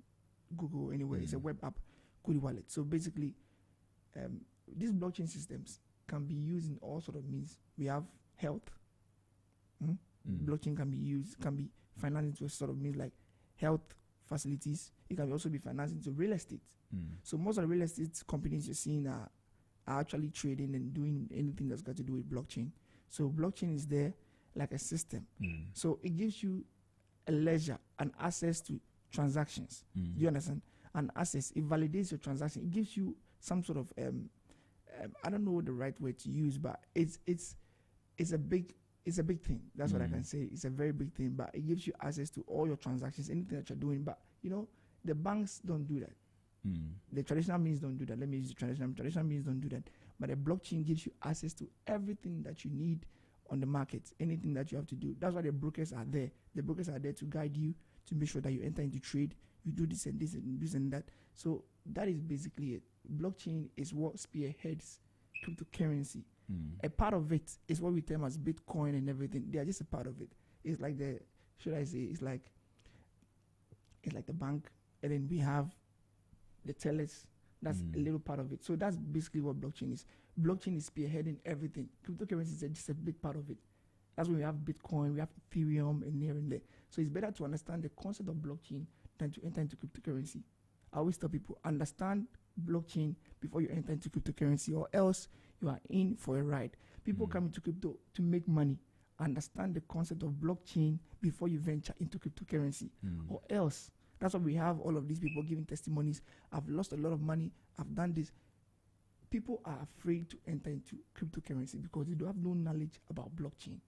Google anywhere. It's a web app, Kudi Wallet. So basically, these blockchain systems can be used in all sort of means. We have health. Blockchain can be financed into a sort of means like health facilities. It can also be financed into real estate. So most of the real estate companies you're seeing are actually trading and doing anything that's got to do with blockchain. So blockchain is there like a system. So it gives you a ledger and access to transactions. Do you understand? And access, it validates your transaction. It gives you some sort of I don't know the right word to use, but it's a big thing. That's what I can say. It's a very big thing, but it gives you access to all your transactions, anything that you're doing. But the banks don't do that. The traditional means don't do that. Let me use the traditional means don't do that. But the blockchain gives you access to everything that you need on the market, anything that you have to do. That's why the brokers are there. The brokers are there to guide you, to make sure that you enter into trade, you do this and this and this and that. So that is basically it. Blockchain is what spearheads cryptocurrency. A part of it is what we term as Bitcoin and everything. They are just a part of it. It's like it's like the bank, and then we have the tellers. That's a little part of it. So that's basically what blockchain is. Blockchain is spearheading everything. Cryptocurrency is just a big part of it. That's when we have Bitcoin, we have Ethereum, and here and there. So it's better to understand the concept of blockchain than to enter into cryptocurrency. I always tell people, understand blockchain before you enter into cryptocurrency, or else you are in for a ride. People come into crypto to make money. Understand the concept of blockchain before you venture into cryptocurrency, or else. That's why we have all of these people giving testimonies. I've lost a lot of money. I've done this. People are afraid to enter into cryptocurrency because they don't have no knowledge about blockchain.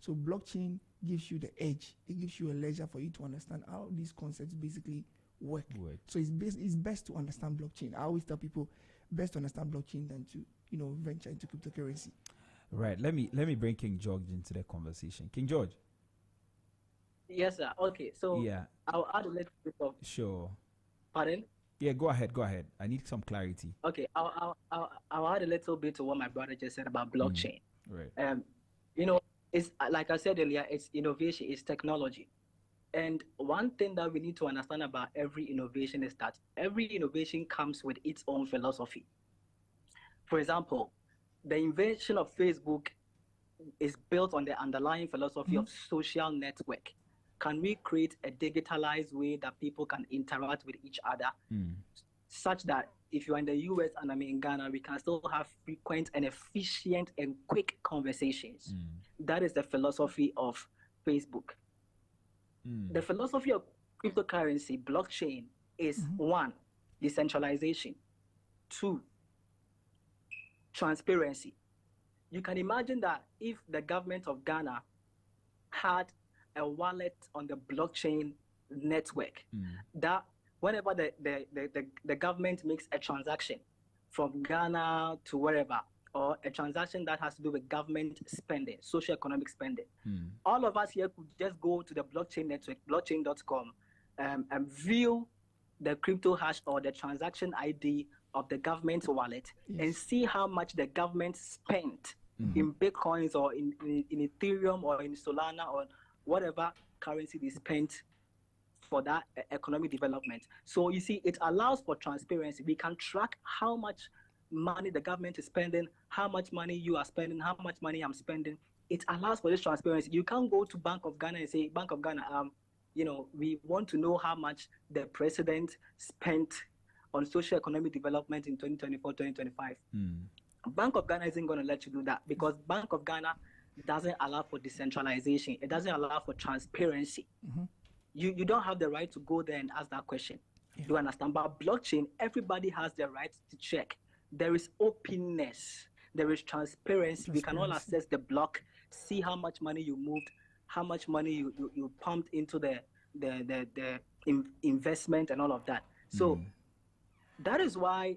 So blockchain gives you the edge. It gives you a ledger for you to understand how these concepts basically work. So it's best to understand blockchain. I always tell people, best to understand blockchain than to venture into cryptocurrency. Right. Let me bring King George into the conversation. King George. Yes, sir. Okay. So yeah, I'll add a little bit of. Sure. Pardon? Yeah. Go ahead. I need some clarity. Okay. I'll add a little bit to what my brother just said about blockchain. Right. It's like I said earlier. It's innovation. It's technology. And one thing that we need to understand about every innovation is that every innovation comes with its own philosophy. For example, the invention of Facebook is built on the underlying philosophy of social network. Can we create a digitalized way that people can interact with each other, such that if you're in the US and I'm in Ghana, we can still have frequent and efficient and quick conversations? That is the philosophy of Facebook. The philosophy of cryptocurrency, blockchain, is 1, decentralization, 2, transparency. You can imagine that if the government of Ghana had a wallet on the blockchain network, that whenever the government makes a transaction from Ghana to wherever, or a transaction that has to do with government spending, socio-economic spending, all of us here could just go to the blockchain network, blockchain.com, and view the crypto hash or the transaction ID of the government wallet, and see how much the government spent in Bitcoins or in Ethereum or in Solana or whatever currency they spent for that economic development. So you see, it allows for transparency. We can track how much money the government is spending, how much money you are spending, how much money I'm spending. It allows for this transparency. You can't go to Bank of Ghana and say, Bank of Ghana, we want to know how much the president spent on social economic development in 2024, 2025. Bank of Ghana isn't going to let you do that, because Bank of Ghana doesn't allow for decentralization. It doesn't allow for transparency. You don't have the right to go there and ask that question. Do you understand? But blockchain, everybody has the right to check. There is openness. There is transparency. We can all access the block, see how much money you moved, how much money you pumped into the investment and all of that. So that is why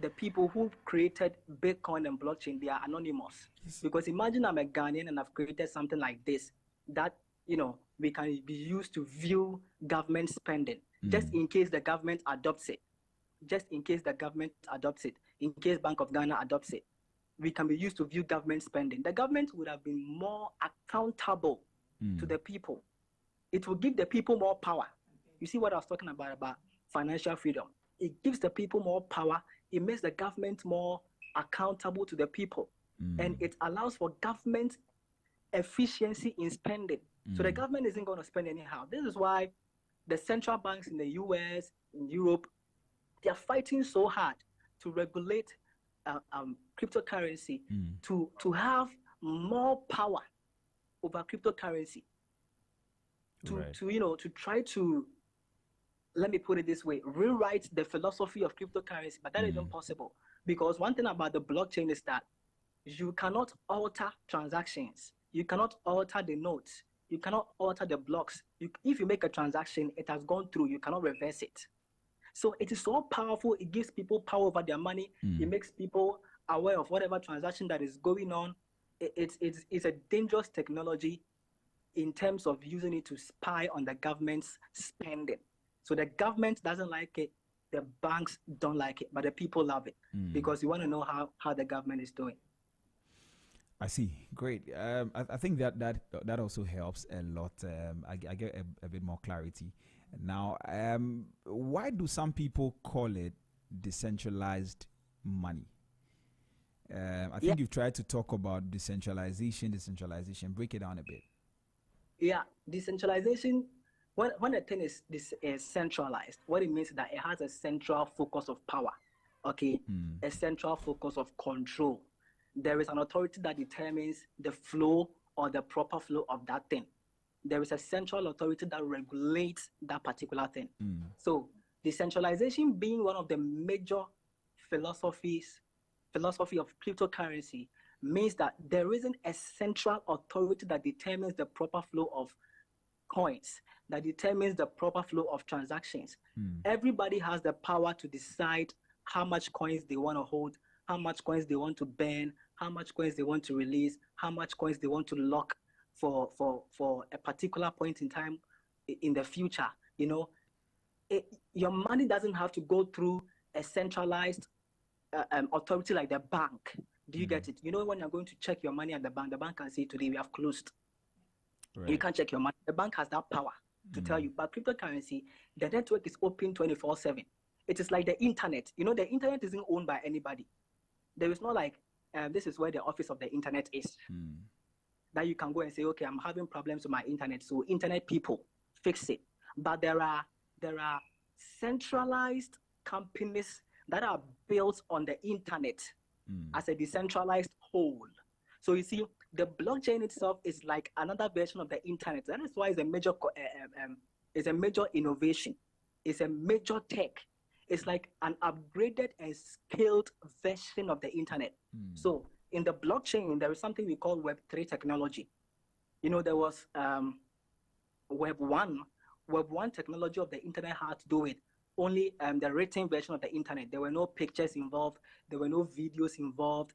the people who created Bitcoin and blockchain, they are anonymous. Because imagine I'm a Ghanaian and I've created something like this that, we can be used to view government spending, just in case the government adopts it. Just in case the government adopts it, in case Bank of Ghana adopts it, we can be used to view government spending. The government would have been more accountable to the people. It will give the people more power. You see what I was talking about financial freedom. It gives the people more power. It makes the government more accountable to the people. And it allows for government efficiency in spending. So the government isn't going to spend anyhow. This is why the central banks in the US, in Europe, they are fighting so hard to regulate cryptocurrency, to have more power over cryptocurrency, to try to, let me put it this way, rewrite the philosophy of cryptocurrency. But that is impossible, because one thing about the blockchain is that you cannot alter transactions. You cannot alter the notes. You cannot alter the blocks. If you make a transaction, it has gone through. You cannot reverse it. So it is so powerful. It gives people power over their money. It makes people aware of whatever transaction that is going on. It's a dangerous technology in terms of using it to spy on the government's spending. So the government doesn't like it. The banks don't like it, but the people love it because you want to know how the government is doing. I see. Great. I think that also helps a lot. I get a bit more clarity. Now, why do some people call it decentralized money? I think you've tried to talk about decentralization. Break it down a bit. Yeah, decentralization, when a thing is centralized, what it means is that it has a central focus of power, okay? A central focus of control. There is an authority that determines the flow or the proper flow of that thing. There is a central authority that regulates that particular thing. So decentralization being one of the major philosophy of cryptocurrency means that there isn't a central authority that determines the proper flow of coins, that determines the proper flow of transactions. Everybody has the power to decide how much coins they want to hold, how much coins they want to burn, how much coins they want to release, how much coins they want to lock for a particular point in time in the future. Your money doesn't have to go through a centralized authority like the bank. Do you get it? When you're going to check your money at the bank can say, today we have closed. Right. You can't check your money. The bank has that power to tell you. But cryptocurrency, the network is open 24/7. It is like the internet. The internet isn't owned by anybody. There is not like this is where the office of the internet is. That you can go and say, okay, I'm having problems with my internet, so internet people fix it. But there are centralized companies that are built on the internet as a decentralized whole. So you see, the blockchain itself is like another version of the internet. That is why it's a major innovation. It's a major tech. It's like an upgraded and scaled version of the internet. So in the blockchain, there is something we call Web3 technology. You know, there was Web 1. Web 1 technology of the internet had to do with only the written version of the internet. There were no pictures involved. There were no videos involved.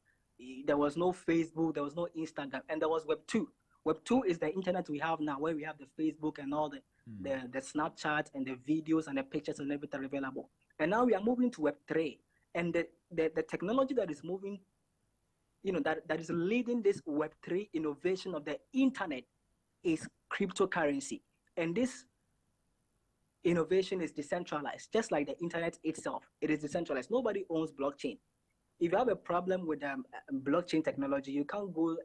There was no Facebook. There was no Instagram. And there was Web 2. Web 2 is the internet we have now, where we have the Facebook and all the Snapchat and the videos and the pictures and everything available. And now we are moving to Web 3. And the technology that is moving, that is leading this Web 3 innovation of the internet is cryptocurrency. And this innovation is decentralized, just like the internet itself. It is decentralized. Nobody owns blockchain. If you have a problem with blockchain technology, you can't go.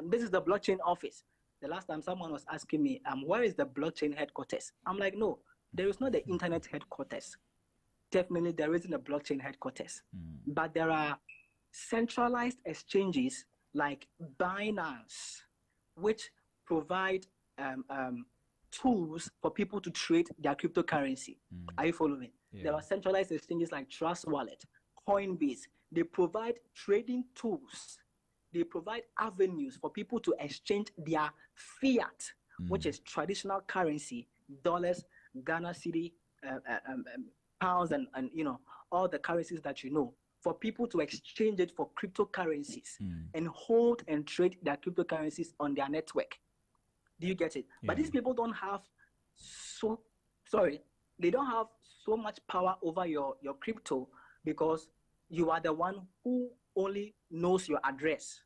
This is the blockchain office. The last time someone was asking me, where is the blockchain headquarters? I'm like, no, there is not the internet headquarters. Definitely, there isn't a blockchain headquarters. But there are centralized exchanges like Binance, which provide tools for people to trade their cryptocurrency. Are you following? Yeah. There are centralized exchanges like Trust Wallet, Coinbase. They provide trading tools. They provide avenues for people to exchange their fiat, which is traditional currency, dollars, Ghana cedi, pounds, and all the currencies that you know, for people to exchange it for cryptocurrencies and hold and trade their cryptocurrencies on their network. Do you get it? Yeah. But these people don't have they don't have so much power over your crypto, because you are the one who only knows your address.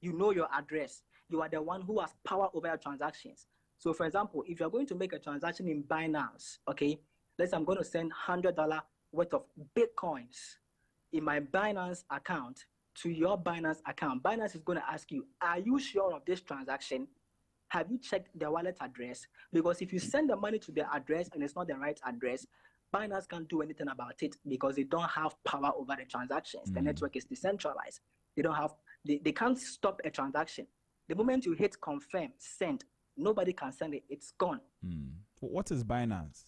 You know your address. You are the one who has power over your transactions. So for example, if you're going to make a transaction in Binance, okay, let's say I'm going to send $100 worth of Bitcoins in my Binance account to your Binance account. Binance is going to ask you, are you sure of this transaction? Have you checked their wallet address? Because if you send the money to their address and it's not the right address, Binance can't do anything about it, because they don't have power over the transactions. The network is decentralized. They can't stop a transaction. The moment you hit confirm, send, nobody can send it. It's gone. What is Binance?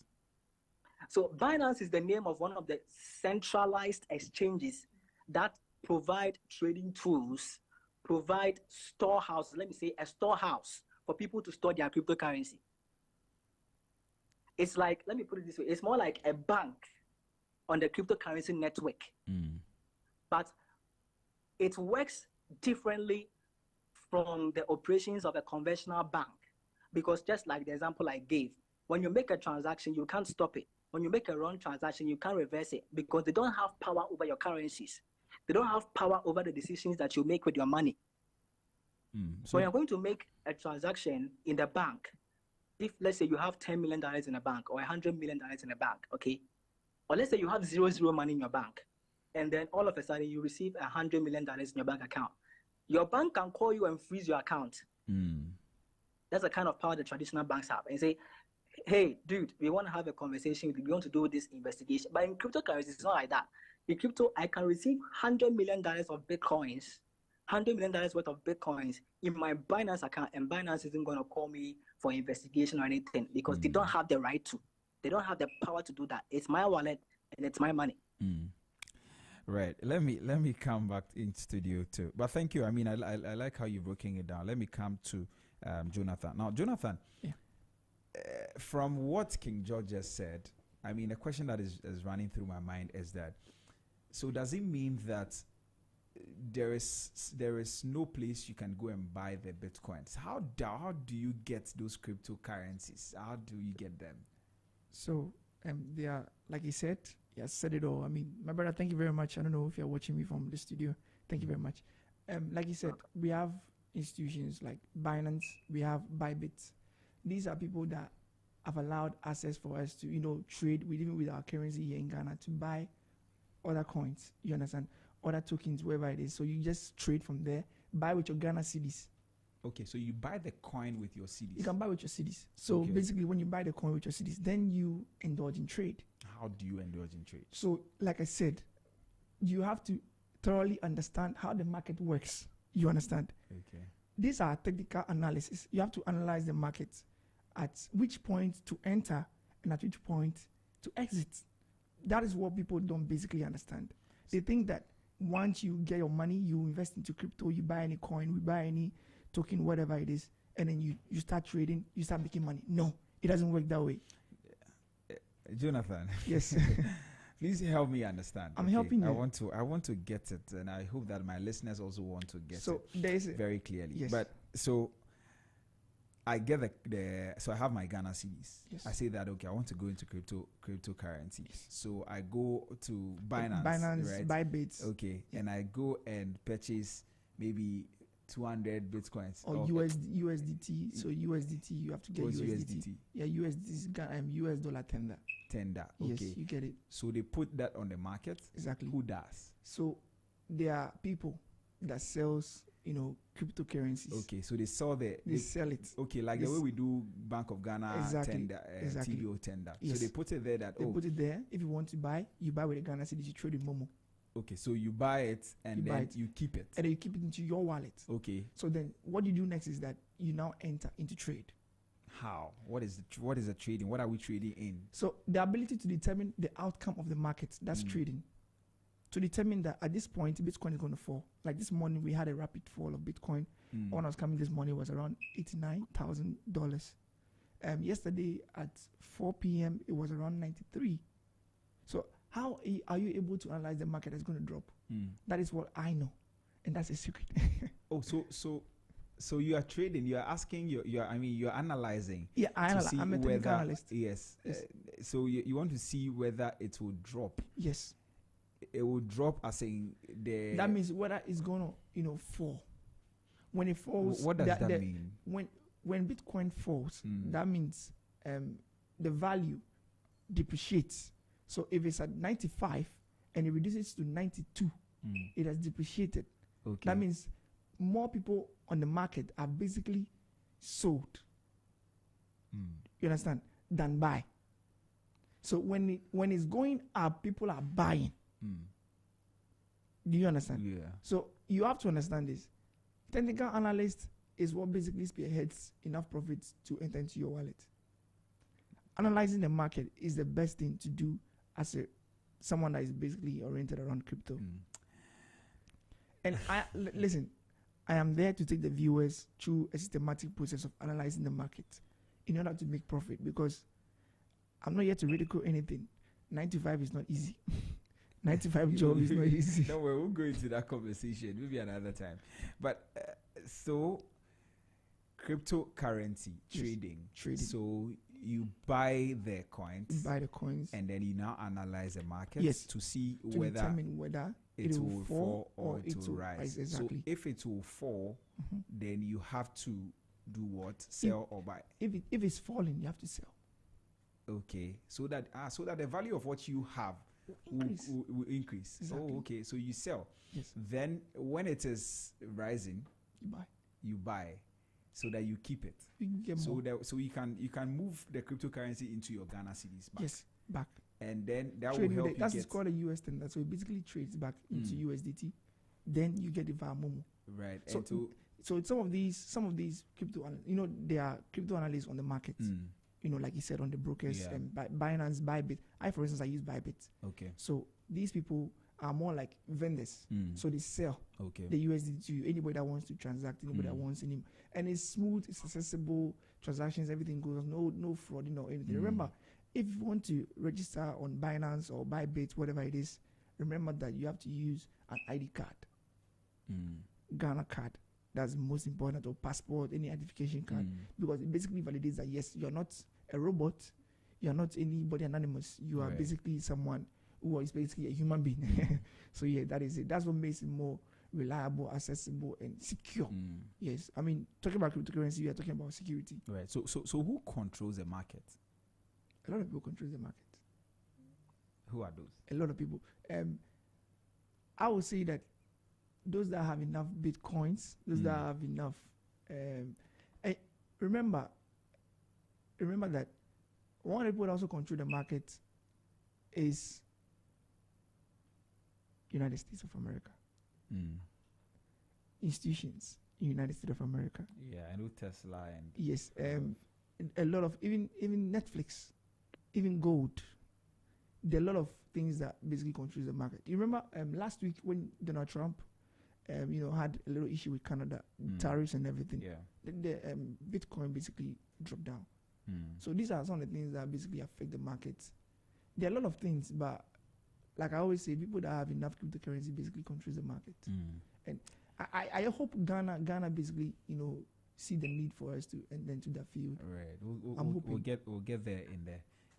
So Binance is the name of one of the centralized exchanges that provide trading tools, provide storehouses. Let me say a storehouse for people to store their cryptocurrency. It's like, let me put it this way, it's more like a bank on the cryptocurrency network. But it works differently from the operations of a conventional bank, because just like the example I gave, when you make a transaction, you can't stop it. When you make a wrong transaction, you can't reverse it, because they don't have power over your currencies. They don't have power over the decisions that you make with your money. So when you're going to make a transaction in the bank, if let's say you have $10 million in a bank or $100 million in a bank, okay, or let's say you have zero money in your bank, and then all of a sudden you receive $100 million in your bank account, your bank can call you and freeze your account. That's the kind of power the traditional banks have, and say, hey, dude, we want to have a conversation with you. We want to do this investigation. But in cryptocurrencies, it's not like that. In crypto, I can receive $100 million of Bitcoins, $100 million worth of Bitcoins in my Binance account, and Binance isn't going to call me for investigation or anything, because they don't have the right to. They don't have the power to do that. It's my wallet and it's my money. Right. Let me come back in studio too. But thank you. I mean, I like how you're breaking it down. Let me come to Jonathan. Now, Jonathan, from what King George just said, I mean, a question that is running through my mind is that, so does it mean that there is no place you can go and buy the Bitcoins? How do you get those cryptocurrencies? How do you get them? So they are, like he said, he has said it all. I mean, my brother, thank you very much. I don't know if you're watching me from the studio. Thank you very much. Like he said, we have institutions like Binance, we have Bybit. These are people that have allowed access for us to, trade with our currency here in Ghana, to buy other coins. You understand? other tokens, wherever it is. So you just trade from there, buy with your Ghana cedis. Okay, so you buy the coin with your cedis. You can buy with your cedis. So basically, when you buy the coin with your cedis, then you indulge in trade. How do you indulge in trade? So, like I said, you have to thoroughly understand how the market works. You understand? Okay. These are technical analysis. You have to analyze the market at which point to enter and at which point to exit. That is what people don't basically understand. They think that once you get your money, you invest into crypto, you buy any coin, you buy any token, whatever it is, and then you start trading, you start making money. No, it doesn't work that way. Jonathan. Yes. Please help me understand. I'm helping you. I want to get it, and I hope that my listeners also want to get it very clearly. Yes. But so I get so I have my Ghana cedis. Yes. I say that okay, I want to go into cryptocurrency. Yes. So I go to Binance, right? Bybit. Okay, and I go and purchase maybe 200 bitcoins or USDT. So USDT, you have to get USDT. Yeah, USDT is US dollar tender. Okay. Yes, you get it. So they put that on the market. Exactly. Who does? So there are people that sells, cryptocurrencies. Okay, so they sell they sell it. Okay, like the way we do Bank of Ghana tender, TBO tender. Yes. So they put it there they put it there. If you want to buy, you buy with the Ghana cedis, you trade in Momo. Okay, so you buy it and you keep it. And then you keep it into your wallet. Okay. So then what you do next is that you now enter into trade. How? What is the trading? What are we trading in? So the ability to determine the outcome of the market, that's trading. To determine that at this point, Bitcoin is going to fall. Like this morning, we had a rapid fall of Bitcoin. When I was coming this morning, it was around $89,000. Yesterday at 4 p.m., it was around 93. So how are you able to analyze the market that's going to drop? That is what I know, and that's a secret. So you are trading. You are asking. You're analyzing. Yeah, I'm a technical analyst. Yes. So you want to see whether it will drop. Yes. It will drop as in the. That means whether it's going to fall. When it falls, what does that mean? When Bitcoin falls, that means the value depreciates. So if it's at 95 and it reduces to 92, it has depreciated. Okay. That means more people on the market are basically sold. You understand? Than buy. So when it's going up, people are buying. Do you understand? Yeah. So you have to understand this. Technical analyst is what basically spearheads enough profits to enter into your wallet. Analyzing the market is the best thing to do as someone that is basically oriented around crypto. And listen, I am there to take the viewers through a systematic process of analyzing the market in order to make profit, because I'm not here to ridicule anything. 95 is not easy. 95 job is not easy. No, we'll go into that conversation maybe another time. But so cryptocurrency trading. So you buy the coins. And then you now analyze the market to see determine whether it will fall or it will rise. Exactly. So if it will fall, then you have to do what? Sell or buy. If it's falling, you have to sell. Okay. So that the value of what you have will increase. Exactly. Oh, okay. So you sell. Yes. Then when it is rising, you buy. So that you keep it. You get more. So you can move the cryptocurrency into your Ghana cedis back. Yes, back. And then that will help you that's called a US tender. So it basically trades back into USDT. Then you get it via Momo. Right. So some of these crypto, there are crypto analysts on the market. Like you said, on the brokers, Binance, Bybit. For instance, I use Bybit. Okay. So these people are more like vendors. So they sell the USDT to anybody that wants to transact, anybody that wants any. And it's smooth, it's accessible, transactions, everything goes, no fraud, anything. Remember, if you want to register on Binance or Bybit, whatever it is, remember that you have to use an ID card. Ghana card. That's most important, or passport, any identification card, because it basically validates that yes, you're not a robot, you're not anybody anonymous, you are basically someone who is basically a human being. So yeah, that is it. That's what makes it more reliable, accessible, and secure. Yes, I mean, talking about cryptocurrency, we are talking about security. Right. So who controls the market? A lot of people control the market. Who are those? A lot of people. I would say that those that have enough Bitcoins, those that have enough, remember that one of the people that also control the market is United States of America. Institutions in United States of America. Yeah, I know Tesla and yes, a lot of even Netflix, even gold. There are a lot of things that basically control the market. You remember last week when Donald Trump, had a little issue with Canada, tariffs and everything. Yeah, the Bitcoin basically dropped down. So these are some of the things that basically affect the markets. There are a lot of things, but like I always say, people that have enough cryptocurrency basically control the market. And I hope Ghana basically, see the need for us to enter into that field. Right. We'll get there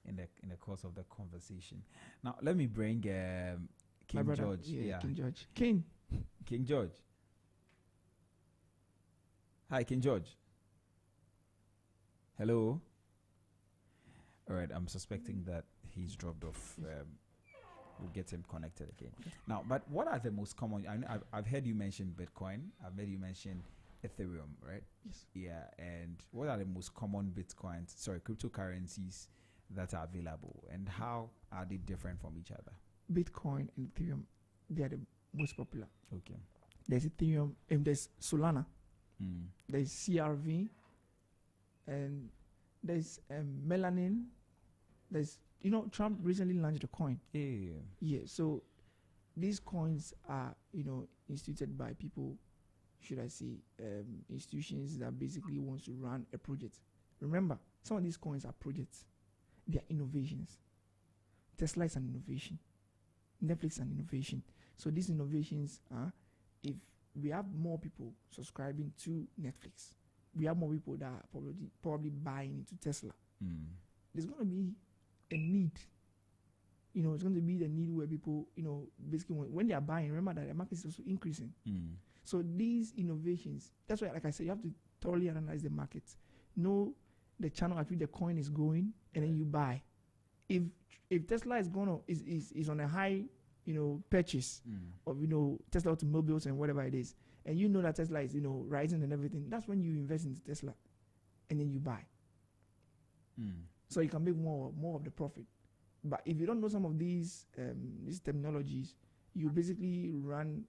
in the course of the conversation. Now let me bring King George. Yeah, King George. King George. Hi, King George. Hello. All right, I'm suspecting that he's dropped off. We'll get him connected again. Now, but what are the most common? I've heard you mention Bitcoin. I've heard you mention Ethereum, right? Yes. Yeah, and what are the most common cryptocurrencies that are available, and how are they different from each other? Bitcoin and Ethereum, they are the most popular. Okay. There's Ethereum, and there's Solana. There's CRV, and there's Melanin. There's, Trump recently launched a coin. Yeah. So these coins are, instituted by people, should I say, institutions that basically wants to run a project. Remember, some of these coins are projects. They are innovations. Tesla is an innovation. Netflix is an innovation. So these innovations are, if we have more people subscribing to Netflix, we have more people that are probably buying into Tesla. There's going to be a need. It's going to be the need where people, basically when they are buying, remember that the market is also increasing. So these innovations, that's why, like I said, you have to thoroughly analyze the market, know the channel at which the coin is going, and then you buy. If Tesla is on a high, purchase of, Tesla automobiles and whatever it is, and you know that Tesla is, rising and everything, that's when you invest into Tesla, and then you buy. So you can make more of the profit. But if you don't know some of these terminologies, you basically run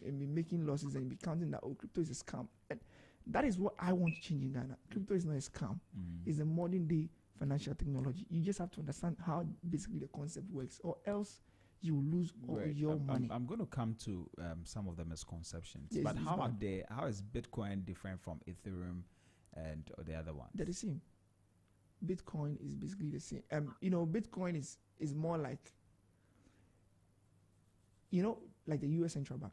and be making losses and be counting that, crypto is a scam. And that is what I want to change in Ghana. Crypto is not a scam. It's a modern day financial technology. You just have to understand how basically the concept works, or else you will lose all your money. I'm going to come to some of the misconceptions. Yes, but how is Bitcoin different from Ethereum and the other ones? They're the same. Bitcoin is basically the same. Bitcoin is more like, like the U.S. Central Bank,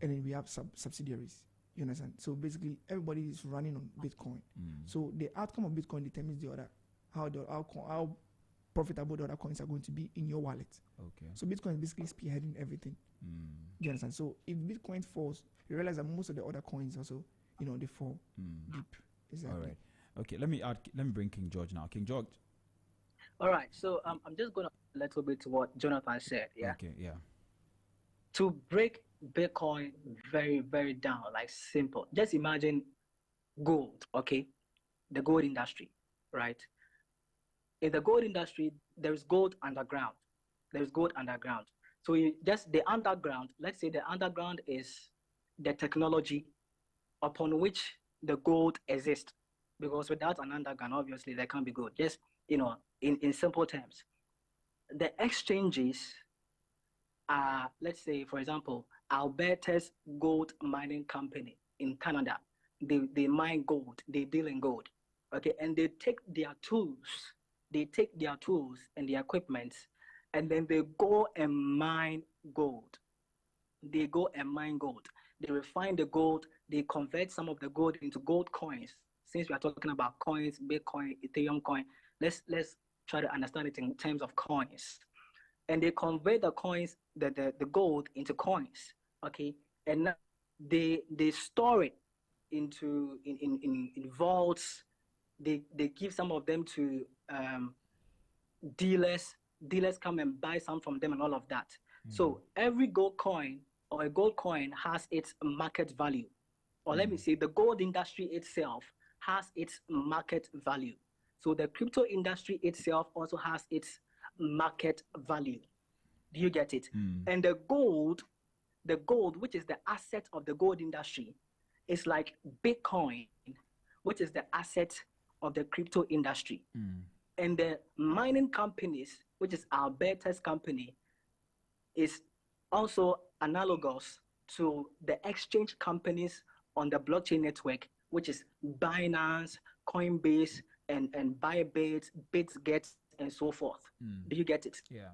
and then we have subsidiaries. You understand? So basically, everybody is running on Bitcoin. So the outcome of Bitcoin determines how profitable the other coins are going to be in your wallet. Okay. So Bitcoin is basically spearheading everything. Do you understand? So if Bitcoin falls, you realize that most of the other coins also, they fall deep. Exactly. All right. Okay. Let me bring King George now. King George. All right. So I'm just going to a little bit to what Jonathan said. Yeah. Okay. Yeah. To break Bitcoin very, very down, like simple. Just imagine gold. Okay, the gold industry, right? In the gold industry, there is gold underground. So the underground, let's say the underground is the technology upon which the gold exists. Because without an underground, obviously, there can't be gold. Just, in simple terms. The exchanges are, let's say, for example, Alberta's gold mining company in Canada. They mine gold. They deal in gold. Okay, and they take their tools and their equipment, and then they go and mine gold. They refine the gold. They convert some of the gold into gold coins. Since we are talking about coins, Bitcoin, Ethereum coin, let's try to understand it in terms of coins. And they convert the coins, the gold into coins. Okay, and now they store it in vaults. They give some of them to dealers come and buy some from them and all of that. So every gold coin or a gold coin has its market value. Or let me say, the gold industry itself has its market value. So the crypto industry itself also has its market value. Do you get it? And the gold, which is the asset of the gold industry, is like Bitcoin, which is the asset of the crypto industry. And the mining companies, which is Alberta's company, is also analogous to the exchange companies on the blockchain network, which is Binance, Coinbase, and Bybit, BitGet, and so forth. Do you get it? Yeah.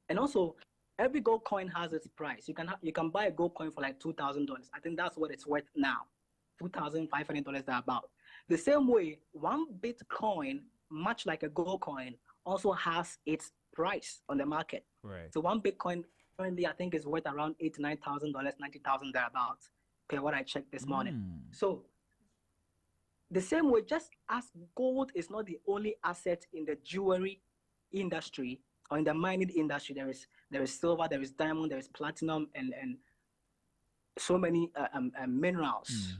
And also, every gold coin has its price. You can buy a gold coin for like $2,000. I think that's what it's worth now, $2,500 about. The same way, one Bitcoin, much like a gold coin, also has its price on the market. Right. So one Bitcoin currently, I think, is worth around $89,000, $90,000 thereabouts, per what I checked this morning. So the same way, just as gold is not the only asset in the jewelry industry or in the mining industry, there is silver, there is diamond, there is platinum, and so many minerals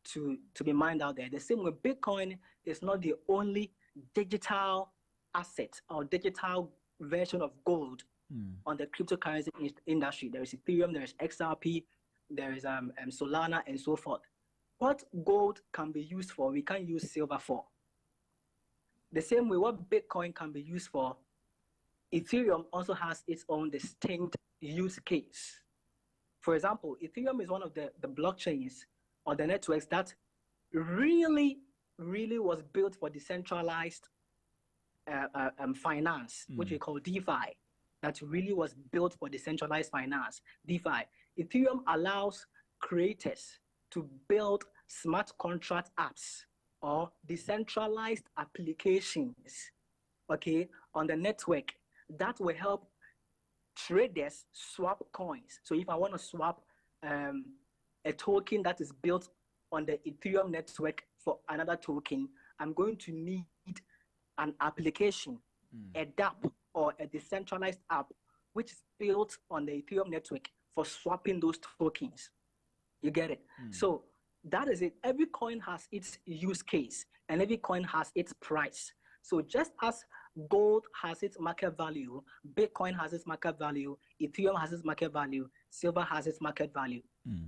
to be mined out there. The same way, Bitcoin is not the only digital asset or digital version of gold on the cryptocurrency industry. There is Ethereum, there is XRP, there is Solana, and so forth. What gold can be used for, we can't use silver for. The same way, what Bitcoin can be used for, Ethereum also has its own distinct use case. For example, Ethereum is one of the blockchains or the networks that really was built for decentralized finance, which we call DeFi. That really was built for decentralized finance, DeFi. Ethereum allows creators to build smart contract apps or decentralized applications, okay, on the network that will help traders swap coins. So if I want to swap a token that is built on the Ethereum network for another token, I'm going to need an application, a dApp or a decentralized app, which is built on the Ethereum network for swapping those tokens. You get it? So that is it. Every coin has its use case and every coin has its price. So just as gold has its market value, Bitcoin has its market value, Ethereum has its market value, silver has its market value.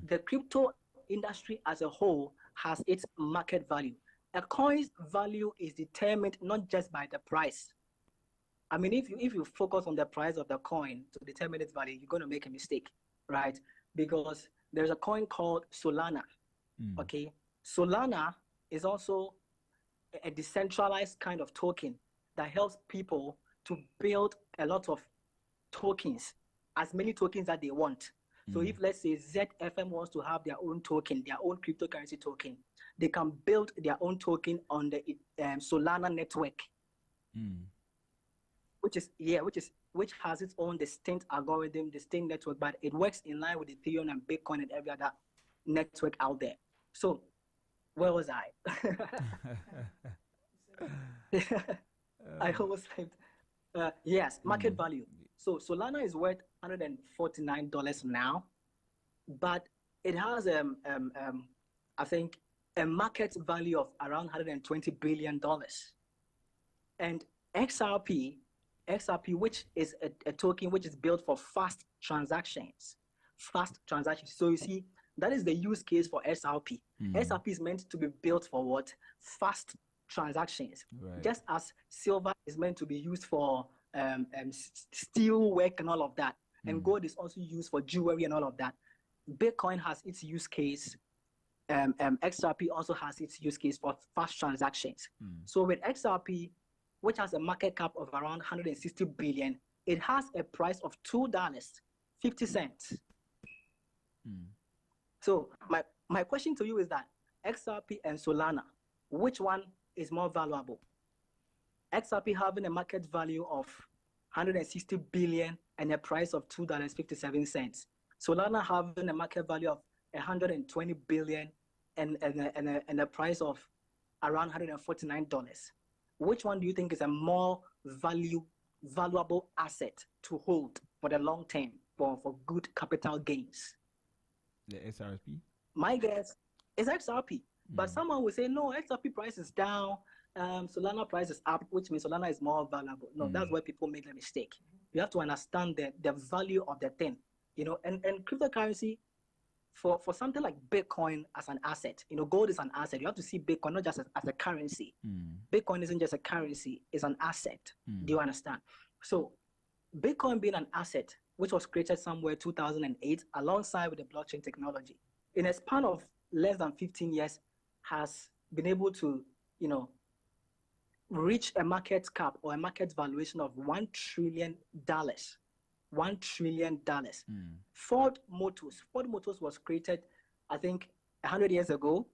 The crypto industry as a whole has its market value. A coin's value is determined not just by the price. I mean, if you focus on the price of the coin to determine its value, you're going to make a mistake, right? Because there's a coin called Solana, okay? Solana is also a decentralized kind of token that helps people to build a lot of tokens, as many tokens that they want. So if, let's say, ZFM wants to have their own token, their own cryptocurrency token, they can build their own token on the Solana network, which has its own distinct algorithm, distinct network, but it works in line with Ethereum and Bitcoin and every other network out there. So where was I? I almost said, yes, market value. So Solana is worth $149 now, but it has I think a market value of around $120 billion. And XRP, which is a token which is built for fast transactions. So you see, that is the use case for SRP. SRP is meant to be built for what? Fast transactions. Right. Just as silver is meant to be used for steel work and all of that. And gold is also used for jewelry and all of that. Bitcoin has its use case. XRP also has its use case for fast transactions. So with XRP, which has a market cap of around 160 billion, it has a price of $2.50. So my question to you is that XRP and Solana, which one is more valuable? XRP having a market value of 160 billion and a price of $2.57. Solana having a market value of 120 billion and a price of around $149. Which one do you think is a more valuable asset to hold for the long term for good capital gains? The SRP? My guess is XRP. But someone will say, no, XRP price is down. Solana price is up, which means Solana is more valuable. No, that's where people make a mistake. You have to understand the value of the thing, you know, and cryptocurrency, for something like Bitcoin as an asset, you know, gold is an asset. You have to see Bitcoin not just as a currency. Bitcoin isn't just a currency, it's an asset. Do you understand? So Bitcoin being an asset, which was created somewhere 2008 alongside with the blockchain technology, in a span of less than 15 years, has been able to, you know, reach a market cap or a market valuation of $1 trillion. $1 trillion. Ford Motors was created, I think, 100 years ago.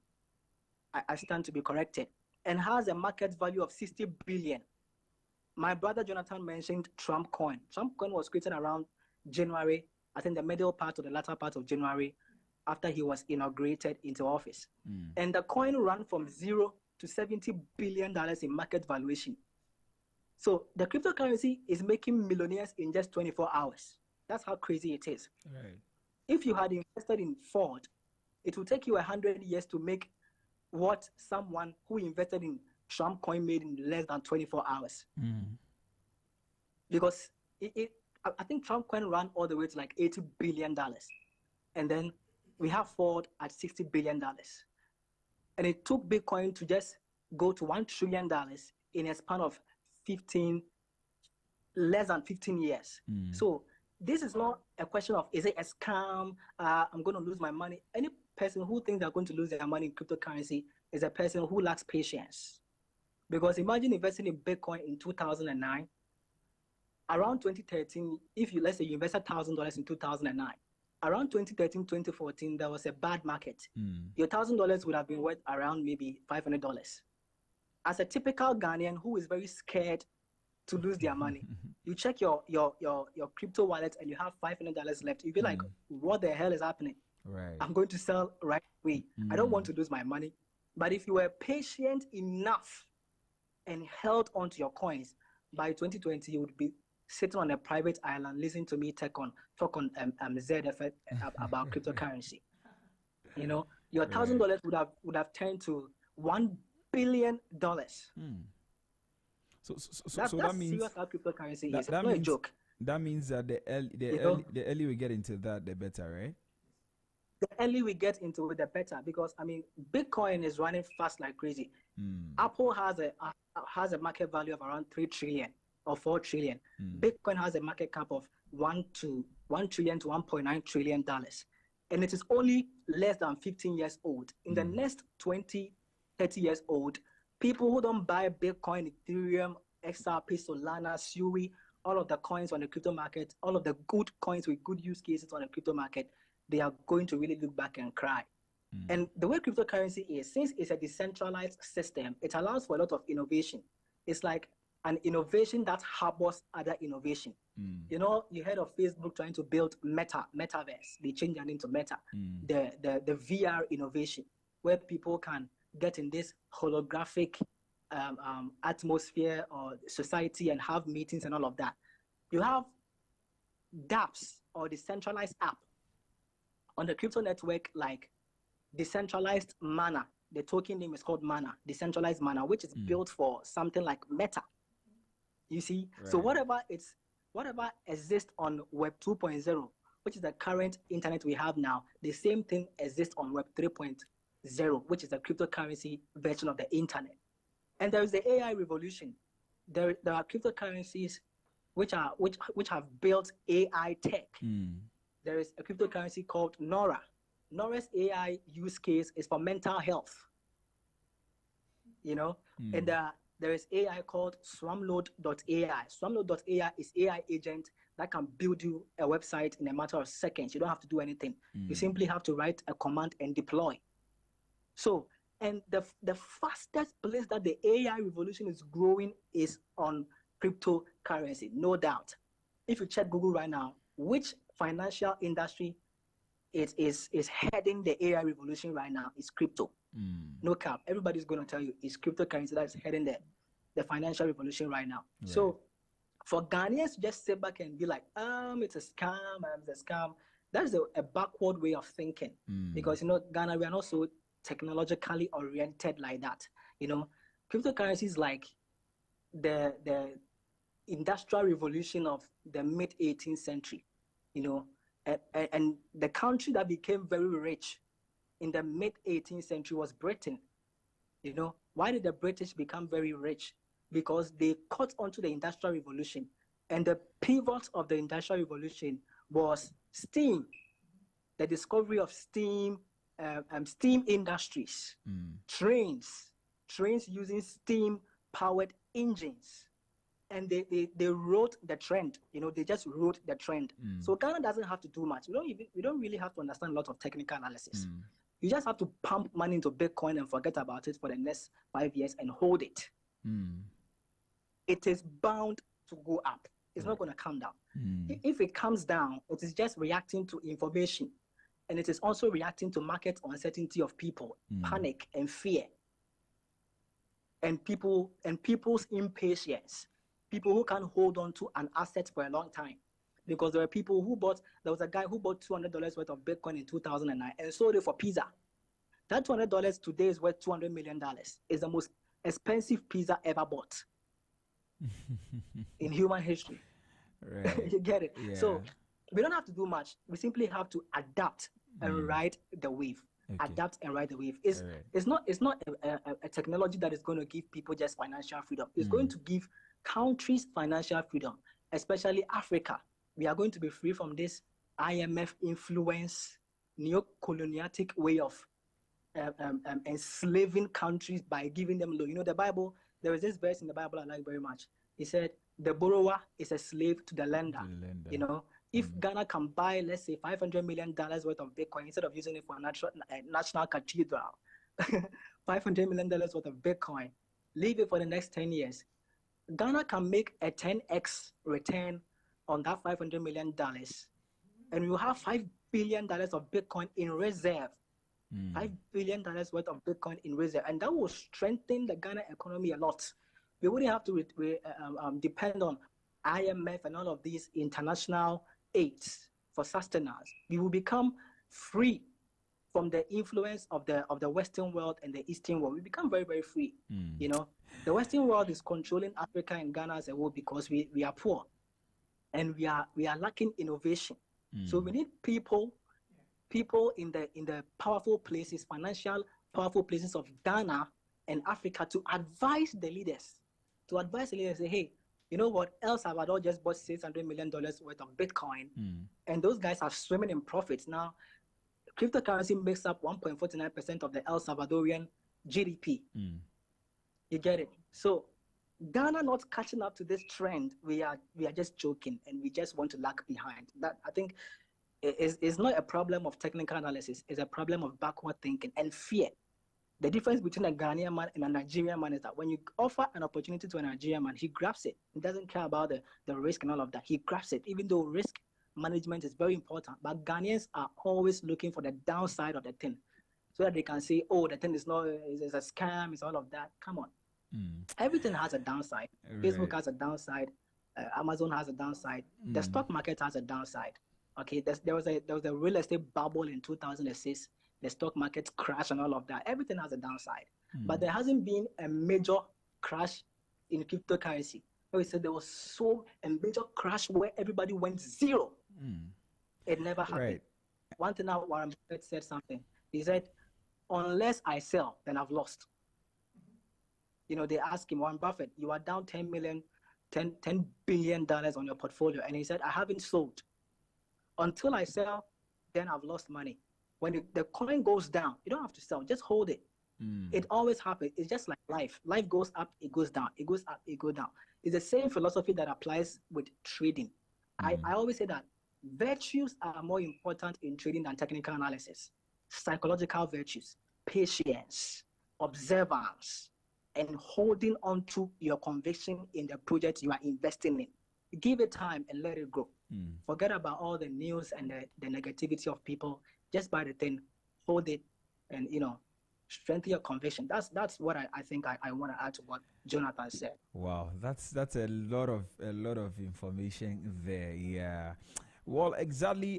I stand to be corrected, and has a market value of 60 billion. My brother Jonathan mentioned Trump coin. Trump coin was created around January, I think the middle part or the latter part of January, after he was inaugurated into office. And the coin ran from 0 to $70 billion in market valuation. So the cryptocurrency is making millionaires in just 24 hours. That's how crazy it is. Right. If you had invested in Ford, it will take you 100 years to make what someone who invested in Trump coin made in less than 24 hours. Because I think Trump coin ran all the way to like $80 billion. And then we have Ford at $60 billion. And it took Bitcoin to just go to $1 trillion in a span of less than 15 years. So this is not a question of, is it a scam? I'm going to lose my money. Any person who thinks they're going to lose their money in cryptocurrency is a person who lacks patience. Because imagine investing in Bitcoin in 2009. Around 2013, let's say you invested $1,000 in 2009, around 2013, 2014, there was a bad market. Your $1,000 would have been worth around maybe $500. As a typical Ghanaian who is very scared to lose their money, you check your crypto wallet and you have $500 left. You'll be like, what the hell is happening? Right. I'm going to sell right away. I don't want to lose my money. But if you were patient enough and held onto your coins, by 2020, you would be sitting on a private island, listening to me talk on Zed about cryptocurrency. You know, your $1,000 would have turned to $1 billion. So that's that means serious how cryptocurrency is. That not means, a joke. That means that the early we get into that, the better, right? The early we get into it, the better. Because I mean, Bitcoin is running fast like crazy. Apple has a market value of around 3 trillion or 4 trillion. Bitcoin has a market cap of $1 trillion to $1.9 trillion, and it is only less than 15 years old. In the next 20, 30 years old, people who don't buy Bitcoin, Ethereum, XRP, Solana, Sui, all of the coins on the crypto market, all of the good coins with good use cases on the crypto market, they are going to really look back and cry. And the way cryptocurrency is, since it's a decentralized system, it allows for a lot of innovation. It's like an innovation that harbors other innovation. You know, you heard of Facebook trying to build metaverse. They changed their name to Meta. The VR innovation, where people can get in this holographic atmosphere or society and have meetings and all of that. You have dApps or decentralized app on the crypto network, like decentralized Mana. The token name is called Mana, decentralized Mana, which is built for something like Meta. You see, so whatever exists on Web 2.0, which is the current internet we have now, the same thing exists on Web 3.0, which is the cryptocurrency version of the internet. And there is the AI revolution. There are cryptocurrencies which have built AI tech. There is a cryptocurrency called Nora. Nora's AI use case is for mental health. You know, and there is AI called Swamload.ai. Swamload.ai is AI agent that can build you a website in a matter of seconds. You don't have to do anything. You simply have to write a command and deploy. So, and the fastest place that the AI revolution is growing is on cryptocurrency, no doubt. If you check Google right now, which financial industry is heading the AI revolution right now is crypto. No cap. Everybody's going to tell you it's cryptocurrency that is heading the financial revolution right now. Right. So for Ghanaians to just sit back and be like, it's a scam, That's a backward way of thinking, because Ghana, we are not so technologically oriented like that. Cryptocurrency is like the industrial revolution of the mid 18th century. And the country that became very rich in the mid 18th century was Britain. Why did the British become very rich? Because they caught onto the industrial revolution, and the pivot of the industrial revolution was steam, the discovery of steam, steam industries, trains using steam-powered engines, and they wrote the trend. They just wrote the trend. So Ghana doesn't have to do much. We don't really have to understand a lot of technical analysis. You just have to pump money into Bitcoin and forget about it for the next 5 years and hold it. It is bound to go up. It's not going to come down. If it comes down, it is just reacting to information. And it is also reacting to market uncertainty of people, panic and fear. And people's impatience. People who can't hold on to an asset for a long time. Because there was a guy who bought $200 worth of Bitcoin in 2009 and sold it for pizza. That $200 today is worth $200 million. It's the most expensive pizza ever bought in human history. Right. You get it? Yeah. So we don't have to do much. We simply have to adapt and ride the wave. Okay. Adapt and ride the wave. It's not a technology that is going to give people just financial freedom. It's going to give countries financial freedom, especially Africa. We are going to be free from this IMF influence, neo-coloniatic way of enslaving countries by giving them loan. The Bible, there is this verse in the Bible I like very much. It said, the borrower is a slave to the lender. If Ghana can buy, let's say, $500 million worth of Bitcoin instead of using it for a national cathedral, $500 million worth of Bitcoin, leave it for the next 10 years. Ghana can make a 10x return on that $500 million, and we will have $5 billion of Bitcoin in reserve. $5 billion worth of Bitcoin in reserve, and that will strengthen the Ghana economy a lot. We wouldn't have to depend on IMF and all of these international aids for sustenance. We will become free from the influence of the Western world and the Eastern world. We become very, very free. The Western world is controlling Africa and Ghana as a whole because we are poor, and we are lacking innovation. So we need people in the powerful places, financial powerful places of Ghana and Africa to advise the leaders. Say, hey, you know what? El Salvador just bought $600 million worth of Bitcoin, and those guys are swimming in profits. Now, cryptocurrency makes up 1.49% of the El Salvadorian GDP. You get it? So Ghana not catching up to this trend, we are just joking, and we just want to lag behind. That, I think, is not a problem of technical analysis. It's a problem of backward thinking and fear. The difference between a Ghanaian man and a Nigerian man is that when you offer an opportunity to a Nigerian man, he grabs it. He doesn't care about the risk and all of that. He grabs it, even though risk management is very important. But Ghanaians are always looking for the downside of the thing, so that they can say, oh, the thing is a scam, it's all of that. Come on. Everything has a downside. Right. Facebook has a downside. Amazon has a downside. The stock market has a downside. Okay, there was a real estate bubble in 2006. The stock market crash and all of that. Everything has a downside. But there hasn't been a major crash in cryptocurrency. We said there was a major crash where everybody went zero. It never happened. Right. One thing now, Warren Buffett said something. He said, unless I sell, then I've lost. They asked him, Warren Buffett, you are down $10 billion on your portfolio. And he said, I haven't sold. Until I sell, then I've lost money. When the coin goes down, you don't have to sell. Just hold it. It always happens. It's just like life. Life goes up, it goes down. It goes up, it goes down. It's the same philosophy that applies with trading. I always say that virtues are more important in trading than technical analysis. Psychological virtues, patience, observance, and holding on to your conviction in the project you are investing in. Give it time and let it grow. Forget about all the news and the negativity of people. Just buy the thing, hold it, and strengthen your conviction. That's what I think I want to add to what Jonathan said. Wow, that's a lot of information there. Yeah. Well, exactly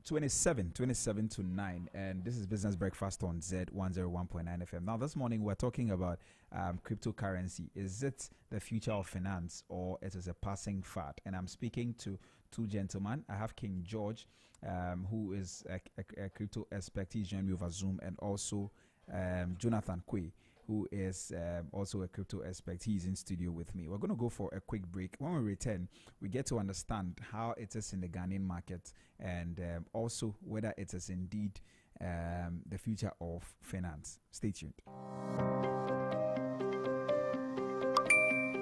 27 to 9, and this is Business Breakfast on Zed 101.9 FM. Now, this morning we're talking about cryptocurrency. Is it the future of finance, or it is a passing fad? And I'm speaking to two gentlemen. I have King George, who is a crypto expert. He's joined me over Zoom, and also Jonathan Kwe, who is also a crypto expert. He's in studio with me. We're going to go for a quick break. When we return, we get to understand how it is in the Ghanaian market, and also whether it is indeed the future of finance. Stay tuned.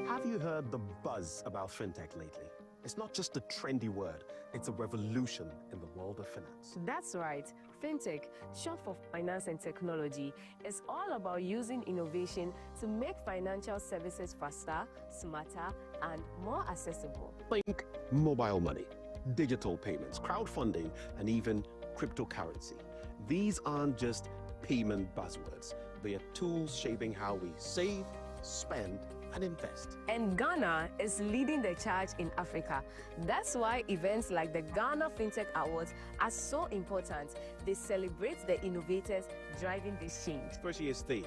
Have you heard the buzz about fintech lately? It's not just a trendy word, it's a revolution in the world of finance. That's right. Fintech, short for finance and technology, is all about using innovation to make financial services faster, smarter, and more accessible. Think mobile money, digital payments, crowdfunding, and even cryptocurrency. These aren't just payment buzzwords. They are tools shaping how we save, spend, and invest. And Ghana is leading the charge in Africa. That's why events like the Ghana FinTech Awards are so important. They celebrate the innovators driving this change. This year's theme,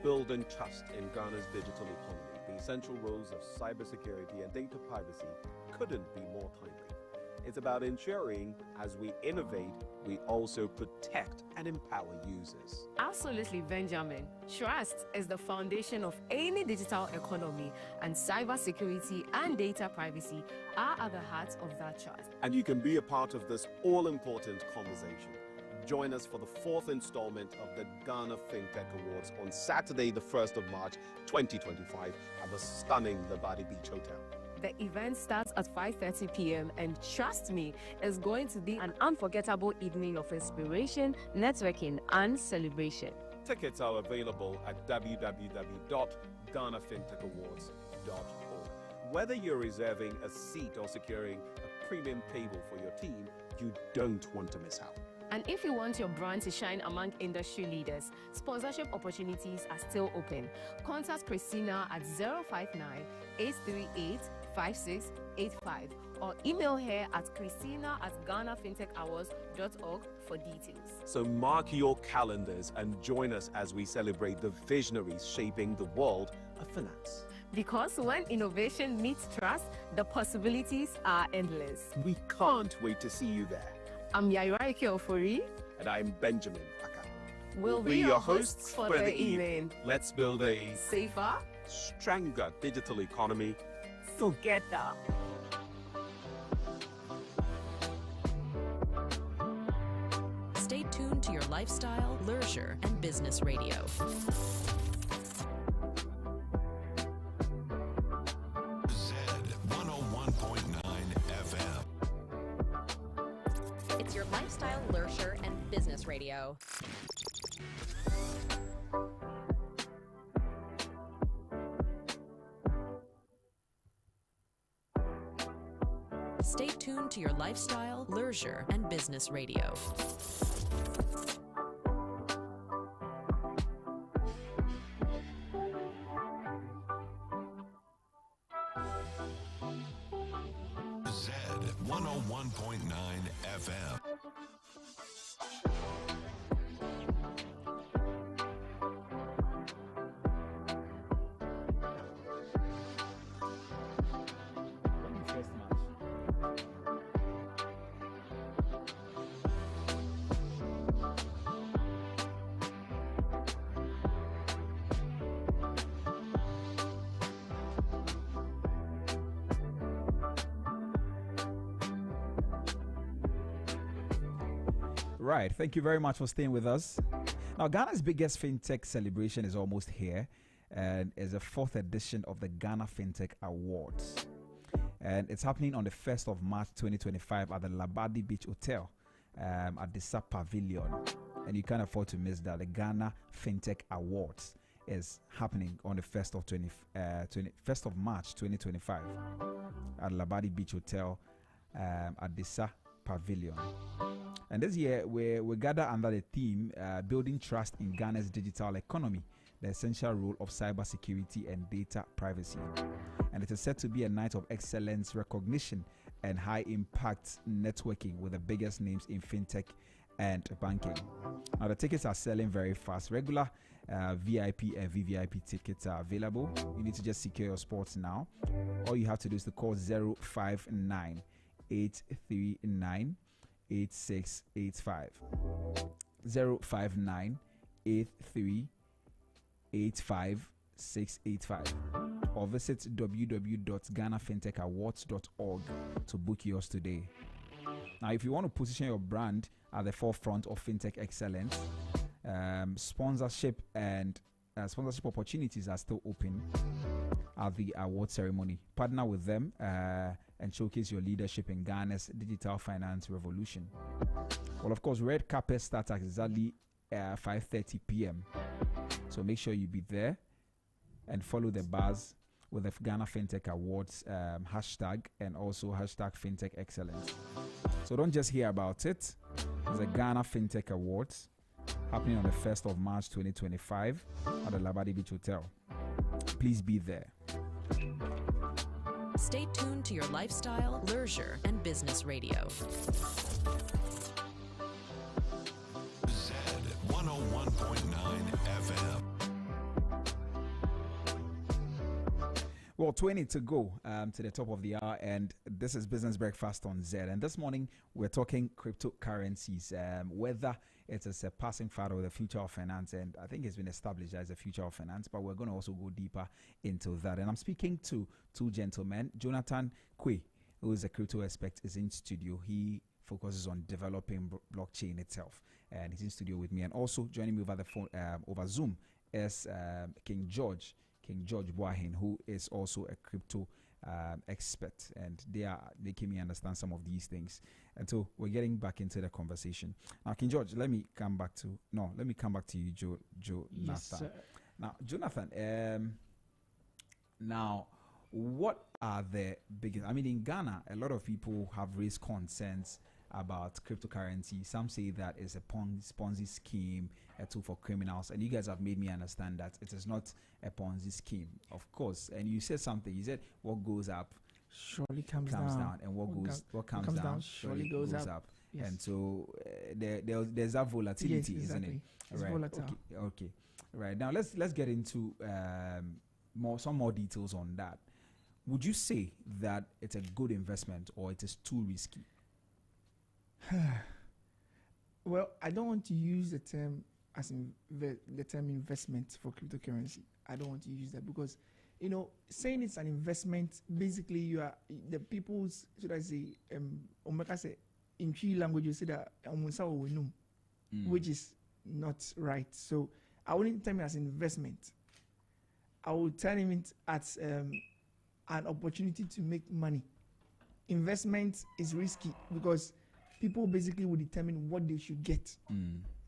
building trust in Ghana's digital economy. The essential roles of cybersecurity and data privacy couldn't be more timely. It's about ensuring, as we innovate, we also protect and empower users. Absolutely, Benjamin. Trust is the foundation of any digital economy, and cybersecurity and data privacy are at the heart of that trust. And you can be a part of this all-important conversation. Join us for the 4th installment of the Ghana FinTech Awards on Saturday, the 1st of March, 2025 at the stunning Labadi Beach Hotel. The event starts at 5:30 p.m. and trust me, it's going to be an unforgettable evening of inspiration, networking, and celebration. Tickets are available at www.ghanafintech.awards.org. Whether you're reserving a seat or securing a premium table for your team, you don't want to miss out. And if you want your brand to shine among industry leaders, sponsorship opportunities are still open. Contact Christina at 059-838-5685 or email her at christina@ghanafintech.awards.org for details. So mark your calendars and join us as we celebrate the visionaries shaping the world of finance. Because when innovation meets trust, the possibilities are endless. We can't wait to see you there. I'm Yairaike Ofori. And I'm Benjamin Aka. We'll be your hosts for the evening. Let's build a safer, stronger digital economy together. Stay tuned to your lifestyle, leisure, and business radio. Zed 101.9 FM. It's your lifestyle, leisure, and business radio. Stay tuned to your lifestyle, leisure, and business radio. Zed 101.9 FM. Right. Thank you very much for staying with us. Now, Ghana's biggest fintech celebration is almost here, and is the 4th edition of the Ghana FinTech Awards. And it's happening on the 1st of March 2025 at the Labadi Beach Hotel at the SAP Pavilion. And you can't afford to miss that. The Ghana FinTech Awards is happening on the 1st of March 2025 at Labadi Beach Hotel at the SAP Pavilion. And this year, we gather under the theme Building Trust in Ghana's Digital Economy, the essential role of cybersecurity and data privacy. And it is said to be a night of excellence, recognition, and high impact networking with the biggest names in fintech and banking. Now the tickets are selling very fast. Regular VIP and VVIP tickets are available. You need to just secure your spots now. All you have to do is to call 059 839 8685. 059 8385 685, or visit www.ghanafintech.awards.org to book yours today. Now, if you want to position your brand at the forefront of fintech excellence, sponsorship opportunities are still open at the award ceremony. Partner with them and showcase your leadership in Ghana's digital finance revolution. Well, of course, red carpet starts at exactly 5:30 p.m. So make sure you be there and follow the buzz with the Ghana FinTech Awards hashtag and also hashtag FinTech Excellence. So don't just hear about it. There's a Ghana FinTech Awards happening on the 1st of March 2025 at the Labadi Beach Hotel. Please be there. Stay tuned to your lifestyle, leisure, and business radio. Zed 101.9 FM. Well, 20 to go to the top of the hour, and this is Business Breakfast on Zed. And this morning, we're talking cryptocurrencies, whether it is a passing fad or the future of finance. And I think it's been established as a future of finance, but we're going to also go deeper into that. And I'm speaking to two gentlemen. Jonathan Kwe, who is a crypto expert, is in studio. He focuses on developing blockchain itself, and he's in studio with me. And also joining me over the phone, over Zoom, is King George Boahin, who is also a crypto expert, and they are making me understand some of these things. And so we're getting back into the conversation now. King George, let me come back to you, Jonathan. Yes, sir. Now, Jonathan, now what are the biggest? I mean, in Ghana, a lot of people have raised concerns about cryptocurrency. Some say that it's a Ponzi scheme, a tool for criminals, and you guys have made me understand that it is not a Ponzi scheme, of course. And you said something. You said what goes up surely comes down, and what comes down surely goes up. Yes. And so there's that volatility, yes, exactly. Isn't it? It's right. volatile. Okay. Right. Now let's get into some more details on that. Would you say that it's a good investment or it is too risky? Well, I don't want to use the term as the term investment for cryptocurrency. I don't want to use that because, saying it's an investment, basically you are the people's, should I say, Omeka say in Twi language you say that which is not right. So I wouldn't term it as investment. I would term it as an opportunity to make money. Investment is risky because people basically will determine what they should get.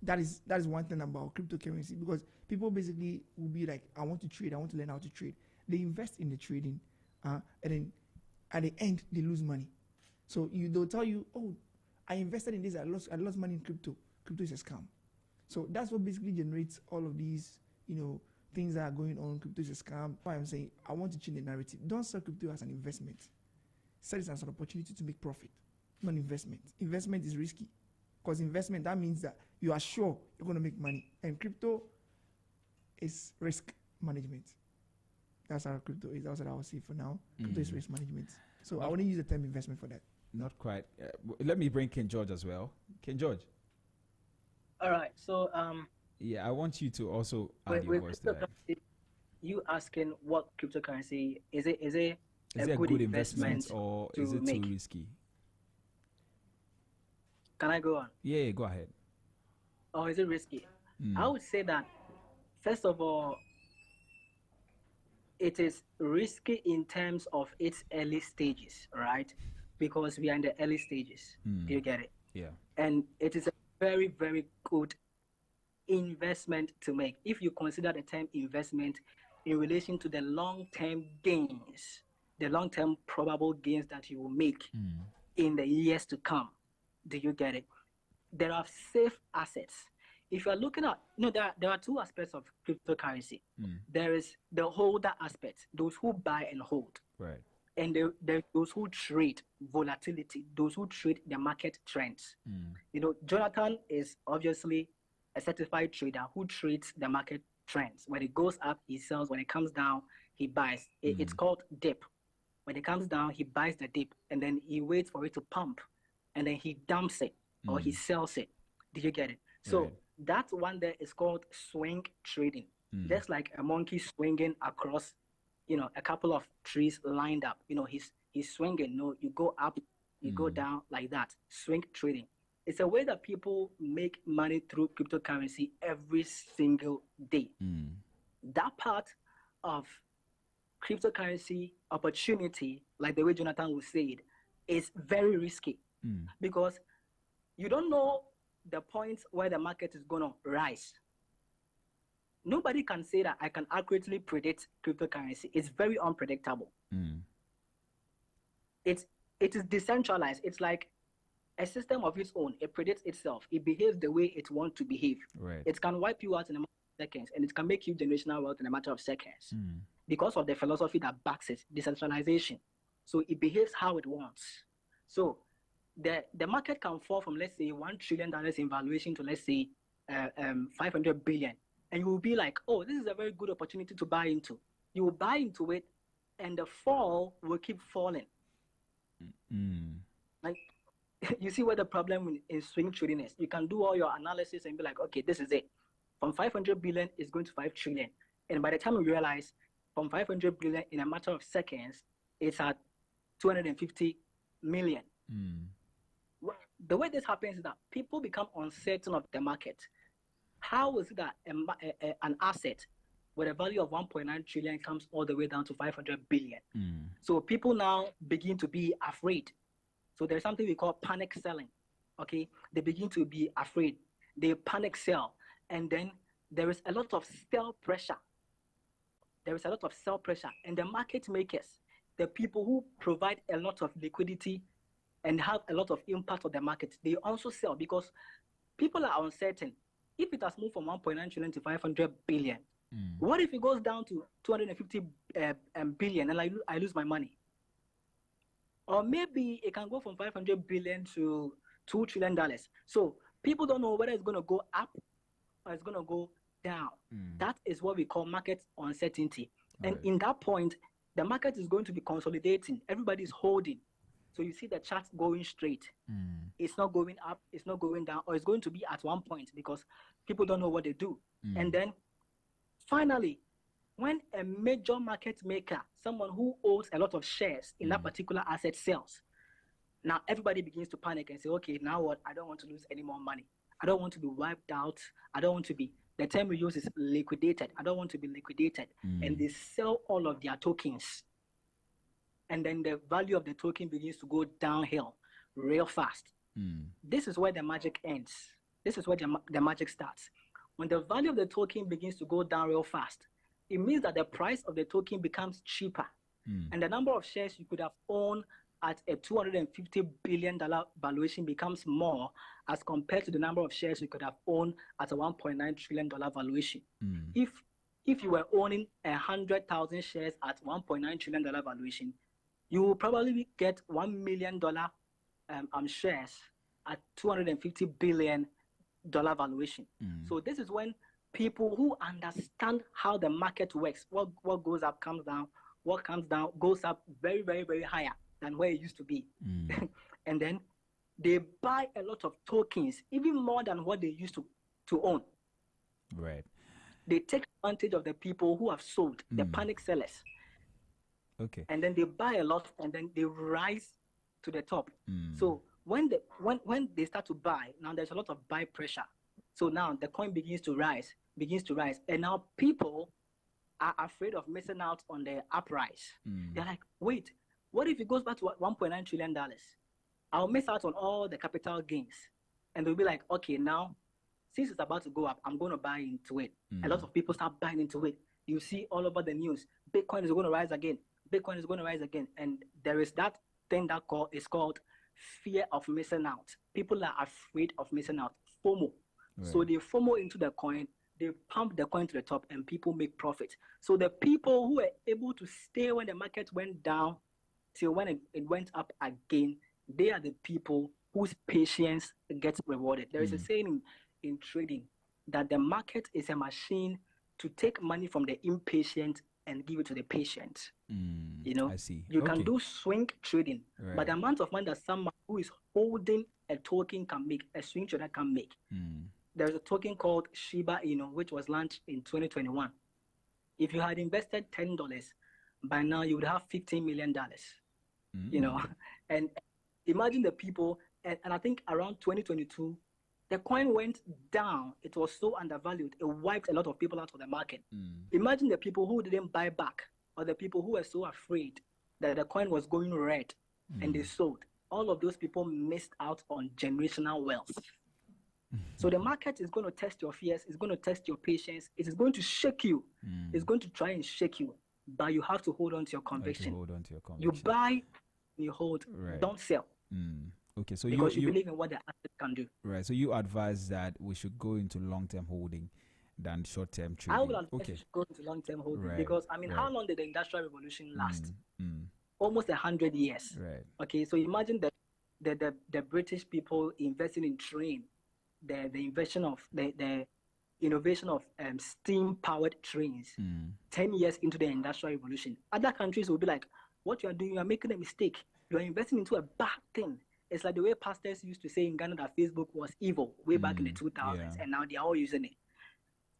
That is one thing about cryptocurrency, because people basically will be like, I want to trade, I want to learn how to trade. They invest in the trading, and then at the end they lose money. So they'll tell you, oh, I invested in this, I lost money in crypto. Crypto is a scam. So that's what basically generates all of these, things that are going on. Crypto is a scam. Why I'm saying I want to change the narrative. Don't sell crypto as an investment. Sell it as an opportunity to make profit. Not investment. Investment is risky, because investment, that means that you are sure you're going to make money, and crypto is risk management. That's how crypto is. That's what I will say for now. Crypto is risk management. So I wouldn't use the term investment for that. Not quite. Let me bring King George as well. King George. All right. So yeah, I want you to also add your voice to that. You asking what cryptocurrency is it? Is it a good investment or is it too risky? Can I go on? Yeah, go ahead. Or is it risky? I would say that, first of all, it is risky in terms of its early stages, right? Because we are in the early stages. Do you get it? Yeah. And it is a very, very good investment to make if you consider the term investment in relation to the long-term gains, the long-term probable gains that you will make in the years to come. Do you get it? There are safe assets. If you are looking at, there are two aspects of cryptocurrency. There is the holder aspect, those who buy and hold. Right. and there are those who trade volatility, those who trade the market trends. You know, Jonathan is obviously a certified trader who trades the market trends. When it goes up, he sells. When it comes down, he buys. It's called dip. When it comes down, he buys the dip, and then he waits for it to pump, and then he dumps it or he sells it. Did you get it? So that one there is called swing trading. Just like a monkey swinging across, you know, a couple of trees lined up. You know, he's swinging. You know, you go up, you go down like that. Swing trading. It's a way that people make money through cryptocurrency every single day. That part of cryptocurrency opportunity, like the way Jonathan would say it, is very risky because you don't know the point where the market is going to rise. Nobody can say that I can accurately predict cryptocurrency. It's very unpredictable. It is decentralized. It's like a system of its own. It predicts itself. It behaves the way it wants to behave. It can wipe you out in a matter of seconds, and it can make you generational wealth in a matter of seconds because of the philosophy that backs it, decentralization. So it behaves how it wants. So the market can fall from, let's say, $1 trillion in valuation to, let's say, 500 billion. And you will be like, oh, this is a very good opportunity to buy into. You will buy into it, and the fall will keep falling. Like, you see what the problem in swing trading is. You can do all your analysis and be like, okay, this is it. From 500 billion, it's going to 5 trillion. And by the time you realize, from 500 billion, in a matter of seconds, it's at 250 million. The way this happens is that people become uncertain of the market. How is it that an asset with a value of 1.9 trillion comes all the way down to 500 billion? So people now begin to be afraid. So there's something we call panic selling. Okay, they begin to be afraid. They panic sell, and then there is a lot of sell pressure. There is a lot of sell pressure, and the market makers, the people who provide a lot of liquidity and have a lot of impact on the market, they also sell because people are uncertain. If it has moved from 1.9 trillion to 500 billion, what if it goes down to 250 billion and I lose my money? Or maybe it can go from 500 billion to $2 trillion. So people don't know whether it's going to go up or it's going to go down. That is what we call market uncertainty. And in that point, the market is going to be consolidating. Everybody's holding. So you see the chart going straight. It's not going up, it's not going down, or it's going to be at one point because people don't know what they do. And then finally, when a major market maker, someone who owns a lot of shares in that particular asset sells, now everybody begins to panic and say, okay, now what? I don't want to lose any more money. I don't want to be wiped out. I don't want to be, the term we use is liquidated. I don't want to be liquidated. And they sell all of their tokens. And then the value of the token begins to go downhill real fast. This is where the magic ends. This is where the magic starts. When the value of the token begins to go down real fast, it means that the price of the token becomes cheaper. And the number of shares you could have owned at a $250 billion valuation becomes more as compared to the number of shares you could have owned at a $1.9 trillion valuation. If you were owning 100,000 shares at $1.9 trillion valuation, you will probably get $1 million shares at $250 billion valuation. So this is when people who understand how the market works, what goes up comes down, what comes down goes up very, very, very higher than where it used to be. And then they buy a lot of tokens, even more than what they used to own. They take advantage of the people who have sold, the panic sellers. And then they buy a lot, and then they rise to the top. So when they start to buy, now there's a lot of buy pressure. So now the coin begins to rise, and now people are afraid of missing out on the uprise. They're like, wait, what if it goes back to $1.9 trillion? I'll miss out on all the capital gains. And they'll be like, okay, now since it's about to go up, I'm going to buy into it. A lot of people start buying into it. You see all over the news, Bitcoin is going to rise again. Bitcoin is going to rise again. And there is that thing that is called fear of missing out. People are afraid of missing out. FOMO. So they FOMO into the coin, they pump the coin to the top, and people make profit. So the people who were able to stay when the market went down till when it went up again, they are the people whose patience gets rewarded. There is a saying in trading that the market is a machine to take money from the impatient and give it to the patient. You know, I see. You can do swing trading, Right. but the amount of money that someone who is holding a token can make, a swing trader can make. There's a token called Shiba Inu, which was launched in 2021. If you had invested $10, by now you would have $15 million. You know, and imagine the people, and I think around 2022, the coin went down. It was so undervalued. It wiped a lot of people out of the market. Imagine the people who didn't buy back, or the people who were so afraid that the coin was going red and they sold. All of those people missed out on generational wealth. So the market is going to test your fears. It's going to test your patience. It is going to shake you. It's going to try and shake you. But you have to hold on to your conviction. You buy, you hold, don't sell. Okay, so because you believe in what the asset can do. Right. So you advise that we should go into long-term holding than short-term trading. I would advise you should go into long-term holding because I mean, how long did the Industrial Revolution last? Almost 100 years. Right. Okay, so imagine the British people investing in train, the invention of the innovation of steam-powered trains. 10 years into the Industrial Revolution, other countries will be like, "What you are doing? You are making a mistake. You are investing into a bad thing." It's like the way pastors used to say in Ghana that Facebook was evil way back in the 2000s, and now they are all using it.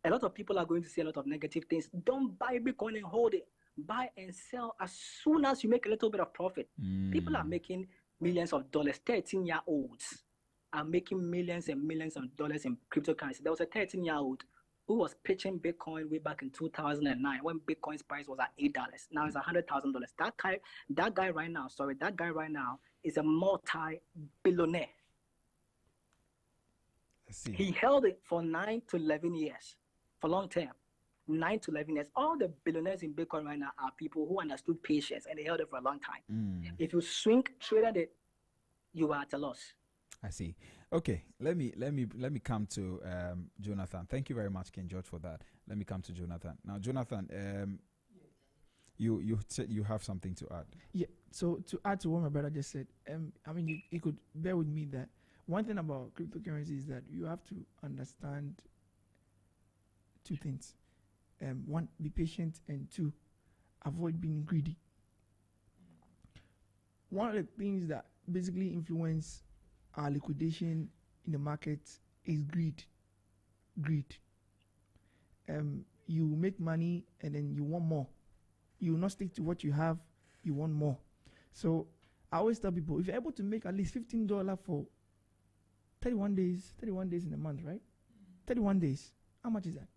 A lot of people are going to say a lot of negative things. Don't buy Bitcoin and hold it. Buy and sell as soon as you make a little bit of profit. People are making millions of dollars. 13-year-olds are making millions and millions of dollars in cryptocurrency. There was a 13-year-old who was pitching Bitcoin way back in 2009 when Bitcoin's price was at $8. Now it's $100,000. That guy right now is a multi-billionaire. He held it for 9 to 11 years, for long term. 9 to 11 years. All the billionaires in Bitcoin right now are people who understood patience and they held it for a long time. If you swing traded it, you are at a loss. I see. Okay, let me come to Jonathan. Thank you very much, King George, for that. Let me come to Jonathan. Now, Jonathan, you said you have something to add. Yeah. So to add to what my brother just said, I mean, you could bear with me that one thing about cryptocurrency is that you have to understand two things. One, be patient, and two, avoid being greedy. One of the things that basically influence our liquidation in the market is greed. You make money and then you want more. You will not stick to what you have, you want more. So I always tell people, if you're able to make at least $15 for 31 days in a month, right? 31 days. How much is that?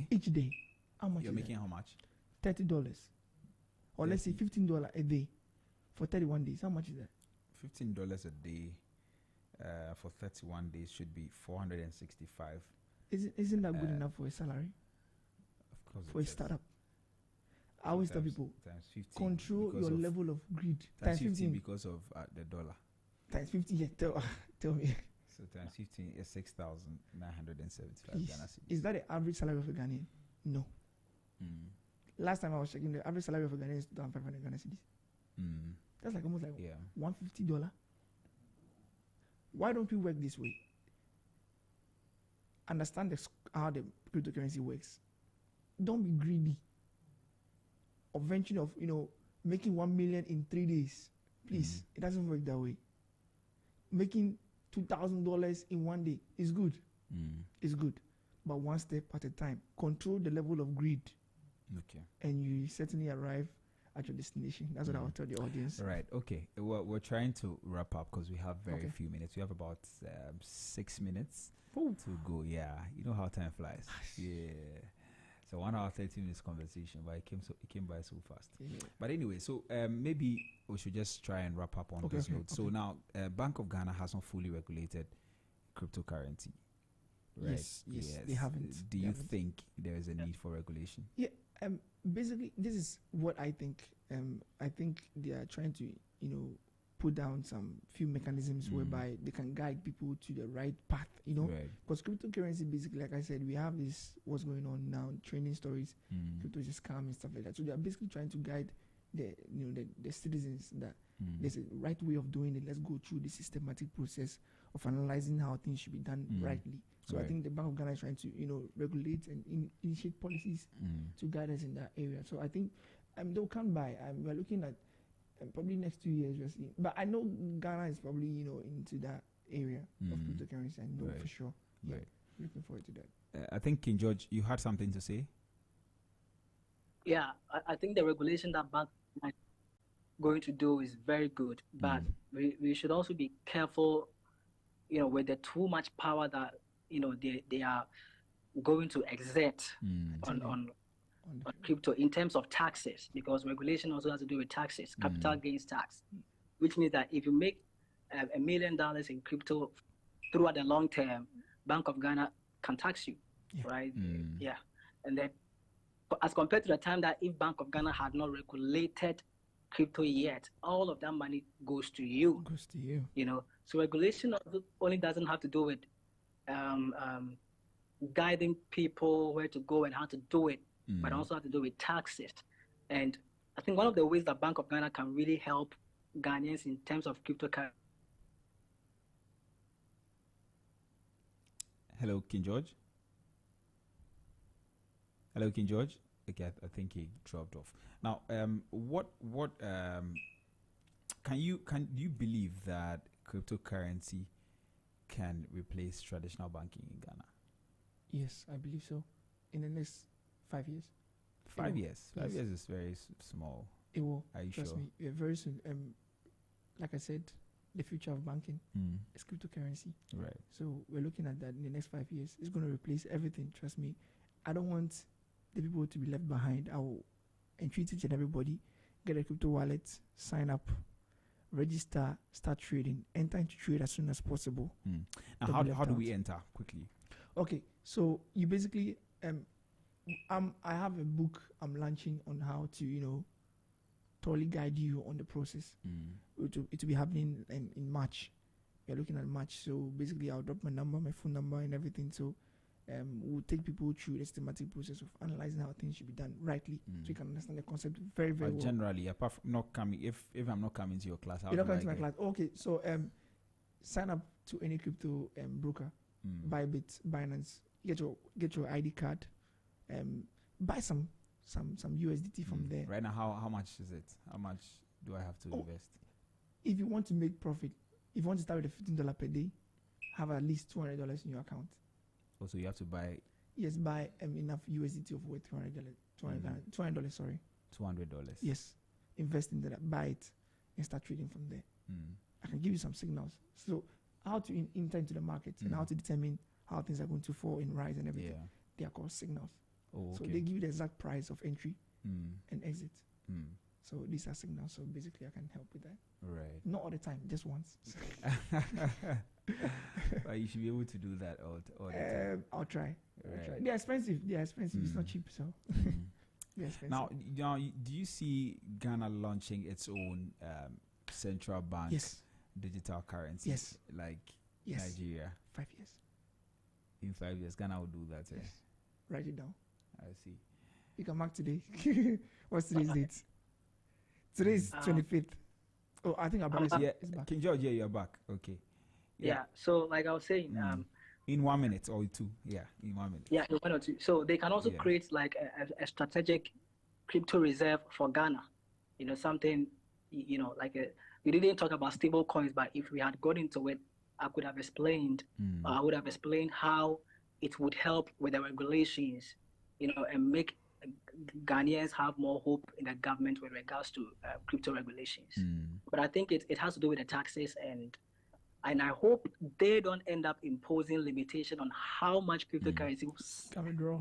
Each day. How much? You're making how much? $30. Or let's say $15 a day for 31 days. How much is that? $15 a day for 31 days should be $465. Isn't that good enough for a salary? Of course. For a startup. I always tell people, times 15 control your level of greed. Times 15 because of the dollar. Times 15, yeah, tell me. So times 15 is 6,975 Ghana cedis. Is that the average salary of a Ghanaian? No. Last time I was checking, the average salary of a Ghanaian is 2,500 Ghana cedis. That's like almost like $150. Why don't we work this way? Understand how the cryptocurrency works. Don't be greedy. Or venture of making 1 million in 3 days. Please, it doesn't work that way. Making $2,000 in 1 day is good. It's good, but one step at a time. Control the level of greed. Okay. And you certainly arrive at your destination. That's what I will tell the audience. Right. Okay. We're trying to wrap up because we have very few minutes. We have about 6 minutes to go. Yeah. You know how time flies. Yeah. So 1 hour 30 minutes conversation, but it came by so fast. Yeah. But anyway, so maybe we should just try and wrap up on this note. So now, Bank of Ghana has not fully regulated cryptocurrency. Right? Yes, they haven't. Do you think there is a need for regulation? Yeah. Basically, this is what I think. I think they are trying to, put down some few mechanisms whereby they can guide people to the right path, because cryptocurrency, basically, like I said, we have this, what's going on now, training stories, crypto is a scam and stuff like that. So they are basically trying to guide the citizens that there's a right way of doing it. Let's go through the systematic process of analyzing how things should be done rightly. So I think the Bank of Ghana is trying to, regulate and initiate policies to guide us in that area. So I think they'll come by. We're looking at probably next 2 years, we'll see. But I know Ghana is probably, into that area of cryptocurrency. I know for sure. Yeah, looking forward to that. I think, King George, you had something to say? Yeah, I think the regulation that bank is going to do is very good, but we should also be careful, with the too much power that they are going to exert on crypto in terms of taxes, because regulation also has to do with taxes, capital gains tax, which means that if you make $1 million in crypto throughout the long term, Bank of Ghana can tax you, right? Yeah, and then as compared to the time that if Bank of Ghana had not regulated crypto yet, all of that money goes to you. So regulation only doesn't have to do with guiding people where to go and how to do it, but also have to do with taxes. And I think one of the ways that Bank of Ghana can really help Ghanaians in terms of cryptocurrency. Hello, King George. Hello, King George. Okay, I think he dropped off. Now, what can you believe that cryptocurrency can replace traditional banking in Ghana? Yes, I believe so. In the next 5 years. 5 years. 5 years is very small. It will. Are you Trust sure? me. Yeah, very soon. Like I said, the future of banking is cryptocurrency. Right. So we're looking at that in the next 5 years. It's going to replace everything. Trust me. I don't want the people to be left behind. I will entreat each and everybody, get a crypto wallet, sign up, register, start trading, enter into trade as soon as possible. Now, how do we enter quickly? Okay, so you basically, I have a book I'm launching on how to, totally guide you on the process. It will be happening in March. We're looking at March. So basically, I'll drop my number, my phone number, and everything. So we'll take people through the systematic process of analyzing how things should be done rightly, so you can understand the concept very, very well. Generally, apart from not coming, if I'm not coming to your class, you're not coming to my class. Okay, so sign up to any crypto broker, Bybit, Binance. Get your ID card, buy some USDT from there. Right now, how much is it? How much do I have to invest? If you want to make profit, if you want to start with a $15 per day, have at least $200 in your account. Also, you have to buy. Yes, buy enough USDT of worth $200. Sorry. $200. Yes, invest in that, buy it, and start trading from there. I can give you some signals. So, how to enter into the market and how to determine how things are going to fall in rise and everything. They are called signals. Oh, okay. So they give you the exact price of entry and exit. Mm. So these are signals. So basically, I can help with that. Right. Not all the time, just once. Well, you should be able to do that all the time. I'll try. Right. They're expensive. It's not cheap. So they're expensive. Now, do you see Ghana launching its own central bank digital currency? Yes. Like Nigeria? 5 years. In 5 years, Ghana will do that. Yes. Write it down. I see. You can mark today. What's today's date? Today's 25th. Oh, I think our brother is back. King George, you're back. Okay. Yeah. So, like I was saying, in 1 minute or two. Yeah, in 1 minute. Yeah, in 1 or 2. So they can also create like a strategic crypto reserve for Ghana. Something. Like we didn't talk about stable coins, but if we had got into it, I could have explained. I would have explained how it would help with the regulations, and make Ghanaians have more hope in the government with regards to crypto regulations. But I think it has to do with the taxes, and I hope they don't end up imposing limitation on how much cryptocurrency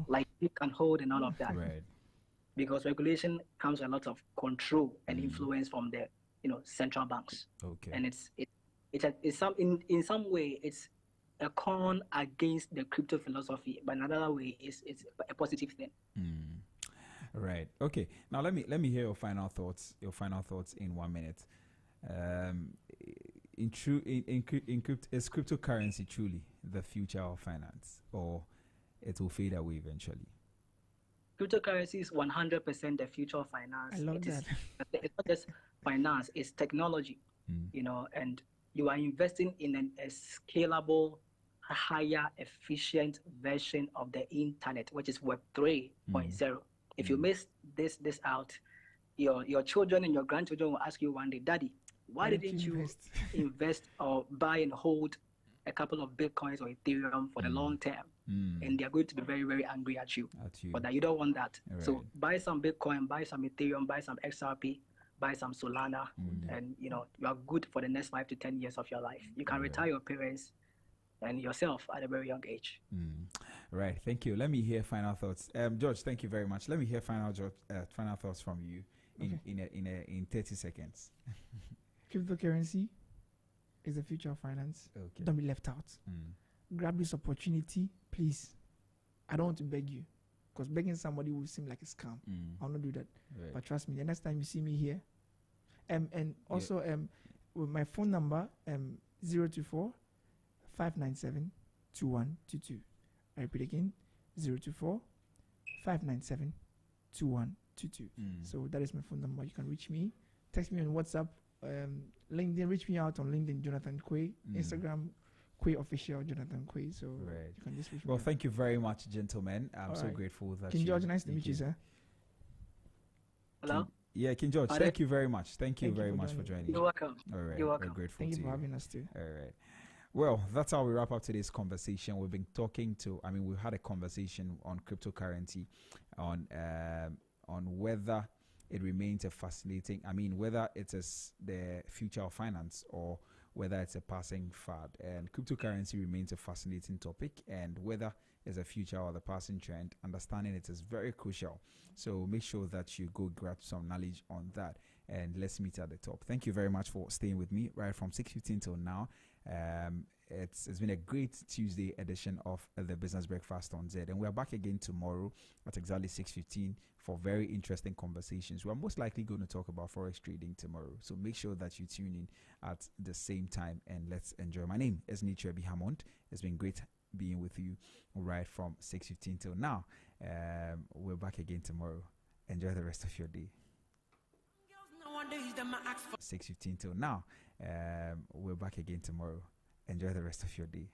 like you can hold and all of that. Right. Because regulation comes with a lot of control and influence from the central banks. Okay. And in some way it's a con against the crypto philosophy, but another way it's a positive thing. Right. Okay. Now let me hear your final thoughts. In 1 minute. is cryptocurrency truly the future of finance, or it will fade away eventually? Cryptocurrency is 100% the future of finance. I love that. It's not just finance, it's technology, and you are investing in a scalable, higher, efficient version of the internet, which is Web 3.0. If you miss this out, your children and your grandchildren will ask you one day, Daddy, why didn't you invest or buy and hold a couple of Bitcoins or Ethereum for the long term? And they're going to be very, very angry at you. But that you don't want that. Right. So buy some Bitcoin, buy some Ethereum, buy some XRP, buy some Solana, and you are good for the next 5 to 10 years of your life. You can retire your parents and yourself at a very young age. Right. Thank you. Let me hear final thoughts. George, thank you very much. Let me hear final thoughts from you in 30 seconds. Cryptocurrency is the future of finance. Okay. Don't be left out. Grab this opportunity, please. I don't want to beg you, because begging somebody will seem like a scam. I'll not do that. Right. But trust me, the next time you see me here, and also with my phone number 024 597 2122. I repeat again, 024 597 2122. So that is my phone number. You can reach me. Text me on WhatsApp. LinkedIn, reach me out on LinkedIn, Jonathan Quay. Instagram, Quay Official, Jonathan Quay. So you can just reach me. Well, thank you very much, gentlemen. I'm so grateful that King George, nice to meet you, sir. Hello? King George, thank you very much. Thank you very much for joining. You're welcome. All right. You're welcome. We're grateful Thank to you for having us too. All right. Well, that's how we wrap up today's conversation. We've been talking we've had a conversation on cryptocurrency, on whether it remains a fascinating, whether it is the future of finance or whether it's a passing fad. And cryptocurrency remains a fascinating topic, and whether it's a future or the passing trend, understanding it is very crucial. So make sure that you go grab some knowledge on that, and let's meet at the top. Thank you very much for staying with me right from 6:15 till now. It's been a great Tuesday edition of the Business Breakfast on Zed, and we're back again tomorrow at exactly 6:15 for very interesting conversations. We're most likely going to talk about forex trading tomorrow, so make sure that you tune in at the same time, and let's enjoy. My name is Nietzsche Hammond. It's been great being with you right from 6:15 till now. We're back again tomorrow. Enjoy the rest of your day. 6:15 till now. We're back again tomorrow. Enjoy the rest of your day.